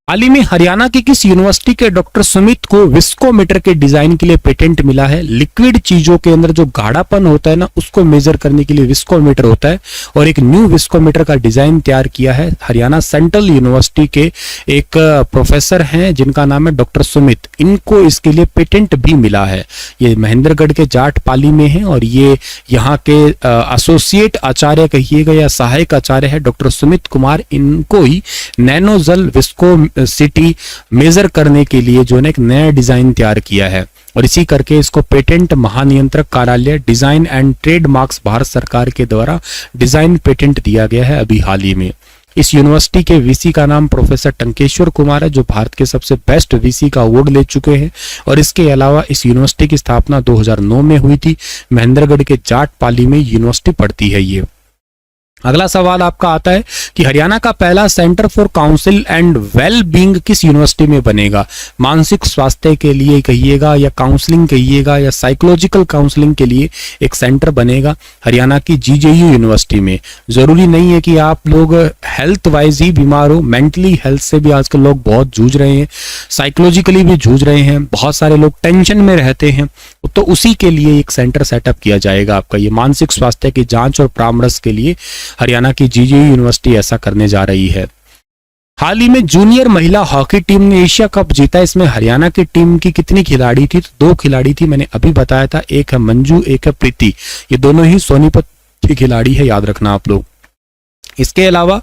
हाल ही में हरियाणा की किस यूनिवर्सिटी के डॉक्टर सुमित को विस्कोमीटर के डिजाइन के लिए पेटेंट मिला है? लिक्विड चीजों के अंदर जो गाढ़ापन होता है ना, उसको मेजर करने के लिए विस्कोमीटर होता है, और एक न्यू विस्कोमीटर का डिजाइन तैयार किया है हरियाणा सेंट्रल यूनिवर्सिटी के एक प्रोफेसर हैं जिनका नाम है डॉक्टर सुमित। इनको इसके लिए पेटेंट भी मिला है। ये महेंद्रगढ़ के जाट पाली में है और ये यहाँ के एसोसिएट आचार्य कहिएगा या सहायक आचार्य है डॉक्टर सुमित कुमार। इनको ही नैनोजल विस्को सिटी मेजर करने के लिए जो है एक नया डिजाइन तैयार किया है, और इसी करके इसको पेटेंट महानियंत्रक कार्यालय डिजाइन एंड ट्रेडमार्क्स भारत सरकार के द्वारा डिजाइन पेटेंट दिया गया है अभी हाल ही में। इस यूनिवर्सिटी के वीसी का नाम प्रोफेसर टंकेश्वर कुमार है, जो भारत के सबसे बेस्ट वीसी का अवार्ड ले चुके हैं। और इसके अलावा इस यूनिवर्सिटी की स्थापना 2009 में हुई थी। महेंद्रगढ़ के जाट पाली में यूनिवर्सिटी पड़ती है ये। अगला सवाल आपका आता है कि हरियाणा का पहला centre for council and well being किस यूनिवर्सिटी में बनेगा? मानसिक स्वास्थ्य के लिए कहिएगा या काउंसलिंग कहिएगा या साइकोलॉजिकल काउंसलिंग के लिए एक सेंटर बनेगा हरियाणा की जीजेयू यूनिवर्सिटी में। जरूरी नहीं है कि आप लोग हेल्थ वाइज ही बीमार हो, मेंटली हेल्थ से भी आजकल लोग बहुत जूझ रहे हैं, साइकोलॉजिकली भी जूझ रहे हैं, बहुत सारे लोग टेंशन में रहते हैं, तो उसी के लिए एक सेंटर सेटअप किया जाएगा आपका। ये मानसिक स्वास्थ्य की जांच और परामर्श के लिए हरियाणा की जीजेयू यूनिवर्सिटी ऐसा करने जा रही है। हाल ही में जूनियर महिला हॉकी टीम ने एशिया कप जीता। इसमें हरियाणा की टीम की कितनी खिलाड़ी थी? तो 2 खिलाड़ी थी, मैंने अभी बताया था। एक है मंजू, एक है प्रीति। ये दोनों ही सोनीपत की खिलाड़ी है, याद रखना आप लोग। इसके अलावा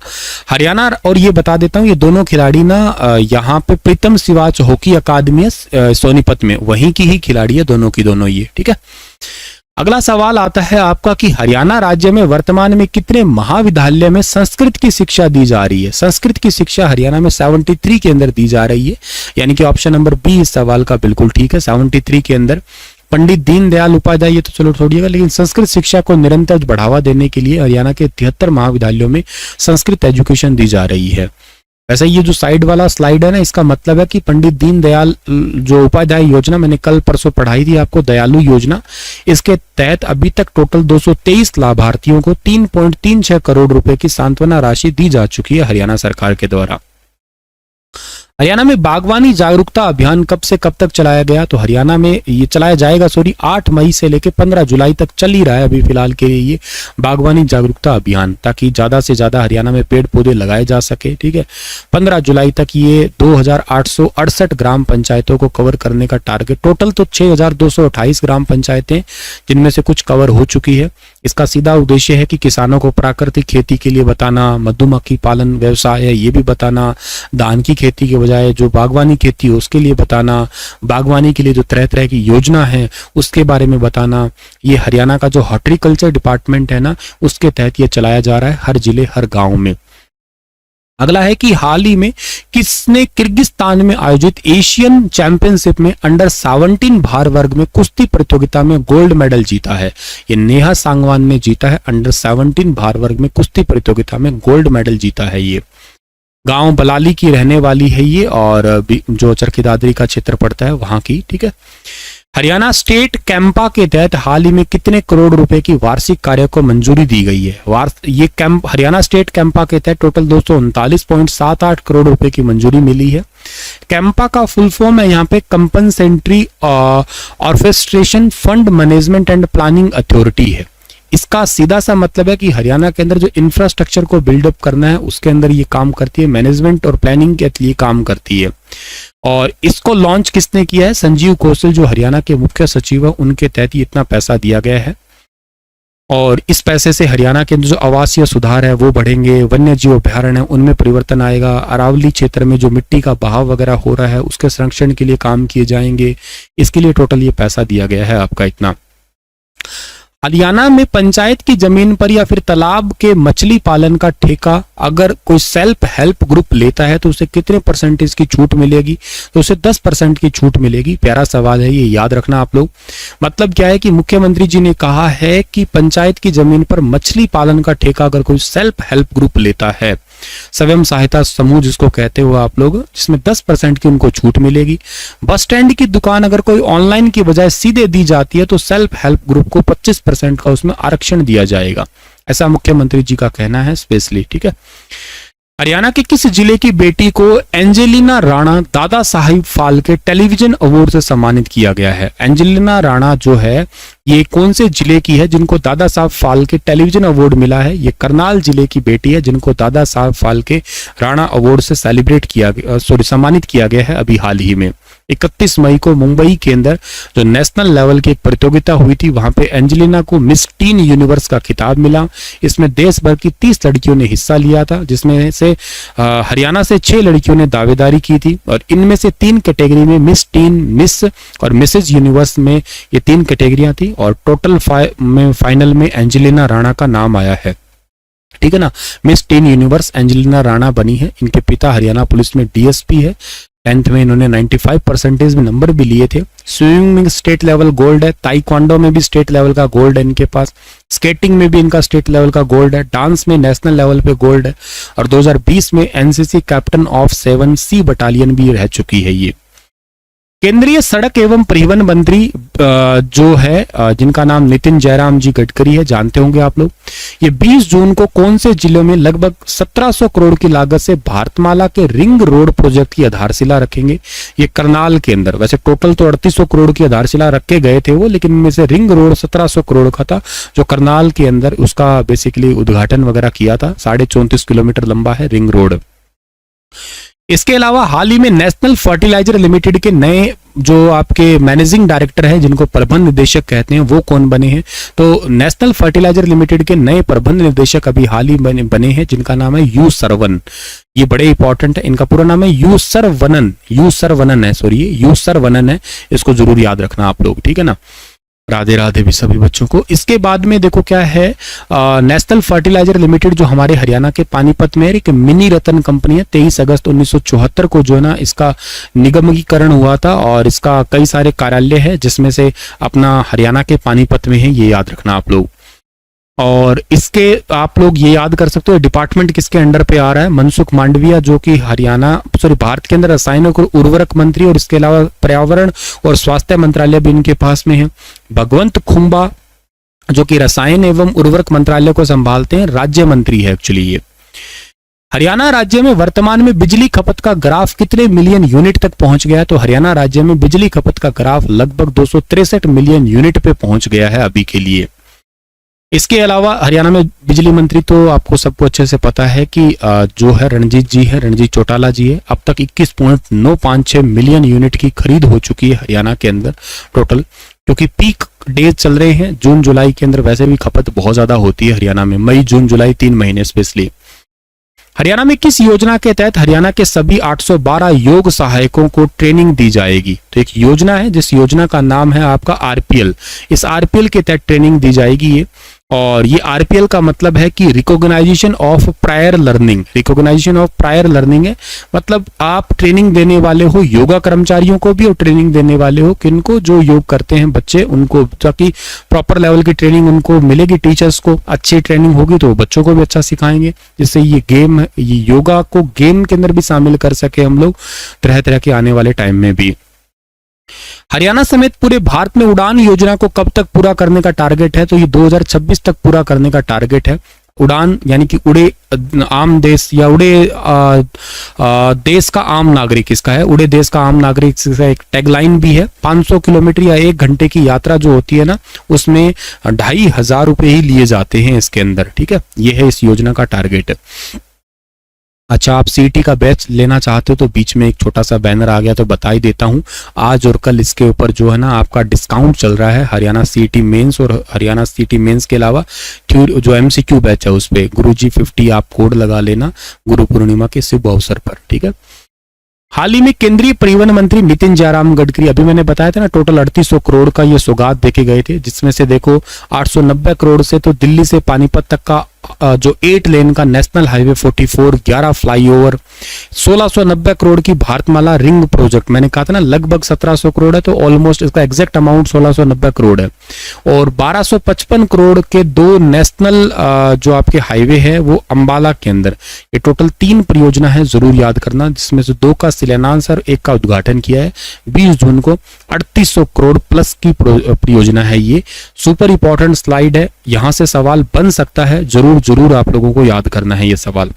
हरियाणा, और ये बता देता हूँ, ये दोनों खिलाड़ी ना यहाँ पे प्रीतम सिवाच हॉकी अकादमी है सोनीपत में, वहीं की ही खिलाड़ी है दोनों की दोनों ये, ठीक है। अगला सवाल आता है आपका कि हरियाणा राज्य में वर्तमान में कितने महाविद्यालय में संस्कृत की शिक्षा दी जा रही है? संस्कृत की शिक्षा हरियाणा में 73 के अंदर दी जा रही है, यानी कि ऑप्शन नंबर बी इस सवाल का बिल्कुल ठीक है। 73 के अंदर पंडित दीनदयाल उपाध्याय, ये तो चलो छोड़िएगा, लेकिन संस्कृत शिक्षा को निरंतर बढ़ावा देने के लिए हरियाणा के 73 महाविद्यालयों में संस्कृत एजुकेशन दी जा रही है। वैसे ये जो साइड वाला स्लाइड है ना, इसका मतलब है कि पंडित दीनदयाल जो उपाध्याय योजना मैंने कल परसों पढ़ाई थी आपको, दयालु योजना, इसके तहत अभी तक टोटल 223 लाभार्थियों को 3.36 करोड़ रुपए की सांत्वना राशि दी जा चुकी है हरियाणा सरकार के द्वारा। हरियाणा में बागवानी जागरूकता अभियान कब से कब तक चलाया गया? तो हरियाणा में ये चलाया जाएगा 8 मई से लेकर 15 जुलाई तक चल ही रहा है अभी फिलहाल के लिए ये बागवानी जागरूकता अभियान, ताकि ज्यादा से ज्यादा हरियाणा में पेड़ पौधे लगाए जा सके, ठीक है। 15 जुलाई तक ये 2868 ग्राम पंचायतों को कवर करने का टारगेट। टोटल तो 6228 ग्राम पंचायतें, जिनमें से कुछ कवर हो चुकी है। इसका सीधा उद्देश्य है कि किसानों को प्राकृतिक खेती के लिए बताना, मधुमक्खी पालन व्यवसाय है ये भी बताना, धान की खेती के बजाय जो बागवानी खेती है उसके लिए बताना, बागवानी के लिए जो तरह तरह की योजना है उसके बारे में बताना। ये हरियाणा का जो हॉर्टिकल्चर डिपार्टमेंट है ना, उसके तहत ये चलाया जा रहा है हर जिले हर गांव में। अगला है कि हाल ही में किसने किर्गिस्तान में आयोजित एशियन चैंपियनशिप में अंडर 17 भार वर्ग में कुश्ती प्रतियोगिता में गोल्ड मेडल जीता है? ये नेहा सांगवान ने जीता है। अंडर 17 भार वर्ग में कुश्ती प्रतियोगिता में गोल्ड मेडल जीता है। ये गांव बलाली की रहने वाली है ये, और जो चरखी दादरी का क्षेत्र पड़ता है वहां की, ठीक है। हरियाणा स्टेट कैंपा के तहत हाल ही में कितने करोड़ रुपए की वार्षिक कार्य को मंजूरी दी गई है? ये कैंप हरियाणा स्टेट कैंपा के तहत टोटल 239.78 करोड़ रुपए की मंजूरी मिली है। कैंपा का फुल फॉर्म है यहाँ पे compensatory orchestration fund management and planning authority है। इसका सीधा सा मतलब है कि हरियाणा के अंदर जो इंफ्रास्ट्रक्चर को बिल्डअप करना है उसके अंदर ये काम करती है, मैनेजमेंट और प्लानिंग के लिए काम करती है। और इसको लॉन्च किसने किया है? संजीव कौशल जो हरियाणा के मुख्य सचिव है, उनके तहत ये इतना पैसा दिया गया है। और इस पैसे से हरियाणा के जो आवासीय सुधार है वो बढ़ेंगे, वन्य जीव अभ्यारण्य है उनमें परिवर्तन आएगा, अरावली क्षेत्र में जो मिट्टी का बहाव वगैरह हो रहा है उसके संरक्षण के लिए काम किए जाएंगे। इसके लिए टोटल ये पैसा दिया गया है आपका इतना। हरियाणा में पंचायत की जमीन पर या फिर तालाब के मछली पालन का ठेका अगर कोई सेल्फ हेल्प ग्रुप लेता है तो उसे कितने परसेंटेज की छूट मिलेगी? तो उसे 10% की छूट मिलेगी। प्यारा सवाल है ये, याद रखना आप लोग। मतलब क्या है कि मुख्यमंत्री जी ने कहा है कि पंचायत की जमीन पर मछली पालन का ठेका अगर कोई सेल्फ हेल्प ग्रुप लेता है, स्वयं सहायता समूह जिसको कहते हो आप लोग, जिसमें 10% की उनको छूट मिलेगी। बस स्टैंड की दुकान अगर कोई ऑनलाइन की बजाय सीधे दी जाती है तो सेल्फ हेल्प ग्रुप को 25% का उसमें आरक्षण दिया जाएगा, ऐसा मुख्यमंत्री जी का कहना है स्पेशली, ठीक है। हरियाणा के किस जिले की बेटी को एंजेलिना राणा दादा साहिब फाल्के टेलीविजन अवार्ड से सम्मानित किया गया है? एंजेलिना राणा जो है ये कौन से जिले की है जिनको दादा साहब फाल्के टेलीविजन अवार्ड मिला है? ये करनाल जिले की बेटी है जिनको दादा साहब फाल्के राणा अवार्ड से सम्मानित किया गया है अभी हाल ही में। 31 मई को मुंबई के अंदर जो नेशनल लेवल की एक प्रतियोगिता हुई थी वहां पे एंजेलिना को मिस टीन यूनिवर्स का खिताब मिला। इसमें देश भर की 30 लड़कियों ने हिस्सा लिया था, जिसमें से हरियाणा से 6 लड़कियों ने दावेदारी की थी और इनमें से 3 कैटेगरी में मिस टीन, मिस और मिसेज यूनिवर्स में ये 3 कैटेगरियां थी और टोटल फाइनल में एंजेलिना राणा का नाम आया है। ठीक है ना, miss tin universe Angelina Rana बनी है। इनके पिता हरियाणा पुलिस में डीएसपी है। 10th में इन्होंने 95% में नंबर भी लिए थे। स्विमिंग में स्टेट लेवल गोल्ड है, ताइक्वांडो में भी स्टेट लेवल का गोल्ड है इनके पास, स्केटिंग में भी इनका स्टेट लेवल का गोल्ड है, डांस में नेशनल लेवल पे गोल्ड है और 2020 में NCC captain of 7C battalion भी रह चुकी है ये। केंद्रीय सड़क एवं परिवहन मंत्री जो है जिनका नाम नितिन जयराम जी गडकरी है, जानते होंगे आप लोग। ये 20 जून को कौन से जिलों में लगभग 1700 करोड़ की लागत से भारतमाला के रिंग रोड प्रोजेक्ट की आधारशिला रखेंगे? ये करनाल के अंदर। वैसे टोटल तो 3800 करोड़ की आधारशिला रखे गए थे वो, लेकिन इनमें से रिंग रोड 1700 करोड़ का था जो करनाल के अंदर उसका बेसिकली उद्घाटन वगैरह किया था। 34.5 किलोमीटर लंबा है रिंग रोड। इसके अलावा हाल ही में नेशनल फर्टिलाइजर लिमिटेड के नए जो आपके मैनेजिंग डायरेक्टर है जिनको प्रबंध निदेशक कहते हैं वो कौन बने हैं? तो नेशनल फर्टिलाइजर लिमिटेड के नए प्रबंध निदेशक अभी हाल ही बने हैं जिनका नाम है यू सरवन। ये बड़े इंपॉर्टेंट है, इनका पूरा नाम है यू सरवनन है। इसको जरूर याद रखना आप लोग, ठीक है ना। राधे राधे भी सभी बच्चों को। इसके बाद में देखो क्या है, नेशनल फर्टिलाइजर लिमिटेड जो हमारे हरियाणा के पानीपत में एक मिनी रतन कंपनी है। 23 अगस्त 1974 को जो है ना इसका निगमीकरण हुआ था और इसका कई सारे कार्यालय है जिसमें से अपना हरियाणा के पानीपत में है, ये याद रखना आप लोग। और इसके आप लोग ये याद कर सकते हो डिपार्टमेंट किसके अंडर पे आ रहा है? मनसुख मांडविया जो कि भारत के अंदर रसायन और उर्वरक मंत्री, और इसके अलावा पर्यावरण और स्वास्थ्य मंत्रालय भी इनके पास में है। भगवंत खुंबा जो कि रसायन एवं उर्वरक मंत्रालय को संभालते हैं, राज्य मंत्री है एक्चुअली ये। हरियाणा राज्य में वर्तमान में बिजली खपत का ग्राफ कितने मिलियन यूनिट तक पहुंच गया है? तो हरियाणा राज्य में बिजली खपत का ग्राफ लगभग 263 मिलियन यूनिट पे पहुंच गया है अभी के लिए। इसके अलावा हरियाणा में बिजली मंत्री तो आपको सबको अच्छे से पता है कि जो है रणजीत चौटाला जी है। अब तक 21.956 मिलियन यूनिट की खरीद हो चुकी है हरियाणा के अंदर टोटल, क्योंकि पीक डेज चल रहे हैं जून जुलाई के अंदर। वैसे भी खपत बहुत ज्यादा होती है हरियाणा में, मई जून जुलाई 3 महीने स्पेशली। हरियाणा में किस योजना के तहत हरियाणा के सभी 812 योग सहायकों को ट्रेनिंग दी जाएगी? तो एक योजना है जिस योजना का नाम है आपका आरपीएल। इस आरपीएल के तहत ट्रेनिंग दी जाएगी ये, और ये आरपीएल का मतलब है कि recognisation of prior learning. Recognisation of prior learning है मतलब आप ट्रेनिंग देने वाले हो योगा कर्मचारियों को भी और ट्रेनिंग देने वाले हो किनको? जो योग करते हैं बच्चे उनको, ताकि प्रॉपर लेवल की ट्रेनिंग उनको मिलेगी। टीचर्स को अच्छी ट्रेनिंग होगी तो बच्चों को भी अच्छा सिखाएंगे, जिससे ये योगा को गेम के अंदर भी शामिल कर सके हम लोग तरह तरह के आने वाले टाइम में भी। हरियाणा समेत पूरे भारत में उड़ान योजना को कब तक पूरा करने का टारगेट है? तो ये 2026 तक पूरा करने का टारगेट है। उड़ान यानी कि उड़े आम देश या उड़े देश का आम नागरिक इसका है। उड़े देश का आम नागरिक इसका एक टैगलाइन भी है। 500 किलोमीटर या 1 घंटे की यात्रा जो होती है ना उसमें 2500 रुपए ही लिए जाते हैं इसके अंदर, ठीक है। ये है इस योजना का टारगेट। अच्छा, आप सीईटी का बैच लेना चाहते हो तो बीच में एक छोटा सा बैनर आ गया तो बता ही देता हूं, आज और कल इसके ऊपर जो है ना आपका डिस्काउंट चल रहा है। हरियाणा सीईटी मेंस और हरियाणा सीईटी मेंस के अलावा जो एमसीक्यू बैच है उस पे गुरुजी 50 आप कोड लगा लेना गुरु पूर्णिमा के शुभ अवसर पर, ठीक है। हाल ही में केंद्रीय परिवहन मंत्री नितिन जयराम गडकरी, अभी मैंने बताया था ना टोटल 3800 करोड़ का ये सौगात देके गए थे, जिसमें से देखो 890 करोड़ से तो दिल्ली से पानीपत तक का जो 8 लेन का नेशनल हाईवे 44, 11 फ्लाईओवर, 1690 करोड़ की भारतमाला रिंग प्रोजेक्ट। मैंने कहा था ना लगभग 1700 करोड़ है तो ऑलमोस्ट इसका एग्जैक्ट अमाउंट 1690 करोड़ है। और 1255 करोड़ के 2 नेशनल जो आपके हाईवे है वो अंबाला के अंदर। ये टोटल 3 परियोजना है, जरूर याद करना, जिसमें से 2 का शिलान्यास और 1 का उद्घाटन किया है 20 जून को। 3800 करोड़ प्लस की परियोजना है ये। सुपर इंपॉर्टेंट स्लाइड है, यहां से सवाल बन सकता है, जरूर आप लोगों को याद करना है ये सवाल।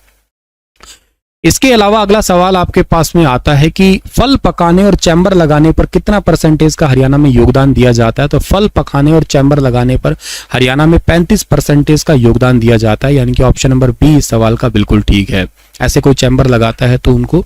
इसके अलावा अगला सवाल आपके पास में आता है कि फल पकाने और चैम्बर लगाने पर कितना परसेंटेज का हरियाणा में योगदान दिया जाता है। तो फल पकाने और चैम्बर लगाने पर हरियाणा में 35% का योगदान दिया जाता है, यानी कि ऑप्शन नंबर बी इस सवाल का बिल्कुल ठीक है। ऐसे कोई चैम्बर लगाता है तो उनको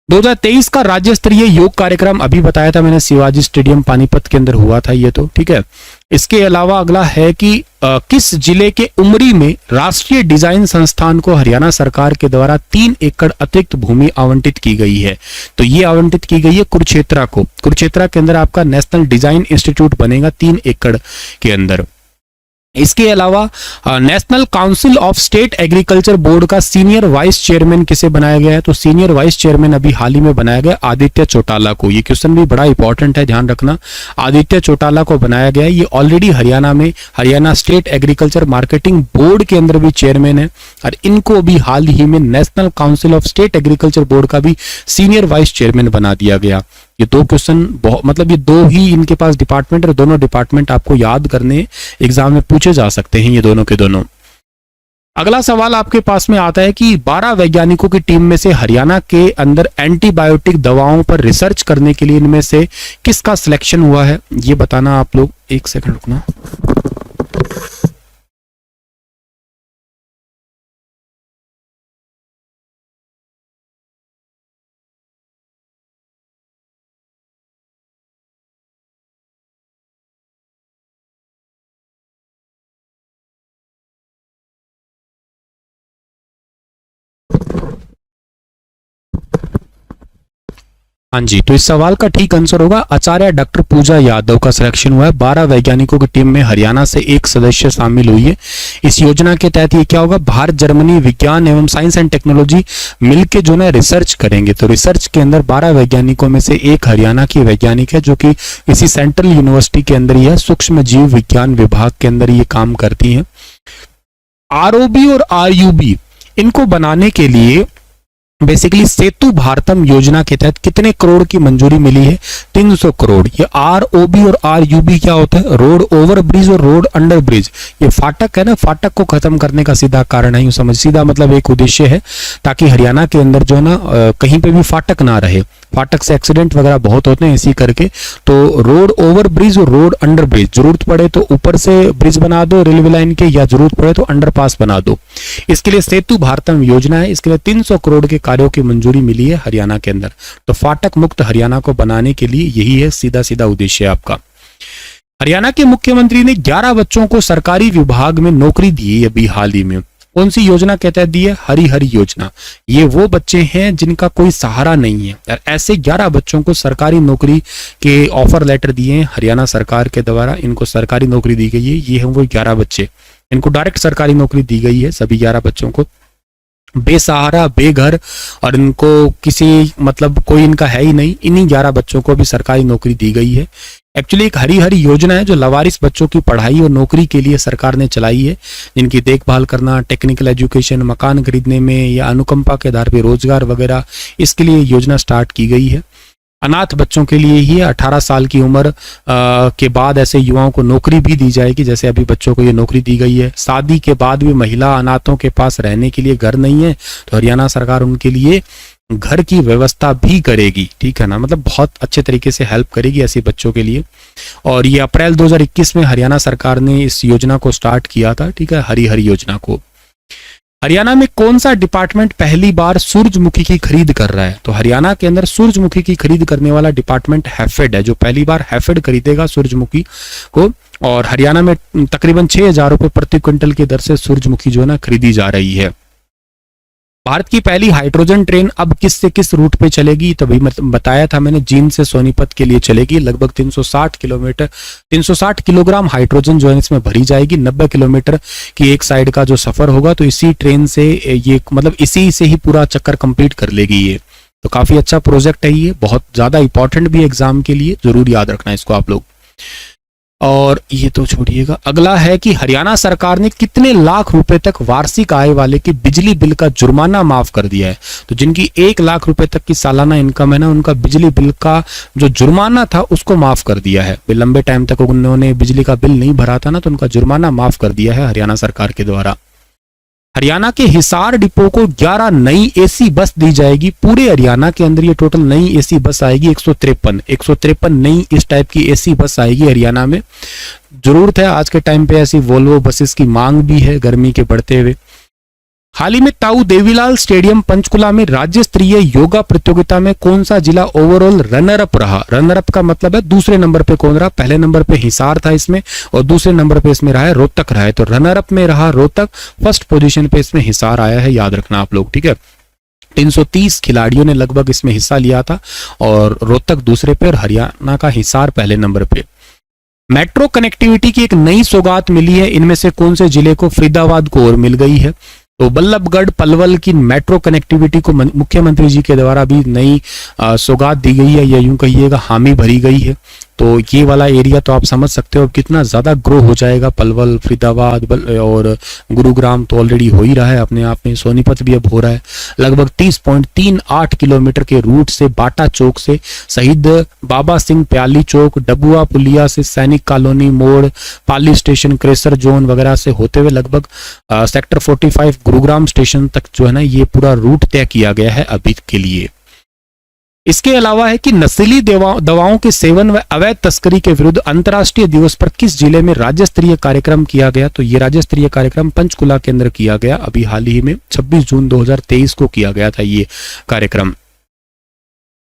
2023 का राज्य स्तरीय योग कार्यक्रम अभी बताया था मैंने, शिवाजी स्टेडियम पानीपत के अंदर हुआ था ये, तो ठीक है। इसके अलावा अगला है कि किस जिले के उमरी में राष्ट्रीय डिजाइन संस्थान को हरियाणा सरकार के द्वारा 3 एकड़ अतिरिक्त भूमि आवंटित की गई है। तो ये आवंटित की गई है कुरुक्षेत्रा को। कुरुक्षेत्रा के अंदर आपका नेशनल डिजाइन इंस्टीट्यूट बनेगा 3 एकड़ के अंदर। इसके अलावा national council of state agriculture board का सीनियर वाइस चेयरमैन किसे बनाया गया है। तो सीनियर वाइस चेयरमैन अभी हाल ही में बनाया गया आदित्य चौटाला को। ये क्वेश्चन भी बड़ा इंपॉर्टेंट है, ध्यान रखना। आदित्य चौटाला को बनाया गया है। ये ऑलरेडी हरियाणा में Haryana state agriculture marketing board के अंदर भी चेयरमैन है, और इनको अभी हाल ही में national council of state agriculture board का भी सीनियर वाइस चेयरमैन बना दिया गया। ये 2 क्वेश्चन मतलब ये 2 ही इनके पास डिपार्टमेंट, और दोनों डिपार्टमेंट आपको याद करने एग्जाम में पूछे जा सकते हैं, ये दोनों के दोनों। अगला सवाल आपके पास में आता है कि 12 वैज्ञानिकों की टीम में से हरियाणा के अंदर एंटीबायोटिक दवाओं पर रिसर्च करने के लिए इनमें से किसका सिलेक्शन हुआ है, ये बताना आप लोग। 1 सेकंड रुकना। हाँ जी, तो इस सवाल का ठीक आंसर होगा आचार्य डॉक्टर पूजा यादव का सिलेक्शन हुआ है। 12 वैज्ञानिकों की टीम में हरियाणा से 1 सदस्य शामिल हुई है। इस योजना के तहत ये क्या होगा, भारत जर्मनी विज्ञान एवं साइंस एंड टेक्नोलॉजी मिलके जो है रिसर्च करेंगे। तो रिसर्च के अंदर 12 वैज्ञानिकों में से एक हरियाणा की वैज्ञानिक है, जो कि इसी सेंट्रल यूनिवर्सिटी के अंदर ही है, सूक्ष्म जीव विज्ञान विभाग के अंदर ये काम करती है। आरओबी और आरयूबी इनको बनाने के लिए बेसिकली सेतु भारतम योजना के तहत कितने करोड़ की मंजूरी मिली है, 300 करोड़। ये आरओबी और आरयूबी क्या होता है, रोड ओवर ब्रिज और रोड अंडर ब्रिज। ये फाटक है ना, फाटक को खत्म करने का सीधा कारण है, यूं समझ, सीधा मतलब एक उद्देश्य है ताकि हरियाणा के अंदर जो है ना कहीं पे भी फाटक ना रहे। फाटक से एक्सीडेंट वगैरह बहुत होते हैं इसी करके। तो रोड ओवर ब्रिज और रोड अंडर ब्रिज, जरूरत पड़े तो ऊपर से ब्रिज बना दो रेलवे लाइन के, या जरूरत पड़े तो अंडरपास बना दो। इसके लिए सेतु भारतम योजना है, इसके लिए 300 करोड़ के कार्यों की मंजूरी मिली है हरियाणा के अंदर। तो फाटक मुक्त हरियाणा को बनाने के लिए यही है सीधा सीधा उद्देश्य आपका। हरियाणा के मुख्यमंत्री ने 11 बच्चों को सरकारी विभाग में नौकरी दी है अभी हाल ही में। कौन सी योजना के तहत दी है, हरी हरी योजना। ये वो बच्चे हैं जिनका कोई सहारा नहीं है, ऐसे 11 बच्चों को सरकारी नौकरी के ऑफर लेटर दिए हैं हरियाणा सरकार के द्वारा। इनको सरकारी नौकरी दी गई है। ये हैं वो 11 बच्चे, इनको डायरेक्ट सरकारी नौकरी दी गई है सभी 11 बच्चों को, बेसहारा बेघर, और इनको किसी मतलब कोई इनका है ही नहीं। इन्हीं 11 बच्चों को भी सरकारी नौकरी दी गई है। एक्चुअली एक हरी हरी योजना है जो लवारिस बच्चों की पढ़ाई और नौकरी के लिए सरकार ने चलाई है, जिनकी देखभाल करना, टेक्निकल एजुकेशन, मकान खरीदने में या अनुकंपा के आधार पर रोजगार वगैरह, इसके लिए योजना स्टार्ट की गई है। अनाथ बच्चों के लिए ही 18 साल की उम्र के बाद ऐसे युवाओं को नौकरी भी दी जाएगी, जैसे अभी बच्चों को ये नौकरी दी गई है। शादी के बाद भी महिला अनाथों के पास रहने के लिए घर नहीं है, तो हरियाणा सरकार उनके लिए घर की व्यवस्था भी करेगी, ठीक है ना, मतलब बहुत अच्छे तरीके से हेल्प करेगी ऐसे बच्चों के लिए। और ये अप्रैल 2021 में हरियाणा सरकार ने इस योजना को स्टार्ट किया था, ठीक है, हरी हरी योजना को। हरियाणा में कौन सा डिपार्टमेंट पहली बार सूरजमुखी की खरीद कर रहा है, तो हरियाणा के अंदर सूरजमुखी की खरीद करने वाला डिपार्टमेंट हैफेड है, जो पहली बार हैफेड खरीदेगा सूरजमुखी को। और हरियाणा में तकरीबन 6,000 रुपए प्रति क्विंटल की दर से सूरजमुखी जो है ना खरीदी जा रही है। भारत की पहली हाइड्रोजन ट्रेन अब किस से किस रूट पे चलेगी, तो भाई बताया था मैंने, जींद से सोनीपत के लिए चलेगी। लगभग 360 किलोमीटर 360 किलोग्राम हाइड्रोजन जो है इसमें भरी जाएगी। 90 किलोमीटर की एक साइड का जो सफर होगा, तो इसी ट्रेन से ये मतलब इसी से ही पूरा चक्कर कंप्लीट कर लेगी ये। तो काफी अच्छा प्रोजेक्ट है ये, बहुत ज्यादा इंपॉर्टेंट भी एग्जाम के लिए, जरूर याद रखना इसको आप लोग। और ये तो छोड़िएगा, अगला है कि हरियाणा सरकार ने कितने लाख रुपए तक वार्षिक आय वाले की बिजली बिल का जुर्माना माफ कर दिया है। तो जिनकी 1 लाख रुपए तक की सालाना इनकम है ना, उनका बिजली बिल का जो जुर्माना था उसको माफ कर दिया है। लंबे टाइम तक उन्होंने बिजली का बिल नहीं भरा था ना, तो उनका जुर्माना माफ कर दिया है हरियाणा सरकार के द्वारा। हरियाणा के हिसार डिपो को 11 नई एसी बस दी जाएगी। पूरे हरियाणा के अंदर ये टोटल नई एसी बस आएगी 153 नई इस टाइप की एसी बस आएगी हरियाणा में। जरूरत है आज के टाइम पे, ऐसी वोल्वो बसेस की मांग भी है गर्मी के बढ़ते हुए। हाल ही में ताऊ देवीलाल स्टेडियम पंचकुला में राज्य स्तरीय योगा प्रतियोगिता में कौन सा जिला ओवरऑल रनर अप रहा? रनर अप का मतलब है दूसरे नंबर पे कौन रहा? पहले नंबर पे हिसार था इसमें, और दूसरे नंबर पे इसमें रहा है रोहतक रहा है। तो रनर अप में रहा रोहतक, फर्स्ट पोजीशन पे इसमें हिसार आया है, याद रखना आप लोग, ठीक है। 330 खिलाड़ियों ने लगभग इसमें हिस्सा लिया था, और रोहतक दूसरे पे और हरियाणा का हिसार पहले नंबर पे। मेट्रो कनेक्टिविटी की एक नई सौगात मिली है, इनमें से कौन से जिले को? फरीदाबाद को और मिल गई है। तो बल्लभगढ़ पलवल की मेट्रो कनेक्टिविटी को मुख्यमंत्री जी के द्वारा भी नई सौगात दी गई है, या यूं कहिएगा हामी भरी गई है। तो ये वाला एरिया तो आप समझ सकते हो कितना ज्यादा ग्रो हो जाएगा। पलवल, फरीदाबाद और गुरुग्राम तो ऑलरेडी हो ही रहा है अपने आप में, सोनीपत भी अब हो रहा है। लगभग 30.38 किलोमीटर के रूट से बाटा चौक से शहीद बाबा सिंह प्याली चौक, डबुआ पुलिया से सैनिक कॉलोनी मोड़, पाली स्टेशन, क्रेसर जोन वगैरह से होते हुए लगभग सेक्टर 45 गुरुग्राम स्टेशन तक जो है ना ये पूरा रूट तय किया गया है अभी के लिए। इसके अलावा है कि नशीली दवाओं के सेवन व अवैध तस्करी के विरुद्ध अंतर्राष्ट्रीय दिवस पर किस जिले में राज्य स्तरीय कार्यक्रम किया गया? तो ये राज्य स्तरीय कार्यक्रम पंचकुला के अंदर किया गया, अभी हाल ही में 26 जून 2023 को किया गया था ये कार्यक्रम।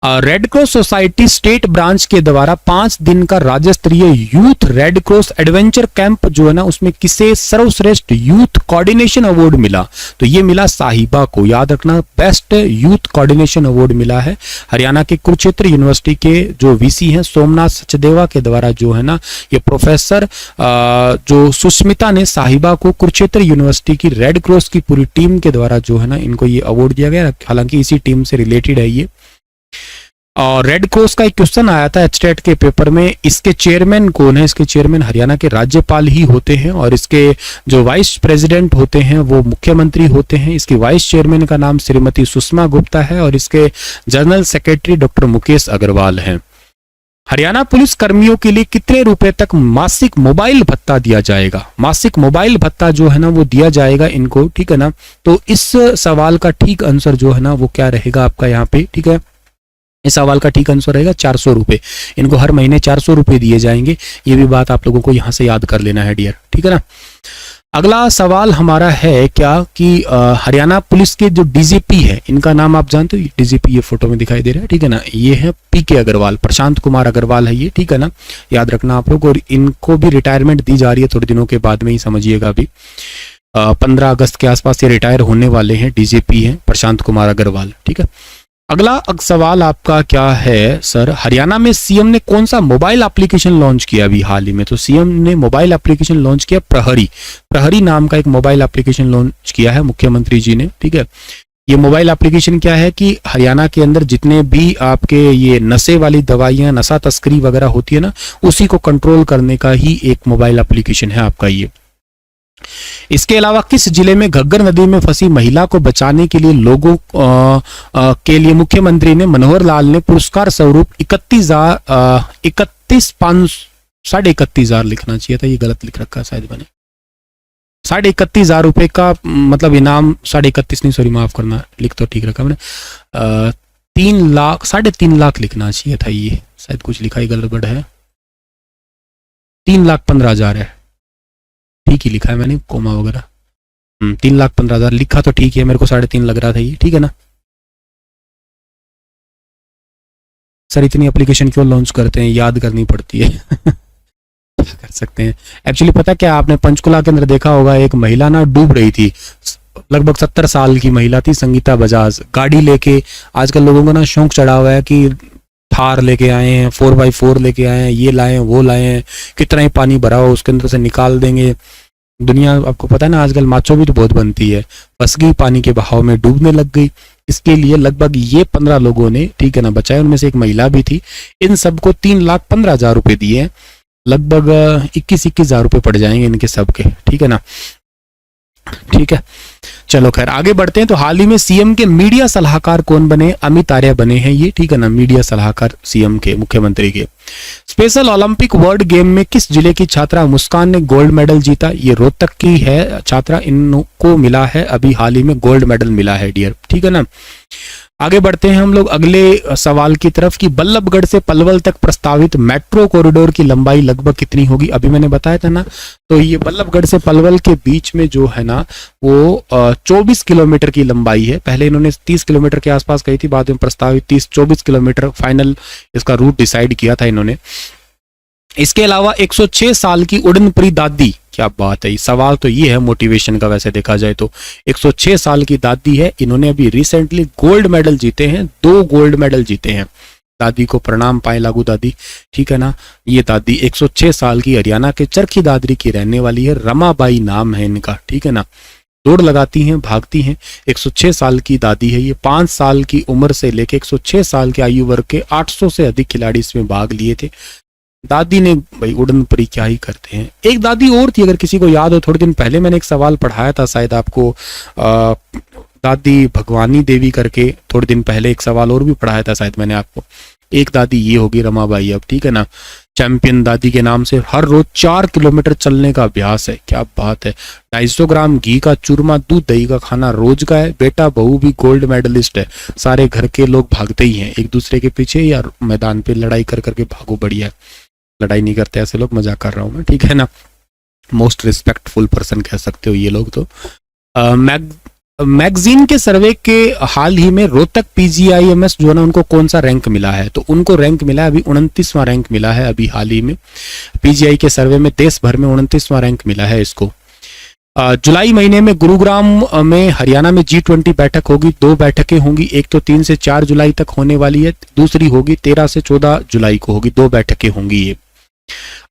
Red cross society state branch के द्वारा 5 दिन का राज्य स्तरीय youth red cross adventure camp जो है ना, उसमें किसे सर्वश्रेष्ठ यूथ कोऑर्डिनेशन अवार्ड मिला? तो ये मिला साहिबा को, याद रखना, बेस्ट यूथ कोऑर्डिनेशन अवार्ड मिला है। हरियाणा के कुरुक्षेत्र यूनिवर्सिटी के जो वीसी हैं सोमनाथ सचदेवा के द्वारा जो है ना ये प्रोफेसर जो सुष्मिता ने साहिबा को कुरुक्षेत्र यूनिवर्सिटी की रेड क्रॉस की पूरी टीम के द्वारा जो है ना इनको ये अवार्ड दिया गया। हालांकि इसी टीम से रिलेटेड है ये। और रेड क्रॉस का एक क्वेश्चन आया था एचटेट के पेपर में, इसके चेयरमैन कौन है? इसके चेयरमैन हरियाणा के राज्यपाल ही होते हैं, और इसके जो वाइस प्रेसिडेंट होते हैं वो मुख्यमंत्री होते हैं। इसके वाइस चेयरमैन का नाम श्रीमती सुषमा गुप्ता है, और इसके general secretary doctor Mukesh Agarwal हैं। हरियाणा पुलिस कर्मियों के लिए कितने रुपए तक मासिक मोबाइल भत्ता दिया जाएगा? मासिक मोबाइल भत्ता जो है ना वो दिया जाएगा इनको, ठीक है ना। तो इस सवाल का ठीक आंसर जो है ना वो क्या रहेगा आपका यहाँ पे, ठीक है। इस सवाल का ठीक आंसर रहेगा 400 रुपए। इनको हर महीने 400 रुपए दिए जाएंगे, ये भी बात आप लोगों को यहां से याद कर लेना है डियर, ठीक है ना। अगला सवाल हमारा है क्या कि हरियाणा पुलिस के जो डीजीपी है इनका नाम आप जानते हो? डीजीपी ये फोटो में दिखाई दे रहा है, ठीक है ना, ये है पीके अग्रवाल, प्रशांत कुमार अग्रवाल है ये, ठीक है ना, याद रखना आप लोग। और इनको भी रिटायरमेंट दी जा रही है थोड़े दिनों के बाद में ही, समझिएगा अभी 15 अगस्त के आसपास ये रिटायर होने वाले हैं। डीजीपी हैं प्रशांत कुमार अग्रवाल, ठीक है। अगला सवाल आपका क्या है सर, हरियाणा में सीएम ने कौन सा मोबाइल एप्लीकेशन लॉन्च किया अभी हाल ही में? तो सीएम ने मोबाइल एप्लीकेशन लॉन्च किया प्रहरी नाम का एक मोबाइल एप्लीकेशन लॉन्च किया है मुख्यमंत्री जी ने, ठीक है। ये मोबाइल एप्लीकेशन क्या है कि हरियाणा के अंदर जितने भी आपके ये नशे वाली दवाइयां, नशा तस्करी वगैरह होती है ना, उसी को कंट्रोल करने का ही एक मोबाइल एप्लीकेशन है आपका ये। इसके अलावा किस जिले में घग्गर नदी में फंसी महिला को बचाने के लिए लोगों के लिए मुख्यमंत्री ने मनोहर लाल ने पुरस्कार स्वरूप 31,500 लिखना चाहिए था, ये गलत लिख रखा शायद मैंने, 31,500 रुपए का मतलब इनाम, 31.5 नहीं सॉरी माफ करना, लिख तो ठीक रखा मैंने, 3 लाख 3.5 लाख लिखना चाहिए था, ये शायद कुछ लिखा ही गड़बड़ है, 3,15,000 है, ठीक ही लिखा है मैंने, कोमा वगैरह, 3,15,000 लिखा तो ठीक है, मेरे को 3.5 लग रहा था ये, ठीक है ना। सर इतनी एप्लीकेशन क्यों लॉन्च करते हैं, याद करनी पड़ती है क्या कर सकते हैं। एक्चुअली पता क्या, आपने पंचकुला के अंदर देखा होगा, एक महिला ना डूब रही थी, लगभग 70 साल की महिला थी, संगीता बजाज, गाड़ी लेके, आजकल लोगों को ना शौक चढ़ा हुआ है कि थार लेके आए हैं, 4x4 लेके आए हैं, ये लाए हैं वो लाए हैं, कितना ही पानी भरा हो उसके अंदर से निकाल देंगे। दुनिया आपको पता है ना आजकल माचो भी तो बहुत बनती है, फंस गई पानी के बहाव में, डूबने लग गई। इसके लिए लगभग ये 15 लोगों ने, ठीक है ना, बचाए, उनमें से एक महिला भी थी। इन सबको 3,15,000 रुपए दिए, लगभग 21,000 रुपए पड़ जाएंगे इनके सबके, ठीक है ना, ठीक है। चलो खैर आगे बढ़ते हैं। तो हाल ही में सीएम के मीडिया सलाहकार कौन बने? अमित आर्य बने हैं ये, ठीक है ना, मीडिया सलाहकार सीएम के, मुख्यमंत्री के। स्पेशल ओलंपिक वर्ल्ड गेम में किस जिले की छात्रा मुस्कान ने गोल्ड मेडल जीता? ये रोहतक की है छात्रा, इनको मिला है अभी हाल ही में गोल्ड मेडल मिला है डियर, ठीक है ना। आगे बढ़ते हैं हम लोग अगले सवाल की तरफ कि बल्लभगढ़ से पलवल तक प्रस्तावित मेट्रो कॉरिडोर की लंबाई लगभग कितनी होगी? अभी मैंने बताया था ना, तो ये बल्लभगढ़ से पलवल के बीच में जो है ना वो 24 किलोमीटर की लंबाई है। पहले इन्होंने 30 किलोमीटर के आसपास कही थी, बाद में प्रस्तावित 24 किलोमीटर फाइनल इसका रूट डिसाइड किया था इन्होंने। इसके अलावा 106 साल की उड़नपरी दादी, क्या बात है, सवाल तो ये है मोटिवेशन का वैसे देखा जाए तो। 106 साल की दादी है, इन्होंने अभी रिसेंटली गोल्ड मेडल जीते हैं, 2 गोल्ड मेडल जीते हैं। दादी को प्रणाम पाए लागू दादी, ठीक है ना। ये दादी 106 साल की हरियाणा के चरखी दादरी की रहने वाली है, रमाबाई नाम है इनका, ठीक है ना। दौड़ लगाती हैं, भागती हैं, 106 साल की दादी है ये। 5 साल की उम्र से लेकर 106 साल के आयु वर्ग के 800 से अधिक खिलाड़ी इसमें भाग लिए थे। दादी ने भाई उड़न परी क्या ही करते हैं। एक दादी और थी, अगर किसी को याद हो, थोड़े दिन पहले मैंने एक सवाल पढ़ाया था शायद आपको, दादी भगवानी देवी करके, थोड़े दिन पहले एक सवाल और भी पढ़ाया था शायद मैंने आपको। एक दादी ये होगी रमाबाई अब, ठीक है ना। चैंपियन दादी के नाम से हर रोज 4 किलोमीटर चलने का अभ्यास है, क्या बात है। 250 ग्राम घी का चूरमा, दूध दही का खाना रोज का है। बेटा बहू भी गोल्ड मेडलिस्ट है। सारे घर के लोग भागते ही हैं एक दूसरे के पीछे, या मैदान पे लड़ाई कर करके भागो, बढ़िया है। लड़ाई नहीं करते ऐसे लोग, मजाक कर रहा हूं मैं, ठीक है ना। मोस्ट रिस्पेक्टफुल पर्सन कह सकते हो ये लोग तो। मैगजीन के सर्वे के हाल ही में रोहतक पीजीआईएमएस जो है ना, उनको कौन सा रैंक मिला है? तो उनको रैंक मिला है अभी 29वां रैंक मिला है अभी हाल ही में। पीजीआई के सर्वे में देश भर में 29वां रैंक मिला है इसको। जुलाई महीने में गुरुग्राम में हरियाणा में G20 बैठक होगी। 2 बैठकें होंगी, एक तो 3 से 4 जुलाई तक होने वाली है, दूसरी होगी 13 से 14 जुलाई को होगी। 2 बैठकें होंगी ये।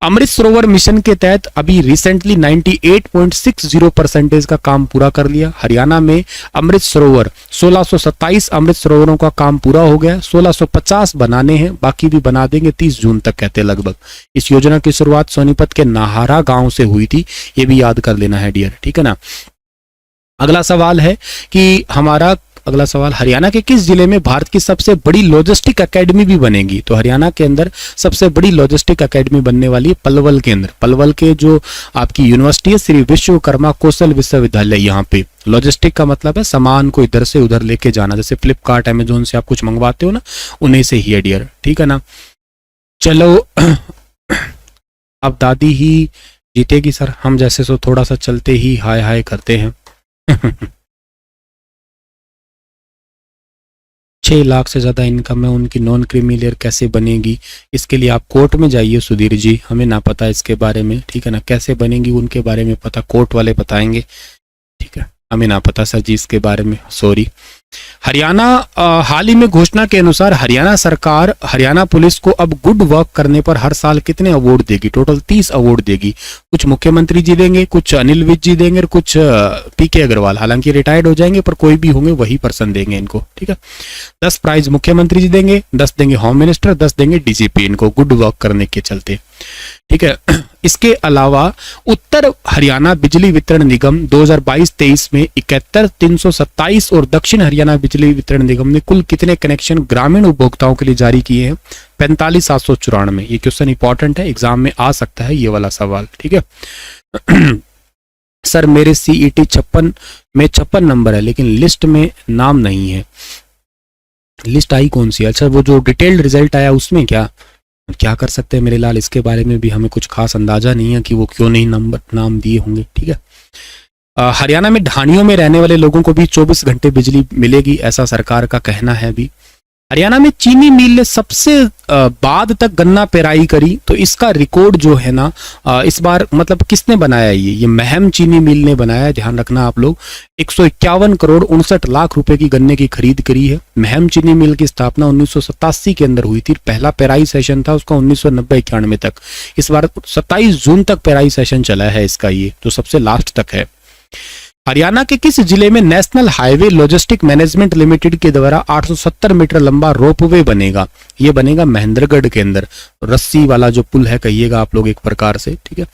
अमृत सरोवर मिशन के तहत अभी रिसेंटली 98.60% का काम पूरा कर लिया। हरियाणा में अमृत सरोवर 1627 अमृत सरोवरों का काम पूरा हो गया। 1650 बनाने हैं, बाकी भी बना देंगे 30 जून तक कहते लगभग। इस योजना की शुरुआत सोनीपत के नाहरा गांव से हुई थी, ये भी याद कर लेना है डियर, ठीक है ना। अगला सवाल है कि अगला सवाल, हरियाणा के किस जिले में भारत की सबसे बड़ी लॉजिस्टिक एकेडमी भी बनेगी? तो हरियाणा के अंदर सबसे बड़ी लॉजिस्टिक एकेडमी बनने वाली है पलवल के अंदर। पलवल के जो आपकी यूनिवर्सिटी है श्री विश्वकर्मा कौशल विश्वविद्यालय, यहाँ पे लॉजिस्टिक का मतलब है सामान को इधर से उधर लेके जाना, जैसे फ्लिपकार्ट अमेजोन से आप कुछ मंगवाते हो ना, उन्हीं से ही है डियर, ठीक है ना। चलो अब दादी ही जीतेगी सर, हम जैसे सो थोड़ा सा चलते ही हाय हाय करते हैं। 6 लाख से ज्यादा इनकम है उनकी, नॉन क्रीमी लेयर कैसे बनेगी? इसके लिए आप कोर्ट में जाइए सुधीर जी, हमें ना पता इसके बारे में, ठीक है ना। कैसे बनेगी उनके बारे में पता, कोर्ट वाले बताएंगे, ठीक है, हमें ना पता सर जी इसके बारे में, सॉरी। हरियाणा हाल ही में घोषणा के अनुसार हरियाणा सरकार हरियाणा पुलिस को अब गुड वर्क करने पर हर साल कितने अवार्ड देगी? टोटल 30 अवार्ड देगी। कुछ मुख्यमंत्री जी देंगे, कुछ अनिल विज जी देंगे और कुछ पीके अग्रवाल, हालांकि रिटायर्ड हो जाएंगे पर कोई भी होंगे वही पर्सन देंगे इनको, ठीक है। 10 प्राइज मुख्यमंत्री जी देंगे, 10 देंगे होम मिनिस्टर, 10 देंगे डीजीपी इनको गुड वर्क करने के चलते, ठीक है। इसके अलावा उत्तर हरियाणा बिजली वितरण निगम 2022-23 में 71,327 और दक्षिण हरियाणा बिजली वितरण निगम ने कुल कितने कनेक्शन ग्रामीण उपभोक्ताओं के लिए जारी किए हैं? 45,794। ये क्वेश्चन इंपॉर्टेंट है, एग्जाम में आ सकता है ये वाला सवाल, ठीक है। सर मेरे CET 56 में 56 नंबर है लेकिन लिस्ट में नाम नहीं है। लिस्ट आई कौन सी? अच्छा वो जो डिटेल्ड रिजल्ट आया उसमें क्या कर सकते हैं मेरे लाल, इसके बारे में भी हमें कुछ खास अंदाजा नहीं है कि वो क्यों नहीं नाम दिए होंगे, ठीक है। हरियाणा में ढाणियों में रहने वाले लोगों को भी 24 घंटे बिजली मिलेगी, ऐसा सरकार का कहना है भी। हरियाणा में चीनी मिल ने सबसे बाद तक गन्ना पेराई करी, तो इसका रिकॉर्ड जो है ना इस बार मतलब किसने बनाया? ये महम चीनी मिल ने बनाया, ध्यान रखना आप लोग। 151 करोड़ 59 लाख रुपए की गन्ने की खरीद करी है। महम चीनी मिल की स्थापना 1987 के अंदर हुई थी, पहला पेराई सेशन था उसका 1990-91 तक। इस बार 27 जून तक पेराई सेशन चला है इसका, ये जो सबसे लास्ट तक है। हरियाणा के किस जिले में national highway logistic management limited के द्वारा 870 मीटर लंबा रोपवे बनेगा? ये बनेगा महेंद्रगढ़ के अंदर, रस्सी वाला जो पुल है कहिएगा आप लोग एक प्रकार से, ठीक है।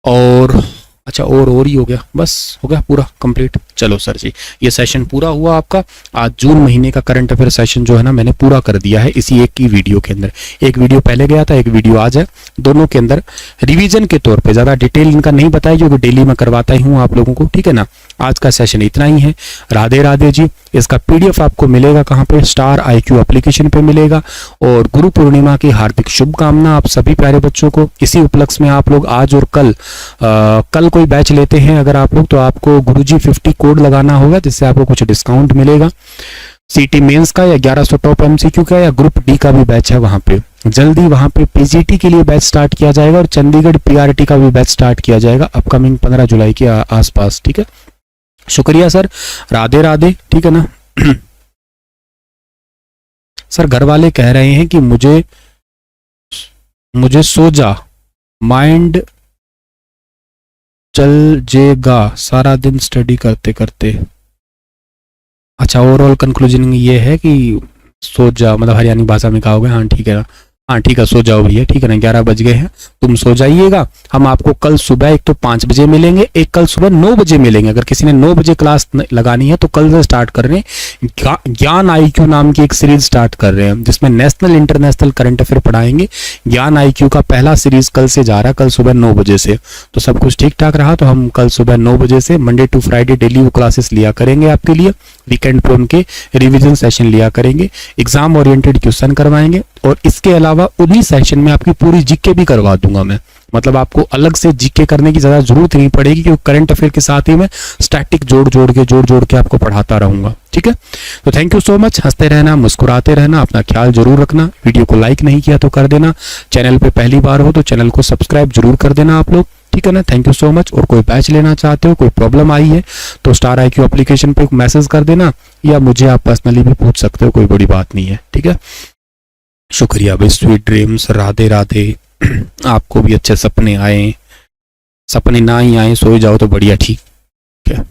और अच्छा, और ही हो गया, बस हो गया पूरा कंप्लीट। चलो सर जी, ये सेशन पूरा हुआ आपका। आज जून महीने का करंट अफेयर सेशन जो है ना मैंने पूरा कर दिया है इसी एक की वीडियो के अंदर। एक वीडियो पहले गया था, एक वीडियो आज है, दोनों के अंदर रिवीजन के तौर पे ज़्यादा डिटेल इनका नहीं बताया क्योंकि डेली मैं करवाता ही हूँ आप लोगों को, ठीक है ना। आज का सेशन इतना ही है। राधे राधे जी। इसका PDF आपको मिलेगा कहाँ पे, स्टार IQ एप्लीकेशन पे मिलेगा। और गुरु पूर्णिमा की हार्दिक शुभकामना आप सभी प्यारे बच्चों को। इसी उपलक्ष्य में आप लोग आज और कल कोई बैच लेते हैं अगर आप लोग, तो आपको गुरुजी 50 कोड लगाना होगा जिससे आपको कुछ डिस्काउंट मिलेगा। CT मेंस का या 1100 टॉप MCQ का या ग्रुप D का भी बैच है वहां पे। जल्दी वहां पे PGT के लिए बैच स्टार्ट किया जाएगा और चंडीगढ़ PRT का भी बैच स्टार्ट किया जाएगा अपकमिंग 15 जुलाई के आसपास, ठीक है। शुक्रिया सर, राधे राधे, ठीक है ना। सर घर वाले कह रहे हैं कि मुझे सो जा, माइंड चल जेगा सारा दिन स्टडी करते करते। अच्छा, ओवरऑल कंक्लूजन ये है कि सो जा, मतलब हरियाणी भाषा में कहा होगा। हाँ ठीक है ना, हाँ ठीक है, सो जाओ भैया, ठीक है ना। 11 बज गए हैं, तुम सो जाइएगा। हम आपको कल सुबह एक तो 5 बजे मिलेंगे, एक कल सुबह 9 बजे मिलेंगे। अगर किसी ने 9 बजे क्लास लगानी है तो कल से स्टार्ट कर रहे हैं। ज्ञान IQ नाम की एक सीरीज स्टार्ट कर रहे हैं जिसमें नेशनल इंटरनेशनल करंट अफेयर पढ़ाएंगे। ज्ञान IQ का पहला सीरीज कल से जा रहा है, कल सुबह 9 बजे से। तो सब कुछ ठीक ठाक रहा तो हम कल सुबह 9 बजे से मंडे टू फ्राइडे डेली वो क्लासेस लिया करेंगे आपके लिए। वीकेंड पे उनके रिविजन सेशन लिया करेंगे, एग्जाम ओरिएंटेड क्वेश्चन करवाएंगे और इसके अलावा उन्हीं सेशन में आपकी पूरी GK भी करवा दूंगा मैं। मतलब आपको अलग से GK करने की ज्यादा जरूरत नहीं पड़ेगी क्योंकि करंट अफेयर के साथ ही मैं स्टैटिक जोड़ जोड़ के आपको पढ़ाता रहूंगा, ठीक है। तो थैंक यू सो मच। हंसते रहना, मुस्कुराते रहना, अपना ख्याल जरूर रखना। वीडियो को लाइक नहीं किया तो कर देना। चैनल पे पहली बार हो तो चैनल को सब्सक्राइब जरूर कर देना आप लोग, ठीक है ना। Thank you so much. और कोई बैच लेना चाहते हो, कोई प्रॉब्लम आई है तो स्टार IQ एप्लीकेशन पे मैसेज कर देना या मुझे आप पर्सनली भी पूछ सकते हो, कोई बड़ी बात नहीं है, ठीक है। शुक्रिया भाई, स्वीट ड्रीम्स, राधे राधे। आपको भी अच्छे सपने आए, सपने ना ही आए, सो जाओ तो बढ़िया, ठीक है।